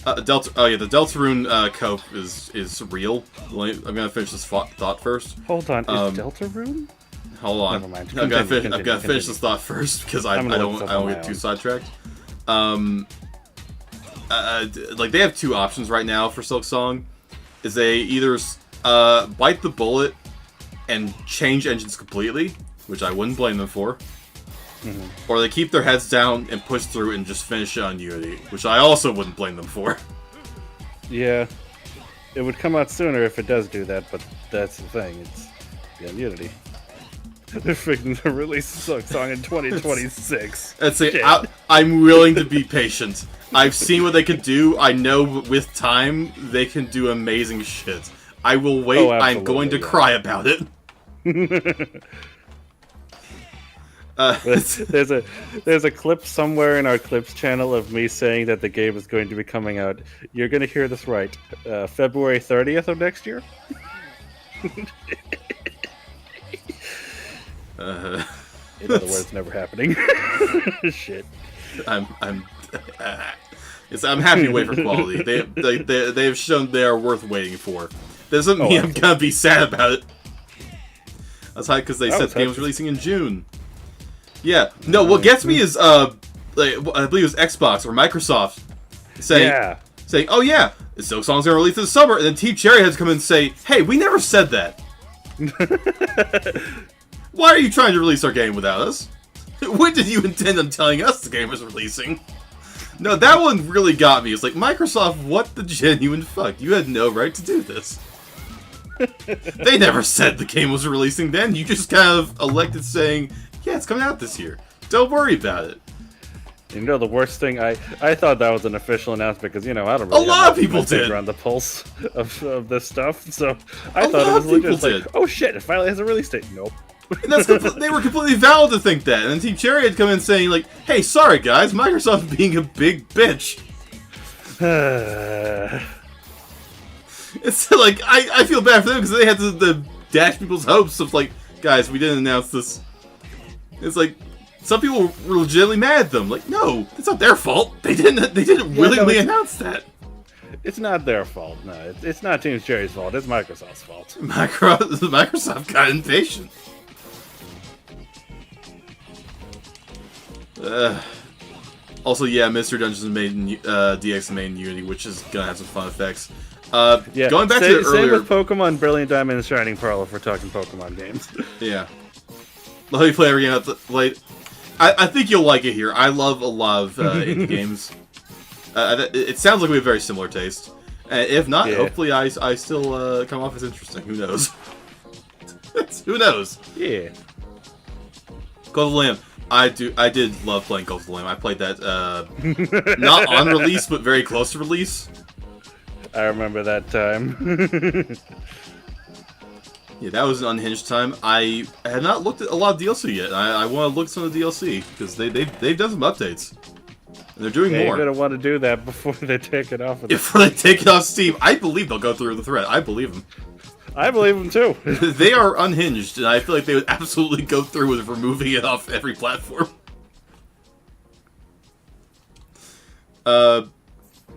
The Deltarune cope is real. I'm gonna finish this thought first. Hold on. Is Delta Room? Hold on. Never mind. I've got to Continue. finish this thought first because I don't get too sidetracked. Like they have two options right now for Silk Song. Is they either bite the bullet and change engines completely, which I wouldn't blame them for. Mm-hmm. Or they keep their heads down and push through and just finish it on Unity, which I also wouldn't blame them for. Yeah. It would come out sooner if it does do that, but that's the thing. It's on Unity. They're freaking to release Silk Song in 2026. Let's say I'm willing to be patient. I've seen what they can do. I know with time they can do amazing shit. I will wait. Oh, I'm going to cry about it. There's a clip somewhere in our clips channel of me saying that the game is going to be coming out. You're going to hear this right. February 30th of next year. In other words, never happening. Shit. I'm happy to wait for quality. They have shown they are worth waiting for. Doesn't mean I'm gonna be sad about it. That's how because they said the game was releasing in June. Yeah. No, what gets me is I believe it was Xbox or Microsoft saying, oh yeah, Silk Song's gonna release this summer, and then Team Cherry has to come in and say, hey, we never said that. Why are you trying to release our game without us? When did you intend on telling us the game was releasing? No, that one really got me. It's like, Microsoft, what the genuine fuck? You had no right to do this. They never said the game was releasing then. You just kind of elected saying, yeah, it's coming out this year. Don't worry about it. You know the worst thing? I thought that was an official announcement because, I don't really a lot of people did around the pulse of this stuff. So I thought it was legit like, oh shit, it finally has a release date. Nope. And they were completely valid to think that. And then Team Cherry had come in saying, like, hey, sorry guys, Microsoft's being a big bitch. It's like, I feel bad for them because they had to dash people's hopes of, like, guys, we didn't announce this. It's like, some people were legitimately mad at them. Like, no, it's not their fault. They didn't willingly announce that. It's not their fault. No, it's not Team Cherry's fault. It's Microsoft's fault. Microsoft got impatient. Also, yeah, Mystery Dungeons made in DX made in Unity, which is gonna have some fun effects. Going back to the earlier, same with Pokemon Brilliant Diamond and Shining Pearl if we're talking Pokemon games. Yeah. Let me play every game. I think you'll like it here. I love a lot of indie games. It sounds like we have very similar taste. If not, hopefully I still come off as interesting. Who knows? Who knows? Yeah. Call of the Lamb. I did love playing Call of the Lamb. I played that not on release, but very close to release. I remember that time. Yeah, that was an unhinged time. I had not looked at a lot of DLC yet. I want to look at some of the DLC because they've done some updates. And they're doing more. You're gonna want to do that before they take it off. Before they take it off Steam, I believe they'll go through the thread. I believe them. I believe them too. They are unhinged, and I feel like they would absolutely go through with removing it off every platform.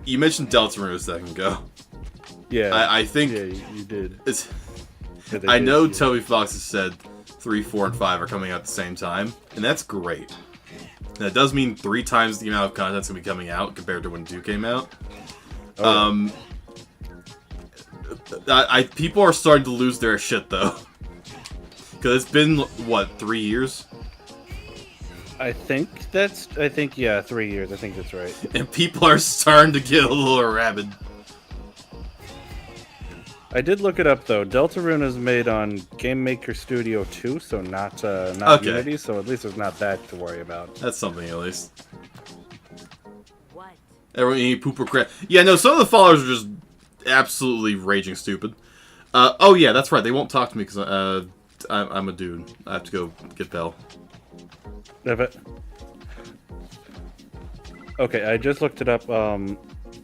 You mentioned Deltarune a second ago. Yeah. I think you did. I know Toby Fox has said 3, 4, and 5 are coming out at the same time, and that's great. That does mean 3 times the amount of content's gonna be coming out compared to when 2 came out. Oh, People are starting to lose their shit though, because it's been what 3 years, I think yeah, 3 years. I think that's right. and people are starting to get a little rabid. I did look it up though. Deltarune is made on Game Maker Studio 2, so not Okay. Unity. So at least there's not that to worry about. That's something at least. What? Everyone eat poop or crap. Yeah, no, some of the followers are just absolutely raging stupid. Oh yeah, that's right. They won't talk to me because I'm a dude. I have to go get Belle. Okay, I just looked it up.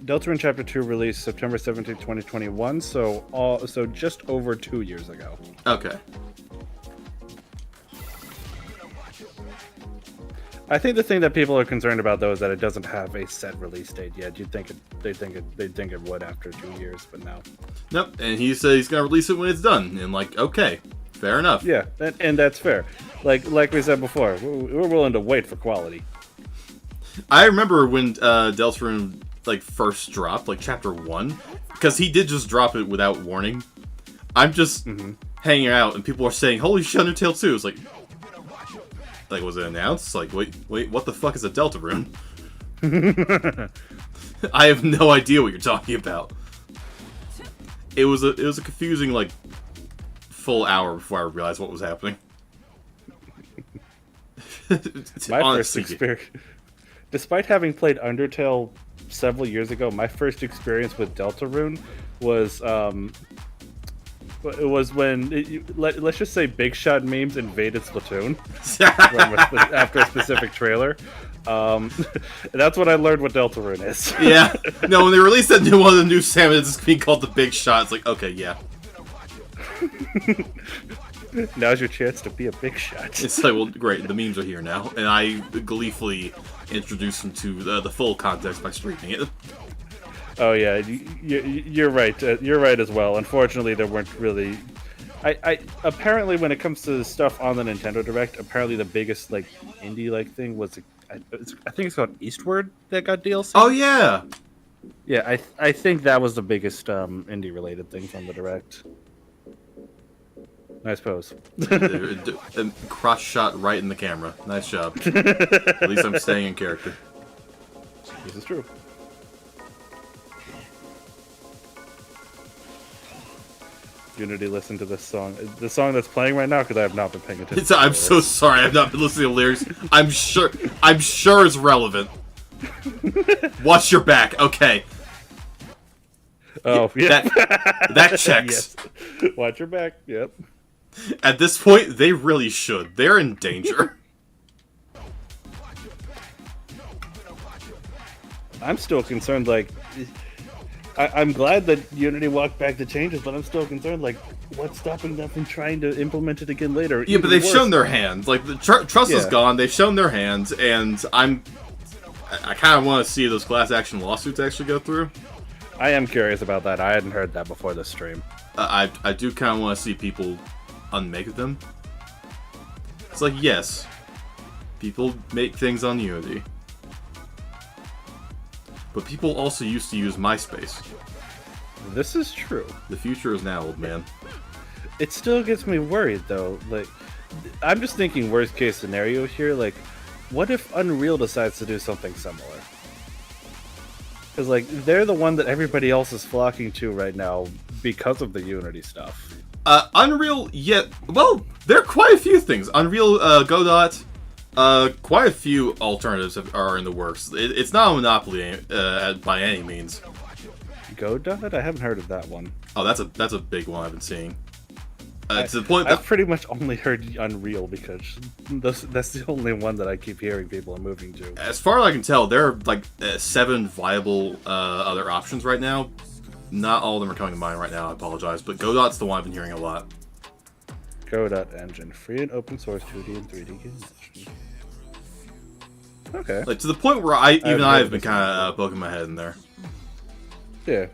Deltarune Chapter 2 released September 17, 2021, so just over 2 years ago. Okay. I think the thing that people are concerned about though is that it doesn't have a set release date yet. You'd think they'd think it would after 2 years, but no. Nope. And he said he's gonna release it when it's done. And like, okay, fair enough. Yeah, and that's fair. Like we said before, we're willing to wait for quality. I remember when Deltarune like first dropped, like Chapter 1, because he did just drop it without warning. I'm just hanging out, and people are saying, "Holy shit, Undertale 2!" It's like, was it announced? Like, wait, what the fuck is a Deltarune? I have no idea what you're talking about. It was a confusing like full hour before I realized what was happening. My first experience, despite having played Undertale several years ago, my first experience with Deltarune was it was when let's just say Big Shot memes invaded Splatoon after a specific trailer. That's when I learned what Deltarune is. Yeah, no, when they released that new one of the new salmon, it's being called the Big Shot. It's like, okay, yeah. Now's your chance to be a big shot. It's like, well, great, the memes are here now, and I gleefully introduced them to the full context by streaming it. Oh yeah, you're right. You're right as well. Unfortunately, there weren't really. I apparently when it comes to stuff on the Nintendo Direct, apparently the biggest like indie like thing was I think it's called Eastward that got DLC. Oh yeah, yeah. I think that was the biggest indie related thing from the Direct. I suppose. Cross shot right in the camera. Nice job. At least I'm staying in character. This is true. Unity, listen to this song. The song that's playing right now, because I have not been paying attention. I'm so sorry. I've not been listening to lyrics. I'm sure it's relevant. Watch your back. Okay. Oh yeah. That checks. Yes. Watch your back. Yep. At this point, they really should. They're in danger. I'm still concerned, like, I'm glad that Unity walked back the changes, but I'm still concerned, like, what's stopping them from trying to implement it again later? Yeah, but they've shown their hand. Like, the trust is gone, they've shown their hands, and I kind of want to see those class action lawsuits actually go through. I am curious about that. I hadn't heard that before this stream. I do kind of want to see people unmake them. It's like, yes, people make things on Unity. But people also used to use MySpace. This is true. The future is now, old man. It still gets me worried, though. Like, I'm just thinking worst case scenario here. Like, what if Unreal decides to do something similar? Because, like, they're the one that everybody else is flocking to right now because of the Unity stuff. Unreal, well, there are quite a few things. Unreal, Godot, quite a few alternatives are in the works. It's not a monopoly by any means. Godot? I haven't heard of that one. Oh, that's a big one I've been seeing. To the point that I've pretty much only heard Unreal because that's the only one that I keep hearing people are moving to. as far as I can tell, there are like 7 viable other options right now. Not all of them are coming to mind right now, I apologize, but Godot's the one I've been hearing a lot. Godot engine. Free and open source 2D and 3D games. Okay. Like, to the point where I've heard been kind of poking my head in there. Yeah.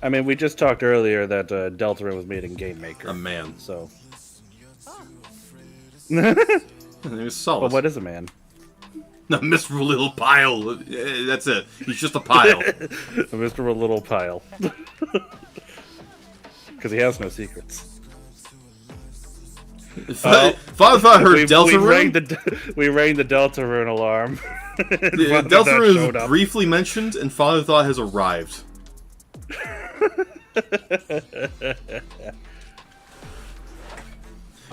I mean, we just talked earlier that Deltarune was made in Game Maker. A man. So. His name is Solace. But what is a man? No, miserable little pile. That's it. He's just a pile. A miserable little pile. Because he has no secrets. Father thought her Deltarune. We rang the Deltarune alarm. Deltarune is briefly mentioned, and Father Thought has arrived.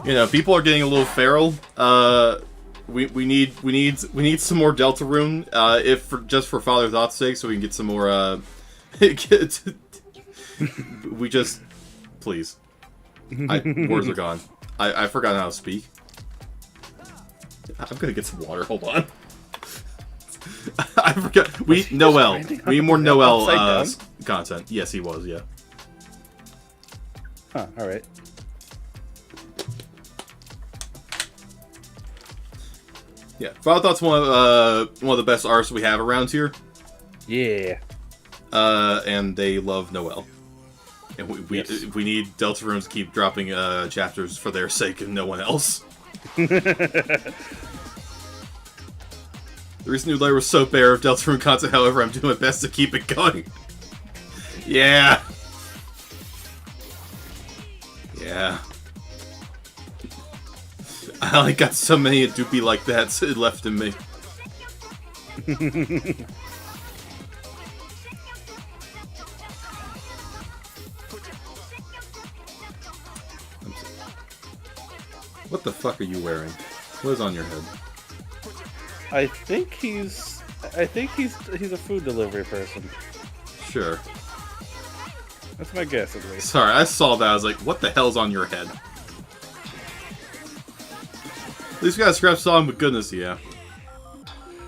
You know, people are getting a little feral. We need some more Deltarune, just for Father Thought's sake, so we can get some more. We just please. Words are gone. I forgot how to speak. I'm gonna get some water. Hold on. I forgot. We Noel. We need more Noel content. Yes, he was. Yeah. Huh. All right. Yeah. Father Thought's one of the best artists we have around here. Yeah. And they love Noel. And we need Deltarune to keep dropping chapters for their sake and no one else. The recent new layer was so bare of Deltarune content, however, I'm doing my best to keep it going. Yeah. Yeah. I only got so many doopy like that left in me. What the fuck are you wearing? What is on your head? I think he's a food delivery person. Sure. That's my guess, at least. Sorry, I saw that. I was like, what the hell's on your head? At least we got a scrap song, but goodness, yeah.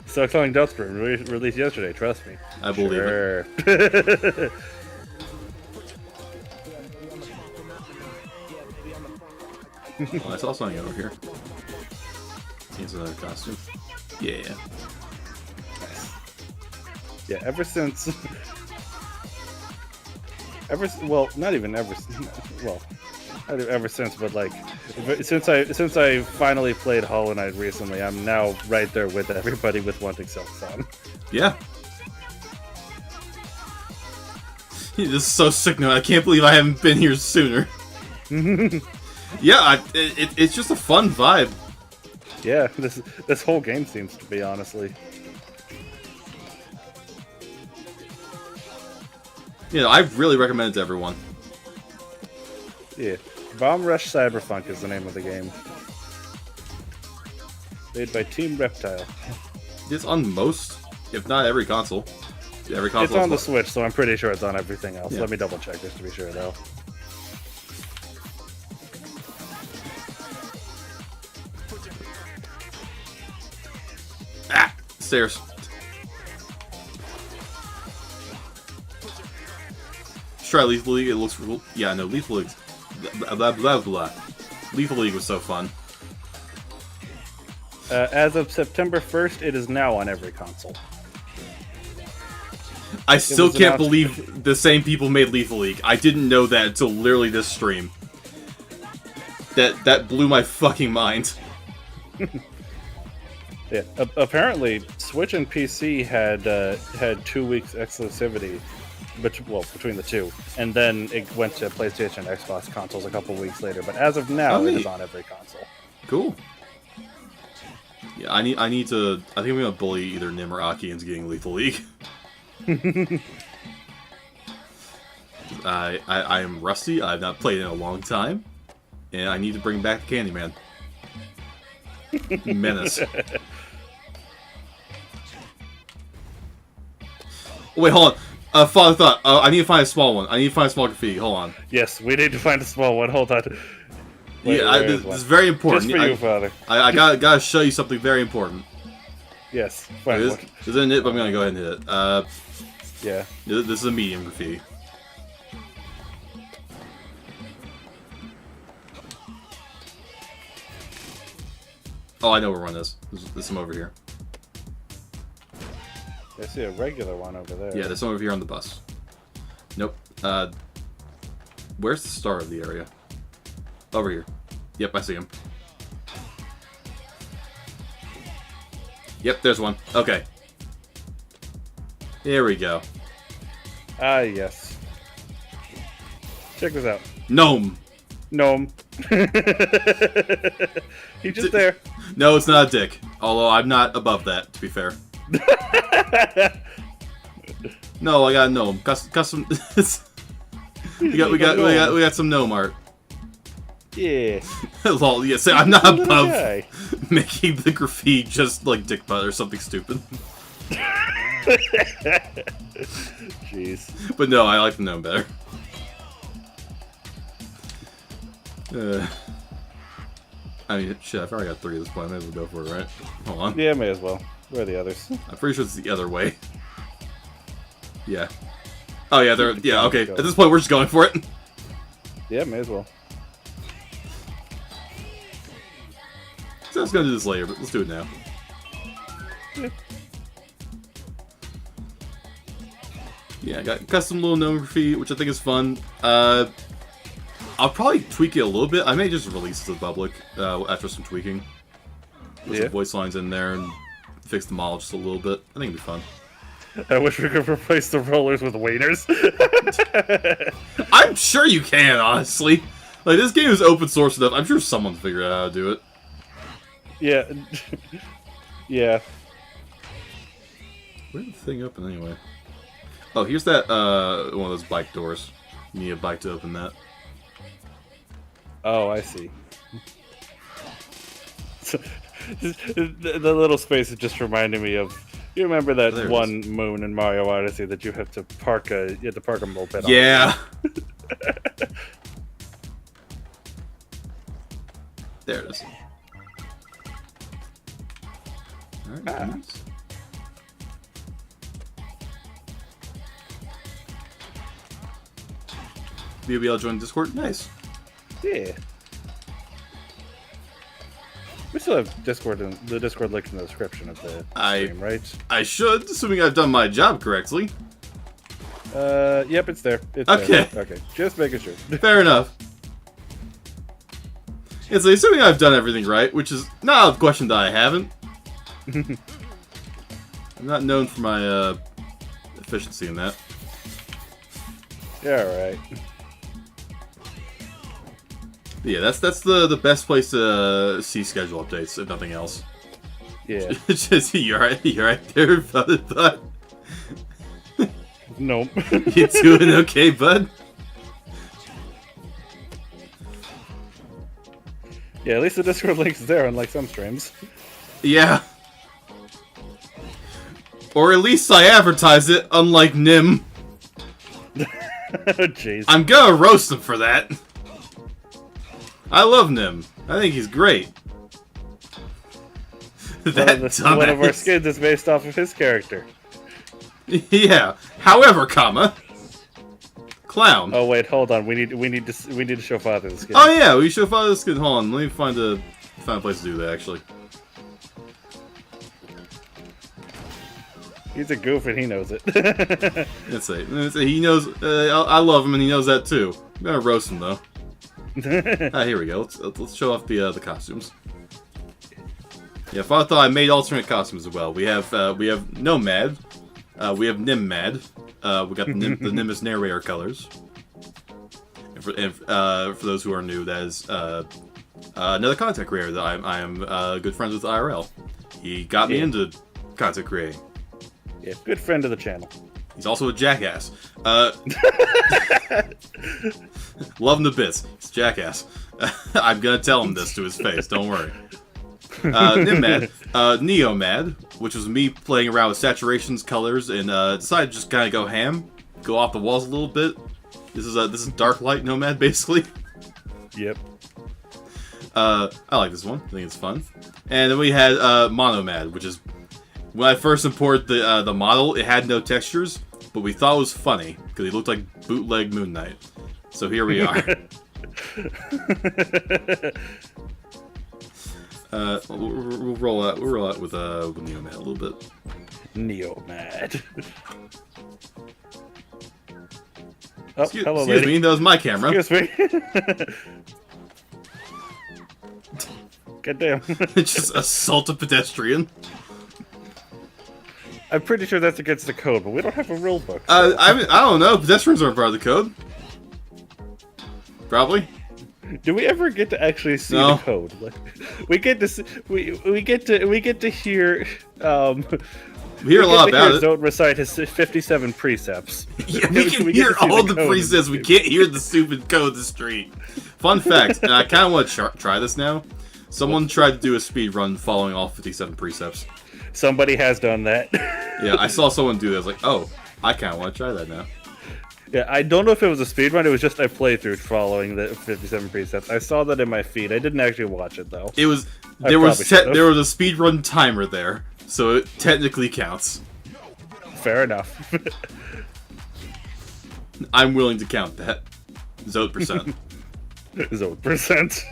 So Selling Deltarune released yesterday, trust me. I believe it. Oh, I saw something over here. Needs another costume. Yeah. Yeah, ever since... not even ever since, but like since I finally played Hollow Knight recently, I'm now right there with everybody with wanting Silksong. Yeah. This is so sick now. I can't believe I haven't been here sooner. Yeah, it's just a fun vibe. Yeah, this whole game seems to be, honestly. You know, I really recommend it to everyone. Yeah. Bomb Rush Cyberfunk is the name of the game. Made by Team Reptile. It's on most, if not every console. Every console. It's on the Switch, so I'm pretty sure it's on everything else. Yeah. Let me double check just to be sure, though. Ah! Stairs. Let's try Lethal League. It looks real. Yeah, no, Lethal League. Blah, blah, blah, blah. Lethal League was so fun. As of September 1st, it is now on every console. I still can't believe the same people made Lethal League. I didn't know that until literally this stream. That blew my fucking mind. Yeah, apparently Switch and PC had 2 weeks exclusivity, between the two, and then it went to PlayStation and Xbox consoles a couple weeks later. But as of now, it is on every console. Cool. Yeah, I need to. I think I'm gonna bully either Nim or Aki into getting Lethal League. I am rusty. I've not played in a long time, and I need to bring back Candyman. Menace. Wait, hold on. Father Thought. I need to find a small one. I need to find a small graffiti. Hold on. Yes, we need to find a small one. Hold on. Wait, this is very important. Just for you, Father. I gotta show you something very important. Yes, find one. This isn't it, but I'm gonna go ahead and hit it. Yeah. This is a medium graffiti. Oh, I know where one is. There's some over here. I see a regular one over there. Yeah, there's some over here on the bus. Nope. Where's the star of the area? Over here. Yep, I see him. Yep, there's one. Okay. Here we go. Ah, yes. Check this out. Gnome. Gnome. He's just there. No, it's not a dick. Although I'm not above that, to be fair. No, I got a gnome. Custom. we got some gnome art. Yeah. Lol. Yeah, so I'm not Little above guy. making the graffiti just like dick butt or something stupid. Jeez. But no, I like the gnome better. I mean, shit, I've already got 3 at this point. I may as well go for it, right? Hold on. Yeah, may as well. Where are the others? I'm pretty sure it's the other way. Yeah. Oh, yeah, they're... Yeah, okay. At this point, we're just going for it. Yeah, may as well. So I was gonna do this later, but let's do it now. Yeah, I got custom little gnome graffiti, which I think is fun. I'll probably tweak it a little bit. I may just release it to the public after some tweaking. Put some voice lines in there and fix the model just a little bit. I think it'd be fun. I wish we could replace the rollers with waiters. I'm sure you can, honestly. Like, this game is open source enough. I'm sure someone's figured out how to do it. Yeah. Yeah. Where'd the thing open anyway? Oh, here's that, one of those bike doors. You need a bike to open that. Oh, I see. The little space is just reminding me of. You remember that There it one moon in Mario Odyssey that you have to park a moped on? Yeah. There it is. Alright, nice. BBL joined Discord. Nice. Yeah. We still have Discord in the Discord link in the description of the stream, right? I should, assuming I've done my job correctly. Yep, it's there. It's Okay. there. Okay, just making sure. Fair enough. It's like, assuming I've done everything right, which is not a question that I haven't. I'm not known for my efficiency in that. Yeah, right. Yeah, that's the best place to see schedule updates, if nothing else. Yeah. Just you're right there, bud. Nope. You doing okay, bud? Yeah, at least the Discord link's there, unlike some streams. Yeah. Or at least I advertise it, unlike Nim. Jeez. I'm gonna roast him for that. I love Nim. I think he's great. That One of our dumbass. skins is based off of his character. Yeah. However, comma. Clown. Oh wait, hold on. We need to show Father the skin. Oh yeah, we should find this skin. Hold on, let me find a place to do that actually. He's a goof and he knows it. Let's see. He knows. I love him and he knows that too. I'm gonna roast him though. Here we go. Let's show off the costumes. Yeah, Father thought I made alternate costumes as well. We have Nomad, we have Nimmad, we got the Nimbus narrator colors. And for those who are new, that is another content creator that I am good friends with IRL. He got me into content creating. Yeah, good friend of the channel. He's also a jackass. Love him to bits. He's a jackass. I'm gonna tell him this to his face. Don't worry. Nimmad, Neomad, which was me playing around with saturations, colors, and decided to just kind of go ham, go off the walls a little bit. This is Dark Light Nomad basically. Yep. I like this one. I think it's fun. And then we had Monomad, which is when I first imported the model, it had no textures, but we thought it was funny because he looked like bootleg Moon Knight. So here we are. We'll roll out with Neomad a little bit. Neomad. Oh, Excuse hello, lady. me, that was my camera. Excuse me. God damn. Just assault a pedestrian. I'm pretty sure that's against the code, but we don't have a rule book. I don't know. Pedestrians aren't part of the code. Probably. Do we ever get to actually see No. the code? Like, we get to see, we get to hear. We hear a lot about it. Don't recite his 57 precepts. Yeah, we can get hear to see all the the code. precepts. We can't hear the stupid code of the street. Fun fact, and I kind of want to try this now. Someone tried to do a speed run following all 57 precepts. Somebody has done that. Yeah, I saw someone do that. I was like, oh, I kind of want to try that now. Yeah, I don't know if it was a speedrun. It was just a playthrough following the 57 precepts. I saw that in my feed. I didn't actually watch it though. It was I there was probably should've. there was a speed run timer there, so it technically counts. Fair enough. I'm willing to count that. Zode percent. Zone percent.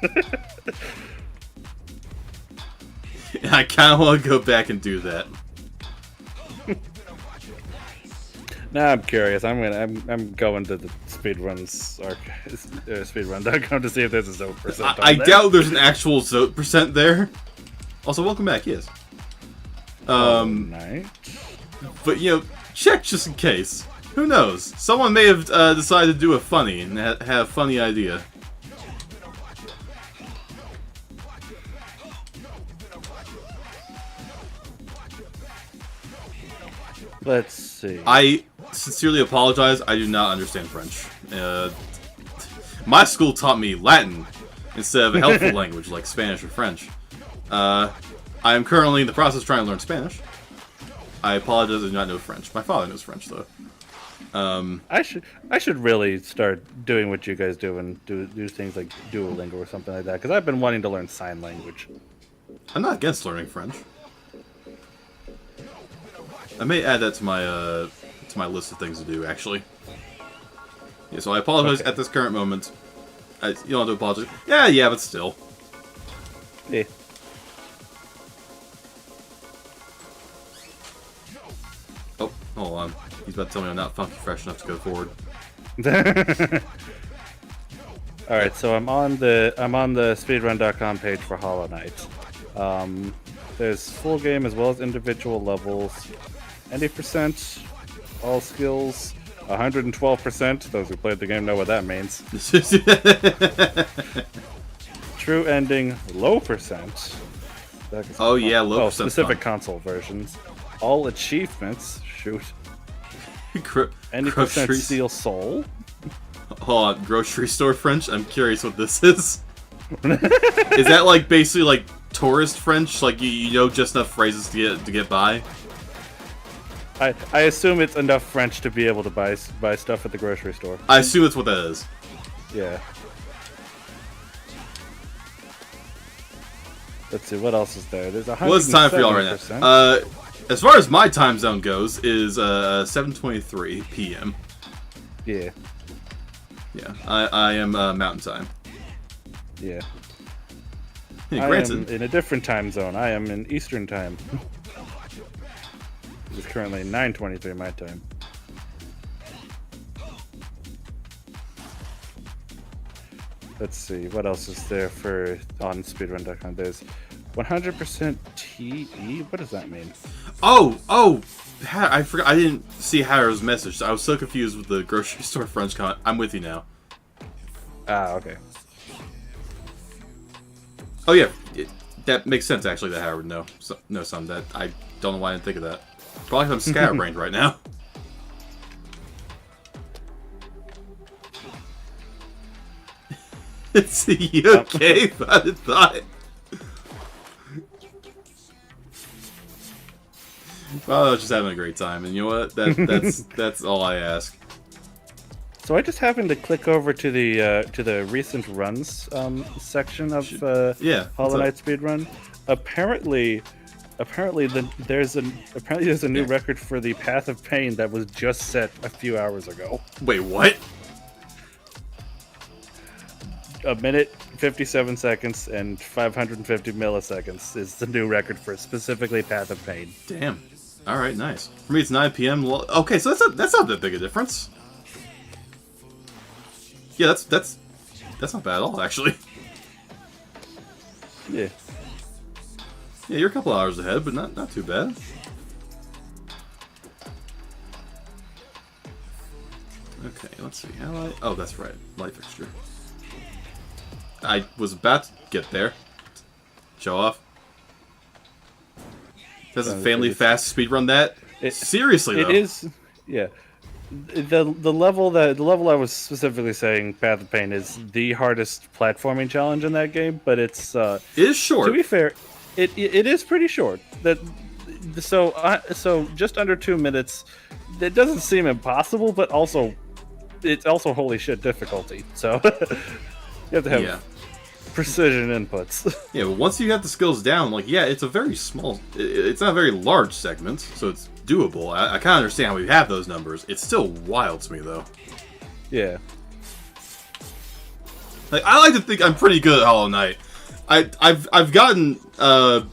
And I kind of want to go back and do that. Now I'm curious. I'm going to the speedruns or speedrun.com to see if there's a zone percent. I doubt there's an actual Zode percent there. Also, welcome back. Yes. Night. But you know, check just in case. Who knows? Someone may have decided to do a funny and have a funny idea. Let's see. I sincerely apologize. I do not understand French. My school taught me Latin instead of a helpful language like Spanish or French. I am currently in the process of trying to learn Spanish. I apologize. I do not know French. My father knows French though. I should really start doing what you guys do and do things like Duolingo or something like that because I've been wanting to learn sign language. I'm not against learning French. I may add that to my list of things to do, actually. Yeah, so I apologize Okay. at this current moment. You don't have to apologize. Yeah, but still. Yeah. Oh, hold on. He's about to tell me I'm not funky fresh enough to go forward. All right, so I'm on the speedrun.com page for Hollow Knight. There's full game as well as individual levels. 90%, all skills, 112%. Those who played the game know what that means. True ending, low percent. Oh, yeah, low percent's specific fun. console versions. All achievements, shoot. Gro- 90% groceries- Steel Soul. Hold on, grocery store French? I'm curious what this is. Is that like basically like tourist French? Like you know just enough phrases to get by? I assume it's enough French to be able to buy stuff at the grocery store. I assume that's what that is. Yeah. Let's see, what else is there? There's 170%. Well, it's time for y'all right now. As far as my time zone goes, is 7:23 p.m. Yeah, Yeah, I am Mountain Time. yeah. Yeah, I granted. am in a different time zone. I am in Eastern time. It's currently 9:23 my time. Let's see, what else is there for on speedrun.com? There's 100% TE. What does that mean? Oh! I forgot. I didn't see Harrow's message. I was so confused with the grocery store French comment. I'm with you now. Ah, okay. Oh yeah, that makes sense actually. That Harrow would know some that I don't know why I didn't think of that. Probably 'cause I'm scatterbrained right now. Is he okay about the thought? Well, I was just having a great time, and you know what? That's all I ask. So I just happened to click over to the recent runs section of Yeah, what's Hollow up? Knight speedrun. Apparently there's a new Yeah. record for the Path of Pain that was just set a few hours ago. Wait, what? 1 minute, 57 seconds, and 550 milliseconds is the new record for specifically Path of Pain. Damn. All right, nice. For me, it's 9 p.m. Okay, so that's not that big a difference. Yeah, that's not bad at all, actually. Yeah. Yeah, you're a couple hours ahead, but not too bad. Okay, let's see. How do I... Oh, that's right. Light fixture. I was about to get there. Show off. Does a family fast speedrun that? Seriously, though. It is, yeah. The level I was specifically saying, Path of Pain, is the hardest platforming challenge in that game, but it's It is short. to be fair, it is pretty short. So just under 2 minutes. That doesn't seem impossible, but also it's also holy shit difficulty. So you have to have precision inputs. Yeah, but once you have the skills down, like, yeah, it's a very small... It's not a very large segment, so it's doable. I kind of understand how we have those numbers. It's still wild to me, though. Yeah. Like, I like to think I'm pretty good at Hollow Knight. I've gotten the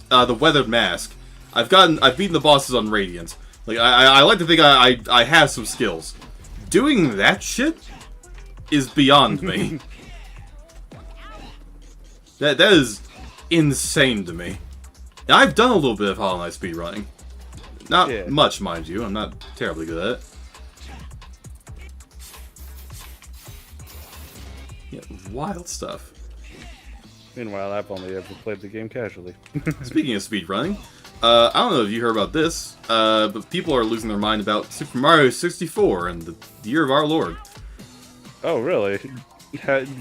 Weathered Mask. I've beaten the bosses on Radiant. Like, I like to think I have some skills. Doing that shit is beyond me. That is insane to me. And I've done a little bit of Hollow Knight speedrunning. Not much, mind you. I'm not terribly good at it. Yeah, wild stuff. Meanwhile, I've only ever played the game casually. Speaking of speedrunning, I don't know if you heard about this, but people are losing their mind about Super Mario 64 and the year of our Lord. Oh, really?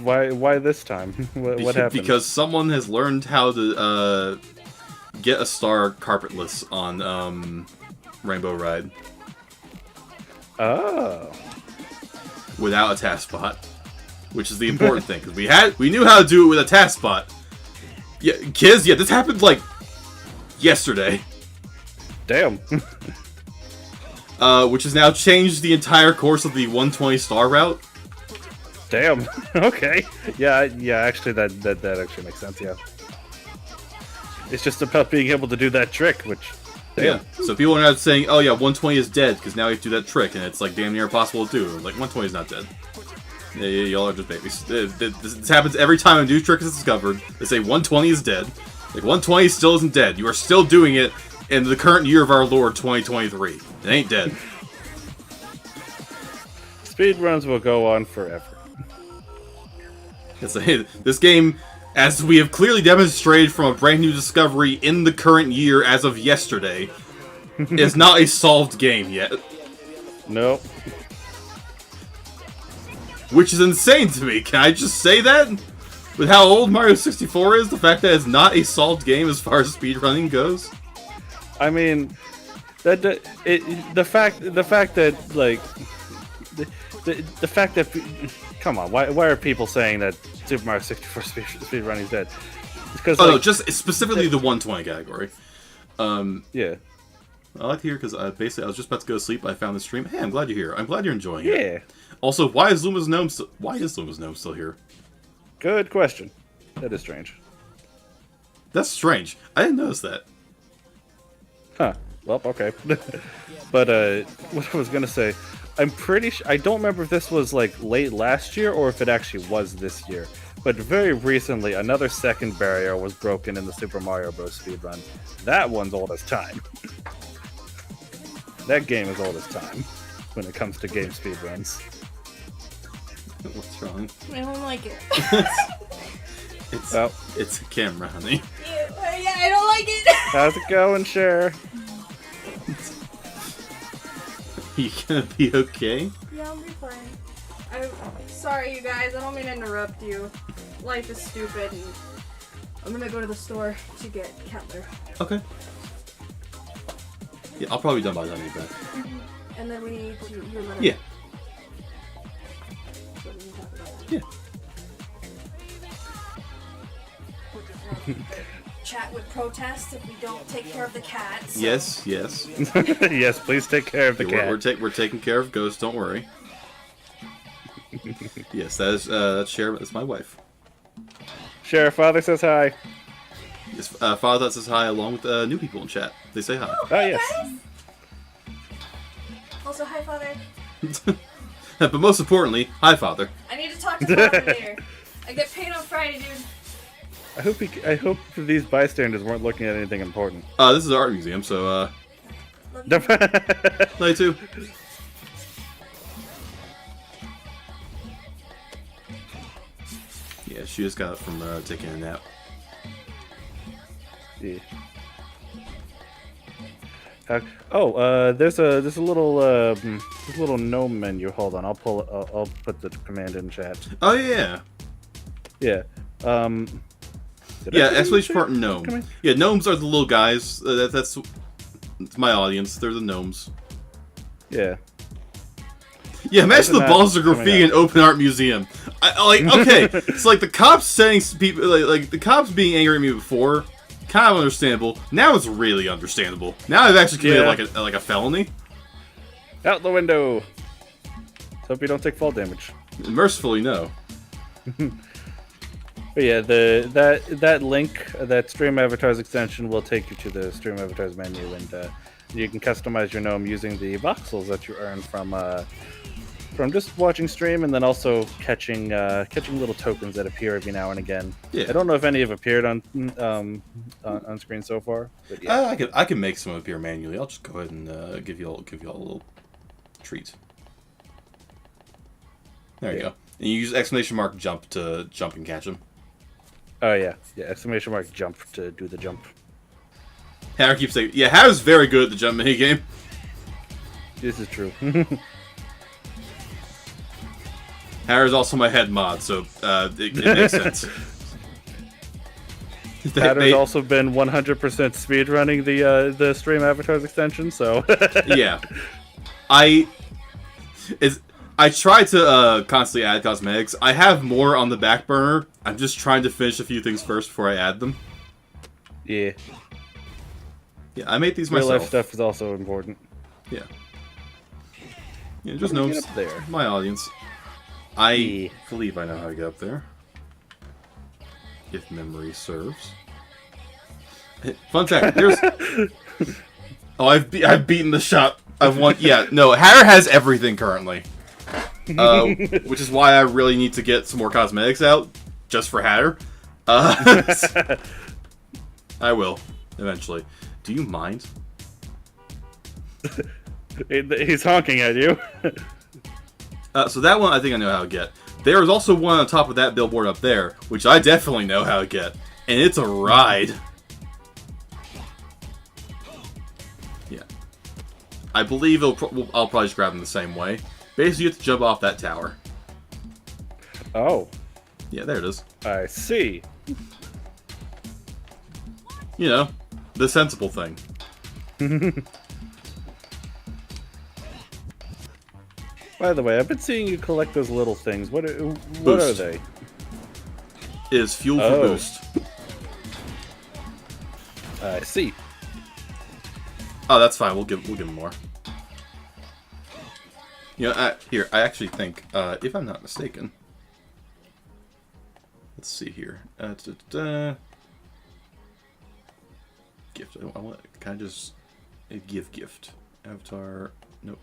Why this time? What happened? Because someone has learned how to get a star carpetless on Rainbow Ride. Oh. Without a task spot. Which is the important thing, because we knew how to do it with a task spot. Yeah, kids, this happened, like, yesterday. Damn. Which has now changed the entire course of the 120 star route. Damn. Okay. Yeah. Actually, that actually makes sense. Yeah. It's just about being able to do that trick, which. Damn. Yeah. So people are now saying, "Oh yeah, 120 is dead because now you have to do that trick, and it's like damn near impossible to do." Like 120 is not dead. Yeah, y'all are just babies. This happens every time a new trick is discovered. They say 120 is dead. Like 120 still isn't dead. You are still doing it in the current year of our Lord 2023. It ain't dead. Speedruns will go on forever. This game, as we have clearly demonstrated from a brand new discovery in the current year as of yesterday, is not a solved game yet. Nope. Which is insane to me. Can I just say that? With how old Mario 64 is, the fact that it's not a solved game as far as speedrunning goes? I mean, the fact that, like, the fact that, come on, why are people saying that Super Mario 64 speedrunning is dead? Because no, just specifically the 120 category. Yeah. I like to hear because basically I was just about to go to sleep. I found the stream. Hey, I'm glad you're here. I'm glad you're enjoying it. Yeah. Also, why is Luma's Gnome still here? Good question. That is strange. That's strange. I didn't notice that. Huh. Well, okay. But what I was gonna say, I'm pretty sure I don't remember if this was like late last year or if it actually was this year. But very recently, another second barrier was broken in the Super Mario Bros. Speedrun. That one's old as time. That game is old as time when it comes to game speedruns. What's wrong? I don't like it. It's a camera, honey. Yeah, I don't like it. How's it going, Cher? You gonna be okay? Yeah, I'll be fine. I'm sorry, you guys. I don't mean to interrupt you. Life is stupid, and I'm gonna go to the store to get Kettler. Okay. Yeah, I'll probably be done by the time you get back. And then we need to. Yeah. So we can talk about that. Yeah. Chat would protest if we don't take care of the cat. So. Yes. Yes, please take care of the cat. We're taking care of Ghost. Don't worry. Yes, that's Cher. That's my wife. Cher, Father says hi. Yes, Father that says hi along with new people in chat. They say hi. Oh, yes. Guys. Also, hi, Father. But most importantly, hi, Father. I need to talk to Father later. I get paid on Friday, dude. I hope these bystanders weren't looking at anything important. This is an art museum, so Love you. night too. Yeah, she just got up from taking a nap. Yeah. There's a little gnome menu. Hold on, I'll put the command in chat. Oh yeah. Yeah. Did I Yeah, put it in exclamation chat? part gnome. Command? Yeah, gnomes are the little guys. That's my audience. They're the gnomes. Yeah. Yeah, imagine the Isn't that balls of coming graffiti in up? open art museum. Okay, it's like the cops saying people like the cops being angry at me before, kind of understandable. Now it's really understandable. Now I've actually committed Yeah. like a felony. Out the window. Hope you don't take fall damage. Mercifully, no. But yeah, that link, that stream avatars extension, will take you to the stream avatars menu, and you can customize your gnome using the voxels that you earn from just watching stream, and then also catching little tokens that appear every now and again. Yeah. I don't know if any have appeared on screen so far, but yeah. I can make some appear manually. I'll just go ahead and give you all a little treat. There you Yeah. go. And you use exclamation mark jump to jump and catch them. Oh yeah, exclamation mark jump to do the jump. Hatter keeps saying, yeah, Hatter's very good at the jump mini game. This is true. Hatter's also my head mod, so it makes sense. Hatter's also been 100% speedrunning the stream avatars extension, so Yeah. I try to constantly add cosmetics. I have more on the back burner. I'm just trying to finish a few things first before I add them. yeah. Yeah, I made these Real myself. life stuff is also important. Yeah. Yeah, just How do we gnomes. get up there? My audience. I Yeah. believe I know how to get up there. If memory serves. Fun fact, there's... Oh, I've beaten the shop. I've won... Yeah, no, Hatter has everything currently. Which is why I really need to get some more cosmetics out, just for Hatter. I will, eventually. Do you mind? He's honking at you. So that one I think I know how to get. There is also one on top of that billboard up there, which I definitely know how to get. And it's a ride. Yeah. I believe I'll probably just grab them the same way. Basically, you have to jump off that tower. Oh, Yeah, there it is. I see. You know, the sensible thing. By the way, I've been seeing you collect those little things. What are Boost. they? It is fuel for Oh. boost. I see. Oh, that's fine. We'll give him more. You know, here, I actually think, if I'm not mistaken, let's see here. Gift. I want. Can I just give gift? Avatar. Nope.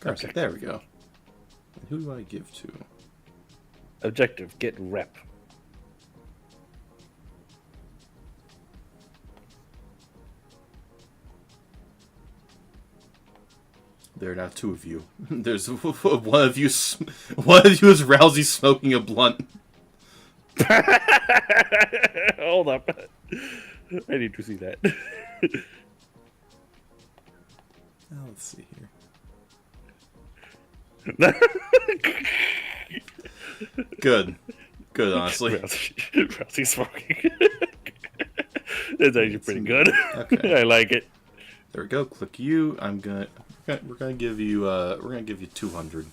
Okay. There we go. Who do I give to? Objective: get rep. There are now two of you. There's one of you. One of you is Rousey smoking a blunt. Hold up. I need to see that. Let's see here. Good. Good, honestly. Rousey smoking. That's actually pretty good. Okay. I like it. There we go. Click you. We're gonna give you 200.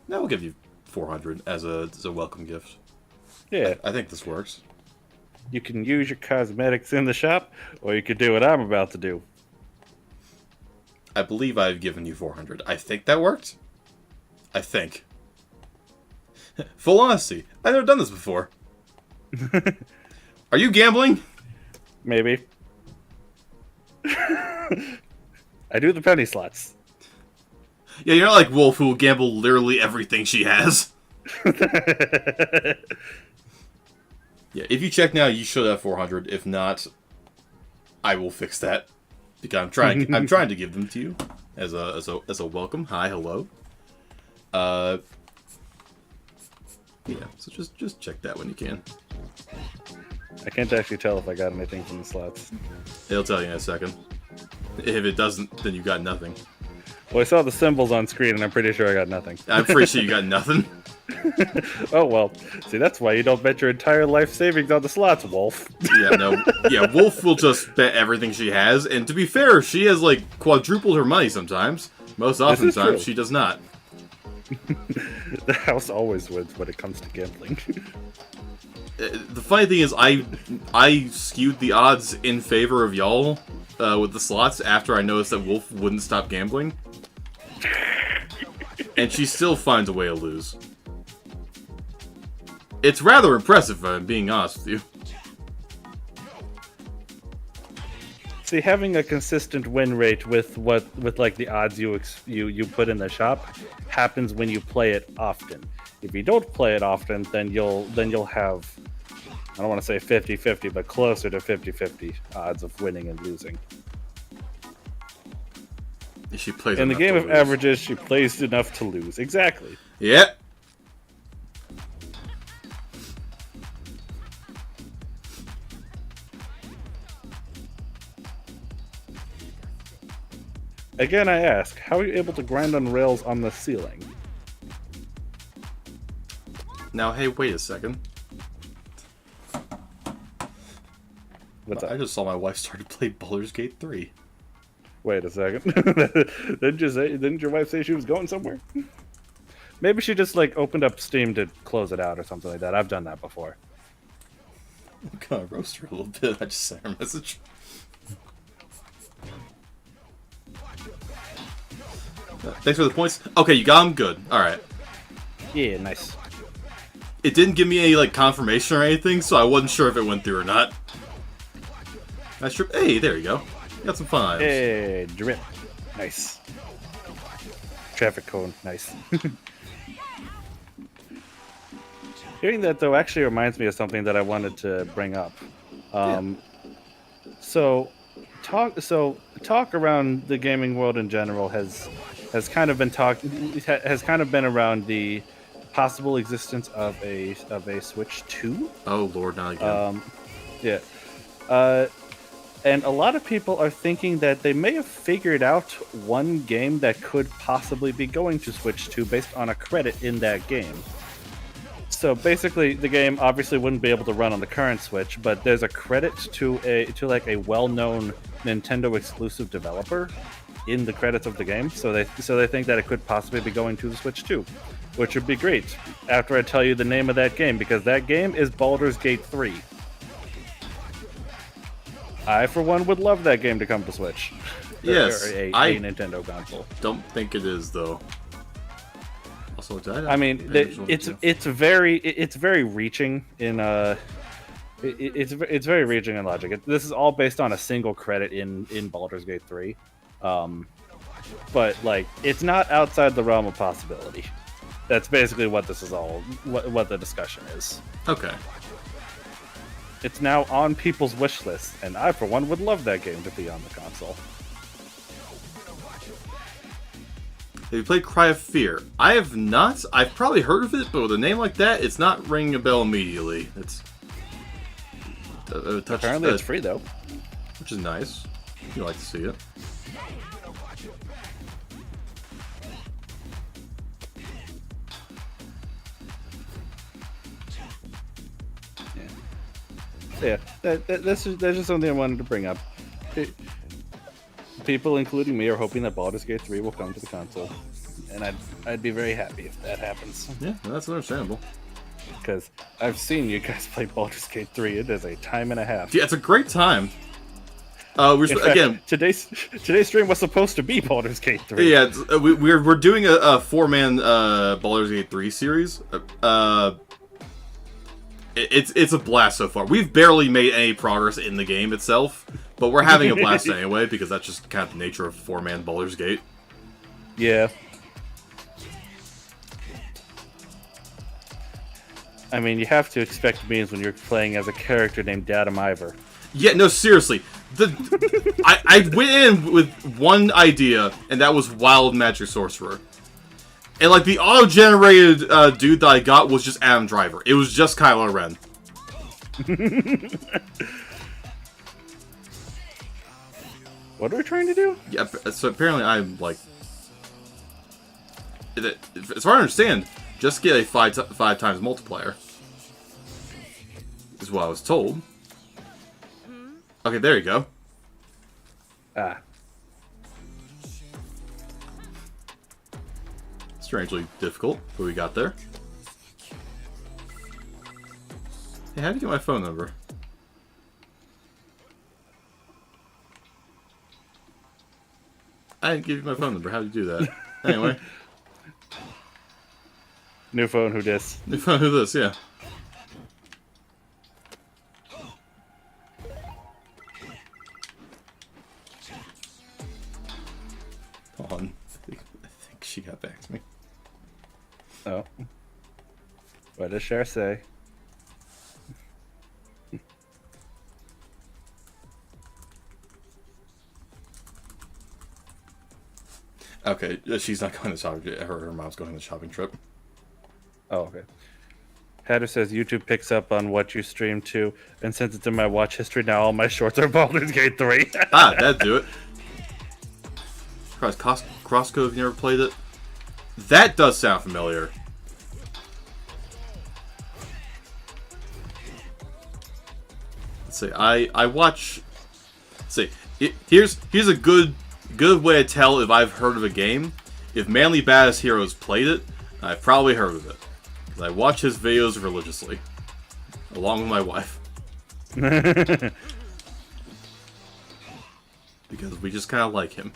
No, we'll give you 400 as a welcome gift. Yeah, I think this works. you can use your cosmetics in the shop, or you could do what I'm about to do. I believe I've given you 400. I think that worked. I think. Full honesty, I've never done this before. Are you gambling? Maybe. I do the penny slots. Yeah, you're not like Wolf, who will gamble literally everything she has. Yeah, if you check now, you should have 400. If not, I will fix that because I'm trying to give them to you as a welcome. Hi, hello. Yeah. So just check that when you can. I can't actually tell if I got anything from the slots. It'll tell you in a second. If it doesn't, then you got nothing. Well, I saw the symbols on screen, and I'm pretty sure I got nothing. I'm pretty sure you got nothing. Oh, well. See, that's why you don't bet your entire life savings on the slots, Wolf. Yeah, no. Yeah, Wolf will just bet everything she has, and to be fair, she has, like, quadrupled her money sometimes. Most oftentimes, she does not. The house always wins when it comes to gambling. The funny thing is, I skewed the odds in favor of y'all with the slots after I noticed that Wolf wouldn't stop gambling. And she still finds a way to lose. It's rather impressive, if I'm being honest with you. See, having a consistent win rate with like the odds you put in the shop happens when you play it often. If you don't play it often, then you'll have, I don't want to say 50-50, but closer to 50-50 odds of winning and losing. She plays In the enough game to of lose. averages, she plays enough to lose. Exactly. Yep. Again, I ask, how are you able to grind on rails on the ceiling? Now, hey, wait a second. What's I up? just saw my wife start to play Baldur's Gate 3. Wait a second. Didn't your wife say she was going somewhere? Maybe she just like opened up Steam to close it out or something like that. I've done that before. I'm gonna roast her a little bit. I just sent her a message. Thanks for the points. Okay, you got them? Good. Alright. Yeah, nice. It didn't give me any, like, confirmation or anything, so I wasn't sure if it went through or not. Nice trip. Hey, there you go. Got some fun items. Hey, drip. Nice. Traffic cone. Nice. Hearing that, though, actually reminds me of something that I wanted to bring up. So talk around the gaming world in general has kind of been around the possible existence of a Switch 2. Oh, Lord, not again. Yeah. And a lot of people are thinking that they may have figured out one game that could possibly be going to Switch 2 based on a credit in that game. So basically, the game obviously wouldn't be able to run on the current Switch, but there's a credit to a well-known Nintendo exclusive developer in the credits of the game. So they think that it could possibly be going to the Switch 2, which would be great. After I tell you the name of that game, because that game is Baldur's Gate 3. I, for one, would love that game to come to Switch. Yes, Or a I Nintendo console. don't think it is, though. Also, I mean, it's very reaching in it's very reaching in logic. This is all based on a single credit in Baldur's Gate 3, but like it's not outside the realm of possibility. That's basically what this is all what the discussion is. Okay. It's now on people's wish lists, and I, for one, would love that game to be on the console. Have you played Cry of Fear? I have not. I've probably heard of it, but with a name like that, it's not ringing a bell immediately. It's Apparently, it's free though, which is nice. You like to see it. Yeah, that's just something I wanted to bring up. People, including me, are hoping that Baldur's Gate 3 will come to the console, and I'd be very happy if that happens. Yeah, that's understandable. Because I've seen you guys play Baldur's Gate 3. It is a time and a half. Yeah, it's a great time. Again, today's stream was supposed to be Baldur's Gate 3. Yeah, we're doing a 4-man Baldur's Gate 3 series. It's a blast so far. We've barely made any progress in the game itself, but we're having a blast anyway, because that's just kind of the nature of 4-man Baldur's Gate. Yeah. I mean, you have to expect memes when you're playing as a character named Adam Ivor. Yeah, no, seriously. I went in with one idea, and that was Wild Magic Sorcerer. And, like, the auto-generated dude that I got was just Adam Driver. It was just Kylo Ren. What are we trying to do? Yeah, so apparently I'm, like... As far as I understand, just get a five times multiplier. Is what I was told. Okay, there you go. Ah. Strangely difficult, but we got there. Hey, how do you get my phone number? I didn't give you my phone number. How do you do that? Anyway. New phone, who dis? New phone, who this? Yeah. Hold on. I think she got back to me. Oh. What does Cher say? Okay, she's not going to shopping. Her mom's going on the shopping trip. Oh, okay. Hatter says YouTube picks up on what you stream to, and since it's in my watch history now, all my shorts are Baldur's Gate 3. That'd do it. Crosscode, have you never played it? That does sound familiar. Let's see, I watch... Let's see, here's a good way to tell if I've heard of a game. If Manly Badass Heroes played it, I've probably heard of it. Because I watch his videos religiously. Along with my wife. Because we just kind of like him.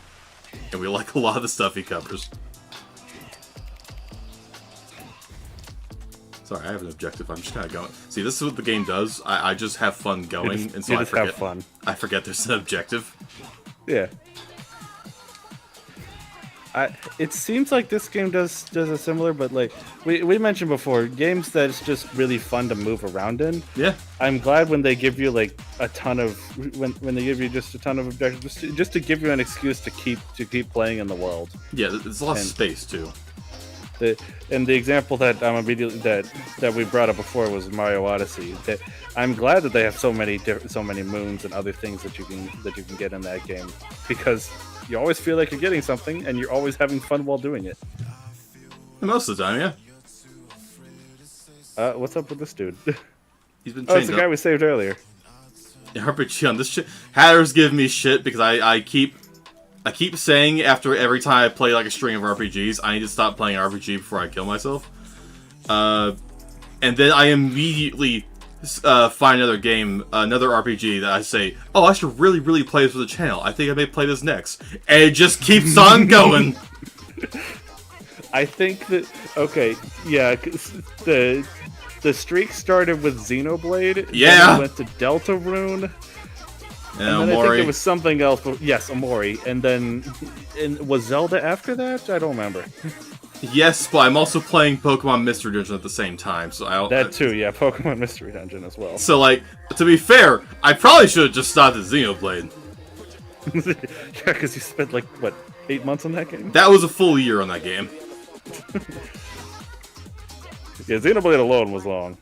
And we like a lot of the stuff he covers. Sorry, I have an objective. I'm just kind of going. See, this is what the game does. I just have fun going, and so you I just forget. have fun. I forget there's an objective. Yeah. It seems like this game does a similar, but like we mentioned before, games that's just really fun to move around in. Yeah. I'm glad when they give you like a ton of when they give you just a ton of objectives, just to give you an excuse to keep playing in the world. Yeah, there's a lot of space too. The example that that we brought up before was Mario Odyssey. That I'm glad that they have so many moons and other things that you can get in that game, because you always feel like you're getting something and you're always having fun while doing it. Most of the time, yeah. What's up with this dude? He's been Oh, it's chained the guy up. we saved earlier. Yeah, RPG on this shit. Hatter's giving me shit because I keep saying after every time I play like a string of RPGs, I need to stop playing RPG before I kill myself. And then I immediately find another game, another RPG that I say, oh, I should really play this for the channel. I think I may play this next. And it just keeps on going. I think that, okay, yeah, 'cause the streak started with Xenoblade. Yeah. Then it went to Deltarune. And then I think there was something else. But yes, Omori. And then was Zelda after that? I don't remember. Yes, but I'm also playing Pokemon Mystery Dungeon at the same time, so That too, yeah, Pokemon Mystery Dungeon as well. So, like, to be fair, I probably should have just stopped at Xenoblade. Yeah, because you spent like what, 8 months on that game? That was a full year on that game. Yeah, Xenoblade alone was long.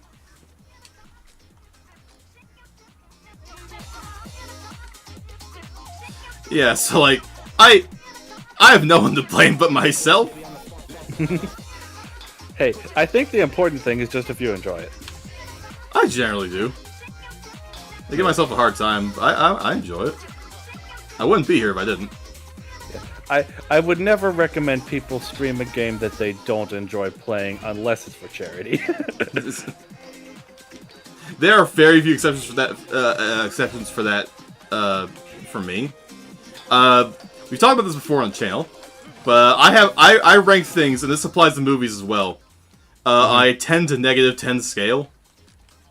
Yeah, so like, I have no one to blame but myself. Hey, I think the important thing is just if you enjoy it. I generally do. I give myself a hard time. I enjoy it. I wouldn't be here if I didn't. I would never recommend people stream a game that they don't enjoy playing unless it's for charity. There are very few exceptions for that. For me. We've talked about this before on the channel, but I rank things, and this applies to movies as well. On a 10 to -10 scale.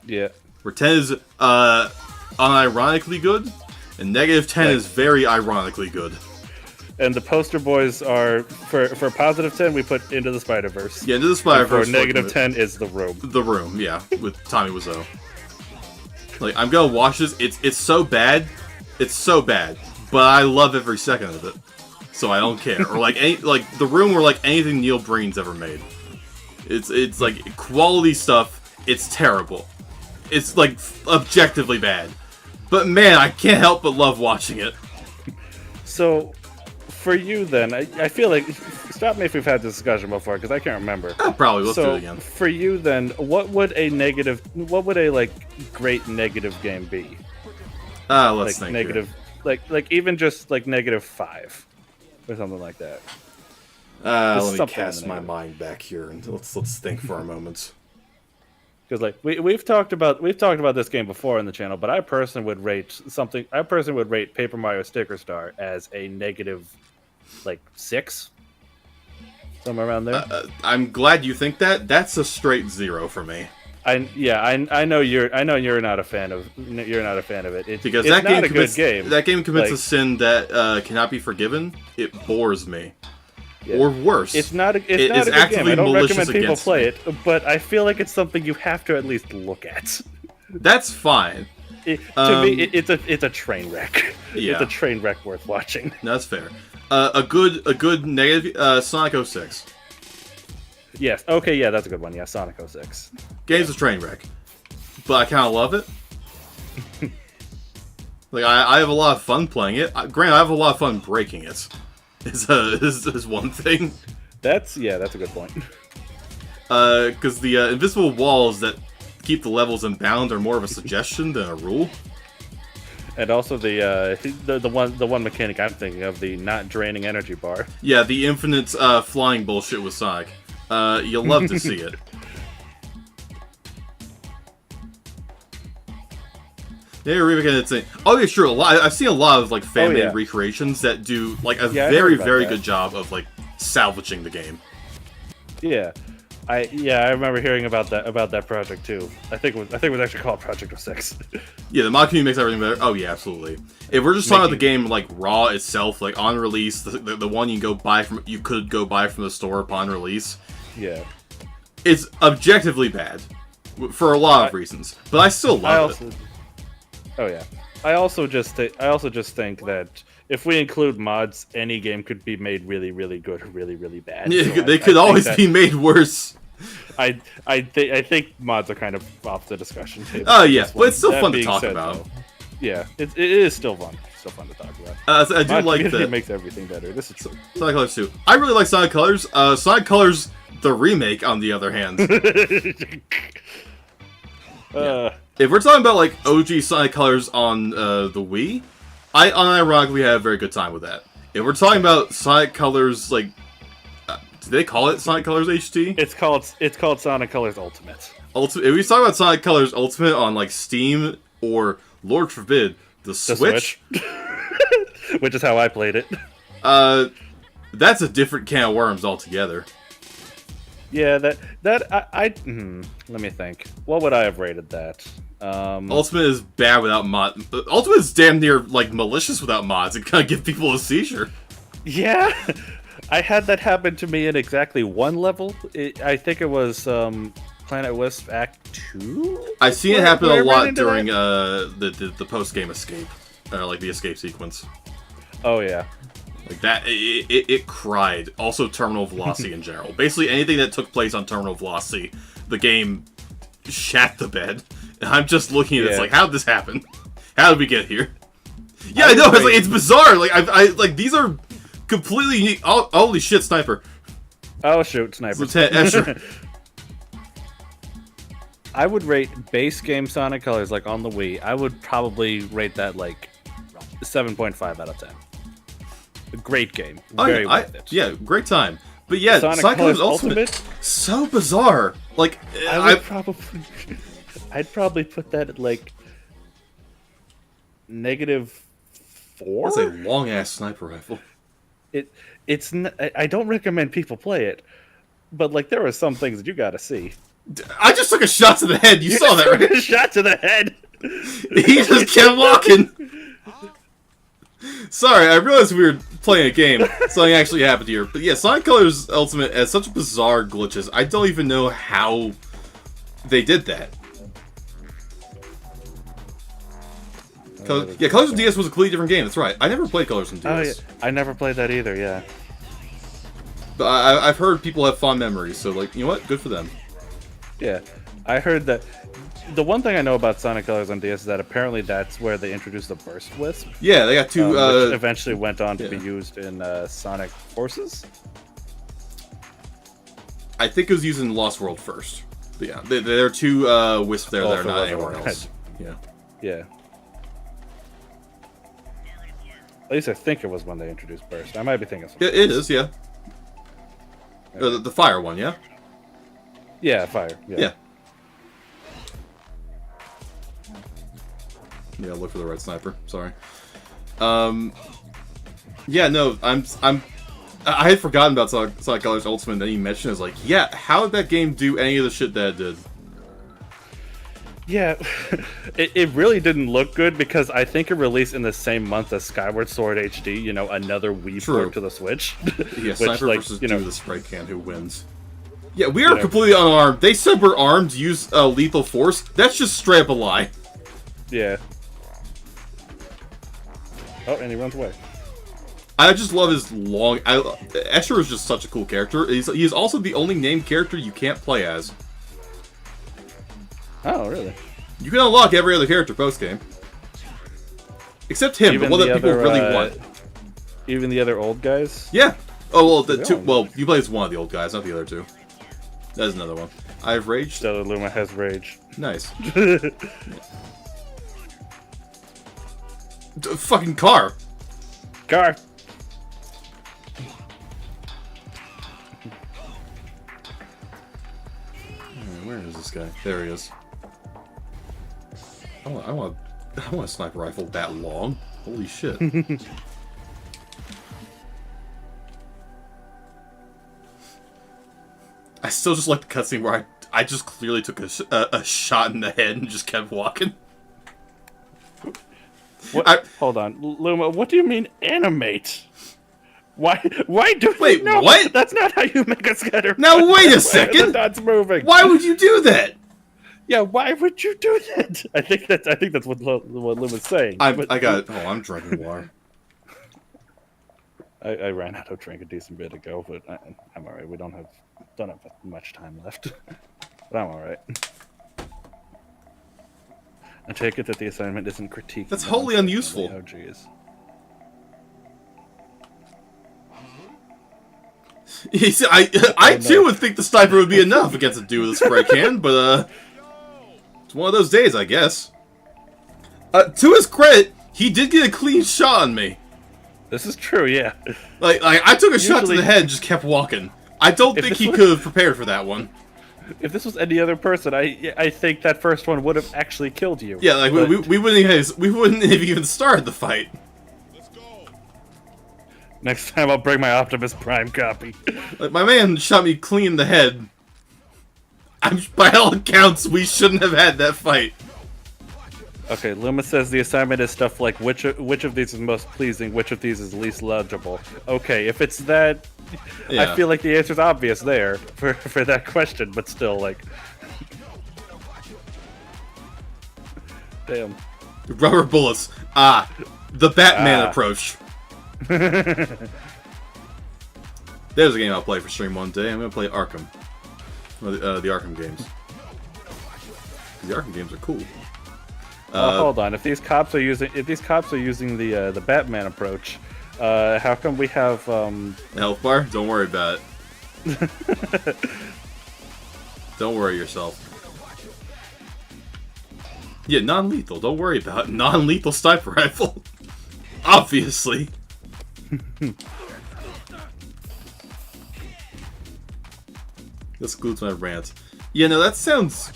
Yeah. Where 10 is unironically good, and -10 is very ironically good. And the poster boys are for positive 10 we put Into the Spider-Verse. Yeah, Into the Spider-Verse. For -10 is The Room. The Room, yeah, with Tommy Wiseau. Like, I'm gonna watch this. It's so bad It's so bad, but I love every second of it, so I don't care. Or like the room, or like anything Neil Breen's ever made. It's like quality stuff. It's terrible. It's like objectively bad, but man, I can't help but love watching it. So, for you then, I feel like, stop me if we've had this discussion before, because I can't remember. Probably, let's do So, it again. for you then, what would a like great negative game be? Let's Like think negative, like even just like -5 or something like that. Let me something cast in my there. mind back here and let's think for a moment. Because like we've talked about this game before in the channel, but I personally would rate Paper Mario Sticker Star as a negative, like 6, somewhere around there. I'm glad you think that. That's a straight 0 for me. I know you're not a fan of it. Because it's that not game a commits, good game. That game commits Like- a sin that cannot be forgiven. It bores me, Yeah. or worse. It's not a It is good game. actively I don't malicious recommend people against play me. it, but I feel like it's something you have to at least look at. That's fine. To me, it's a train wreck. Yeah. It's a train wreck worth watching. That's fair. A good negative. Sonic 06. Yes. Okay. Yeah, that's a good one. Yeah, Sonic 06. Game's a train wreck, but I kind of love it. Like I have a lot of fun playing it. Granted, I have a lot of fun breaking it. Is one thing. That's a good point. Because the invisible walls that keep the levels in bound are more of a suggestion than a rule. And also the one mechanic I'm thinking of, the not draining energy bar. Yeah, the infinite flying bullshit with Sonic. You'll love to see it. Yeah, remaking it. Oh yeah, sure. I've seen a lot of like fan-made recreations that do like a Yeah, I very heard about very that. good job of like salvaging the game. Yeah. I remember hearing about that project too. I think it was actually called Project 06. Yeah, the mod community makes everything better. Oh yeah, absolutely. If we're just talking about the game like raw itself, like on release, the one you could go buy from the store upon release, Yeah. it's objectively bad for a lot of reasons, but I still love it. Oh yeah. I also just think that if we include mods, any game could be made really, really good or really, really bad. Yeah, So they I could think always that- be made worse. I think mods are kind of off the discussion table. Oh yeah, This but one. it's still That fun to being talk said, about. though, yeah, it is still fun. Still fun to talk about. I do Mod like community that. makes everything better. This is true. Sonic Colors 2. I really like Sonic Colors. Sonic Colors, the remake, on the other hand. If we're talking about like OG Sonic Colors on the Wii, I unironically had a very good time with that. If we're talking about Sonic Colors, like, do they call it Sonic Colors HT? It's called Sonic Colors Ultimate. Ultimate. If we talk about Sonic Colors Ultimate on like Steam or Lord forbid the The Switch, which is how I played it. that's a different can of worms altogether. Yeah, let me think. What would I have rated that? Ultimate is bad without mod. Ultimate is damn near like malicious without mods. It kind of give people a seizure. Yeah, I had that happen to me in exactly one level. I think it was Planet Wisp Act 2? I've seen it Where- happen where I a ran lot into during the post game escape, like the escape sequence. Oh yeah. Like that, it cried. Also, terminal velocity in general. Basically, anything that took place on terminal velocity, the game shat the bed. And I'm just looking at it, it's Yeah. like, how did this happen? How did we get here? Yeah, I know. It's like it's bizarre. Like I like these are completely unique. Oh, holy shit, sniper! Oh shoot, snipers. Lieutenant Escher. I would rate base game Sonic Colors like on the Wii. I would probably rate that like 7.5 out of 10. A great game. Very worth it. Yeah, great time. But yeah, Sonic Sonic Colors Colors Ultimate, so bizarre. Like I'd probably put that at like -4. that's a long ass sniper rifle. I don't recommend people play it, but like there are some things that you gotta see. I just took a shot to the head. You saw that, right? Shot to the head. He just kept walking. Sorry, I realized we were playing a game. Something actually happened here. But yeah, Sonic Colors Ultimate has such bizarre glitches. I don't even know how they did that. Yeah, Colors on DS was a completely different game. That's right. I never played Colors on DS. Oh, yeah. I never played that either. Yeah. But I've heard people have fond memories, so like, you know what? Good for them. Yeah, I heard that. The one thing I know about Sonic Colors on DS is that apparently that's where they introduced the Burst Wisp. Yeah, they got two. Which eventually went on to yeah. be used in Sonic Forces. I think it was used in Lost World first. But yeah, there are two wisps there that are for not Lost anywhere World. else. Yeah. Yeah. At least I think it was when they introduced Burst. I might be thinking something. It is, yeah. The fire one, yeah. Yeah, fire. Yeah. Yeah. Yeah, look for the red sniper. Sorry. Yeah, no, I had forgotten about Sonic Colors Ultimate, and then you mentioned it. I was like, yeah, how did that game do any of the shit that it did? Yeah, it really didn't look good because I think it released in the same month as Skyward Sword HD. You know, another Wii True. port to the Switch. Yeah, which, Sniper like, versus you know, the spray can. Who wins? Yeah, we are completely unarmed. They said we're armed, use lethal force. That's just straight up a lie. Yeah. Oh, and he runs away. I just love his long... Escher is just such a cool character. He's also the only named character you can't play as. Oh, really? You can unlock every other character post-game. Except him, the one that people really want. Even the other old guys? Yeah. Oh, well, well, you play as one of the old guys, not the other two. That's another one. I have rage. Stellar Luma has rage. Nice. Fucking car. Car! Where is this guy? There he is. I want a sniper rifle that long. Holy shit. I still just like the cutscene where I just clearly took a shot in the head and just kept walking. What? Hold on, Luma. What do you mean animate? Why do Wait, you know? what? That's not how you make a scatter. Now wait a second. That's moving. Why would you do that? Yeah, why would you do that? I think that's what Luma's saying. I'm drinking water. I ran out of drink a decent bit ago, but I'm alright. We don't have much time left, but I'm alright. I take it that the assignment isn't critiquing. That's wholly unuseful. Oh, jeez. I too would think the sniper would be enough against a dude with a spray can, but it's one of those days, I guess. To his credit, he did get a clean shot on me. This is true, yeah. Like I took a shot to the head and just kept walking. I don't think he could have prepared for that one. If this was any other person, I think that first one would have actually killed you. Yeah, like we wouldn't have even started the fight. Let's go. Next time I'll bring my Optimus Prime copy. Like, my man shot me clean in the head. By all accounts, we shouldn't have had that fight. Okay, Luma says the assignment is stuff like which of these is most pleasing, which of these is least legible. Okay, if it's that, Yeah. I feel like the answer's obvious there for that question, but still, like, damn. Rubber bullets. The Batman approach. There's a game I'll play for stream one day. I'm gonna play Arkham. Or the Arkham games. The Arkham games are cool. Hold on. If these cops are using the Batman approach, how come we have Health bar? Don't worry about it. Don't worry yourself. Yeah, non-lethal. Don't worry about it. Non-lethal sniper rifle. Obviously. This concludes my rant. Yeah, no, that sounds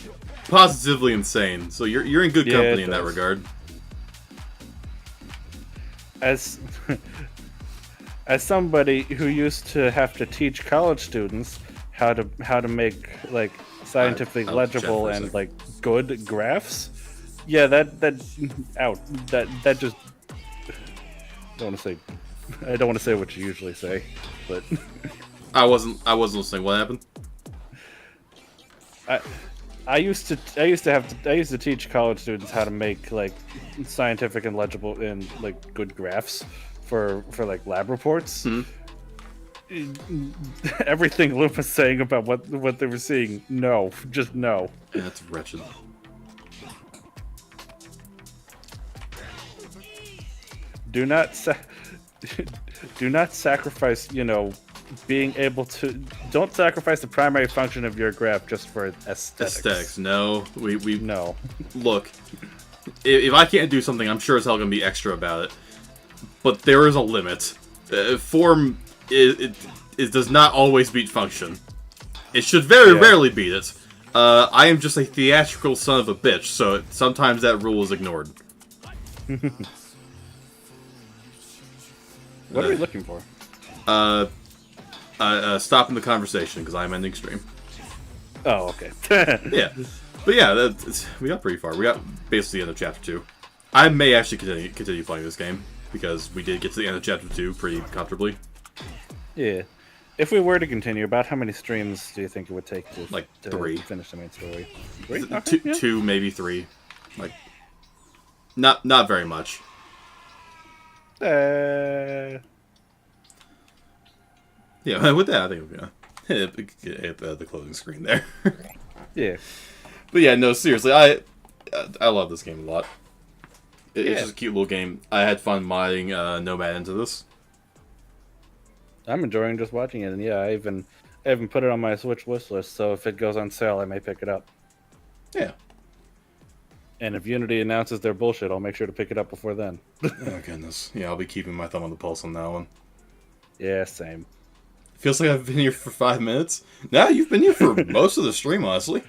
positively insane. So you're in good company in that regard. As somebody who used to have to teach college students how to make like scientifically legible and like good graphs, yeah, that just I don't want to say what you usually say, but I wasn't listening. What happened? I used to teach college students how to make like scientific and legible and like good graphs for like lab reports. Everything Luke was saying about what they were seeing, no, just no. Yeah, that's wretched. Do not do not sacrifice, being able to. Don't sacrifice the primary function of your graph just for aesthetics. Aesthetics, no. We No. Look, if I can't do something, I'm sure as hell gonna be extra about it. But there is a limit. Form it does not always beat function. It should very rarely beat it. I am just a theatrical son of a bitch, so sometimes that rule is ignored. What are we looking for? Stopping the conversation because I'm ending stream. Oh, okay. Yeah, but yeah, we got pretty far. We got basically the end of chapter 2. I may actually continue playing this game because we did get to the end of chapter 2 pretty comfortably. Yeah. If we were to continue, about how many streams do you think it would take to Like to 3. finish the main story? 3? Okay, Two, yeah. 2, maybe 3. Like, not very much. Yeah, with that, I think we're gonna hit the closing screen there. Yeah. But yeah, no, seriously, I love this game a lot. It's Yeah. just a cute little game. I had fun modding Nome into this. I'm enjoying just watching it, and yeah, I even put it on my Switch wish list, so if it goes on sale, I may pick it up. Yeah. And if Unity announces their bullshit, I'll make sure to pick it up before then. Oh goodness. Yeah, I'll be keeping my thumb on the pulse on that one. Yeah, same. Feels like I've been here for 5 minutes. Now you've been here for most of the stream, honestly.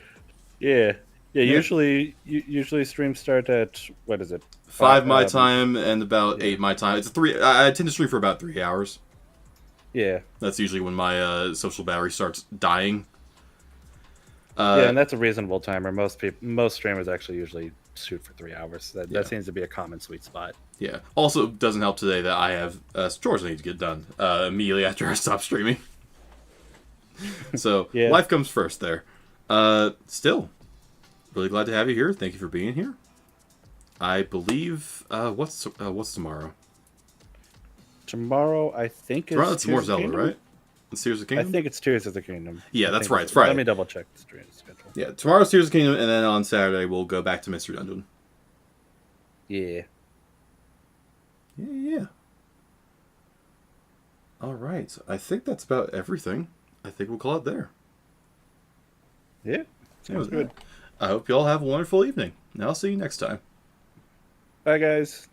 Yeah. Yeah. Yeah, usually streams start at, what is it? 5 my time and about 8 my time. It's 3. I tend to stream for about 3 hours. Yeah. That's usually when my social battery starts dying. Yeah, and that's a reasonable timer. Most streamers actually usually shoot for 3 hours. That seems to be a common sweet spot. Yeah. Also, it doesn't help today that I have chores I need to get done immediately after I stop streaming. So, Yeah. life comes first there. Still, really glad to have you here. Thank you for being here. I believe, what's tomorrow? Tomorrow, I think Tomorrow, it's it's more Tears of the Zelda, Kingdom? right? It's Tears of the I Kingdom? think it's Tears of the Kingdom. Yeah, I that's think right, it's Friday. Let me double check the stream schedule. Yeah, tomorrow's Tears of the Kingdom, and then on Saturday we'll go back to Mystery Dungeon. Yeah. Yeah. Alright, I think that's about everything. I think we'll call it there. Yeah. Sounds Yeah, good. I hope you all have a wonderful evening. And I'll see you next time. Bye, guys.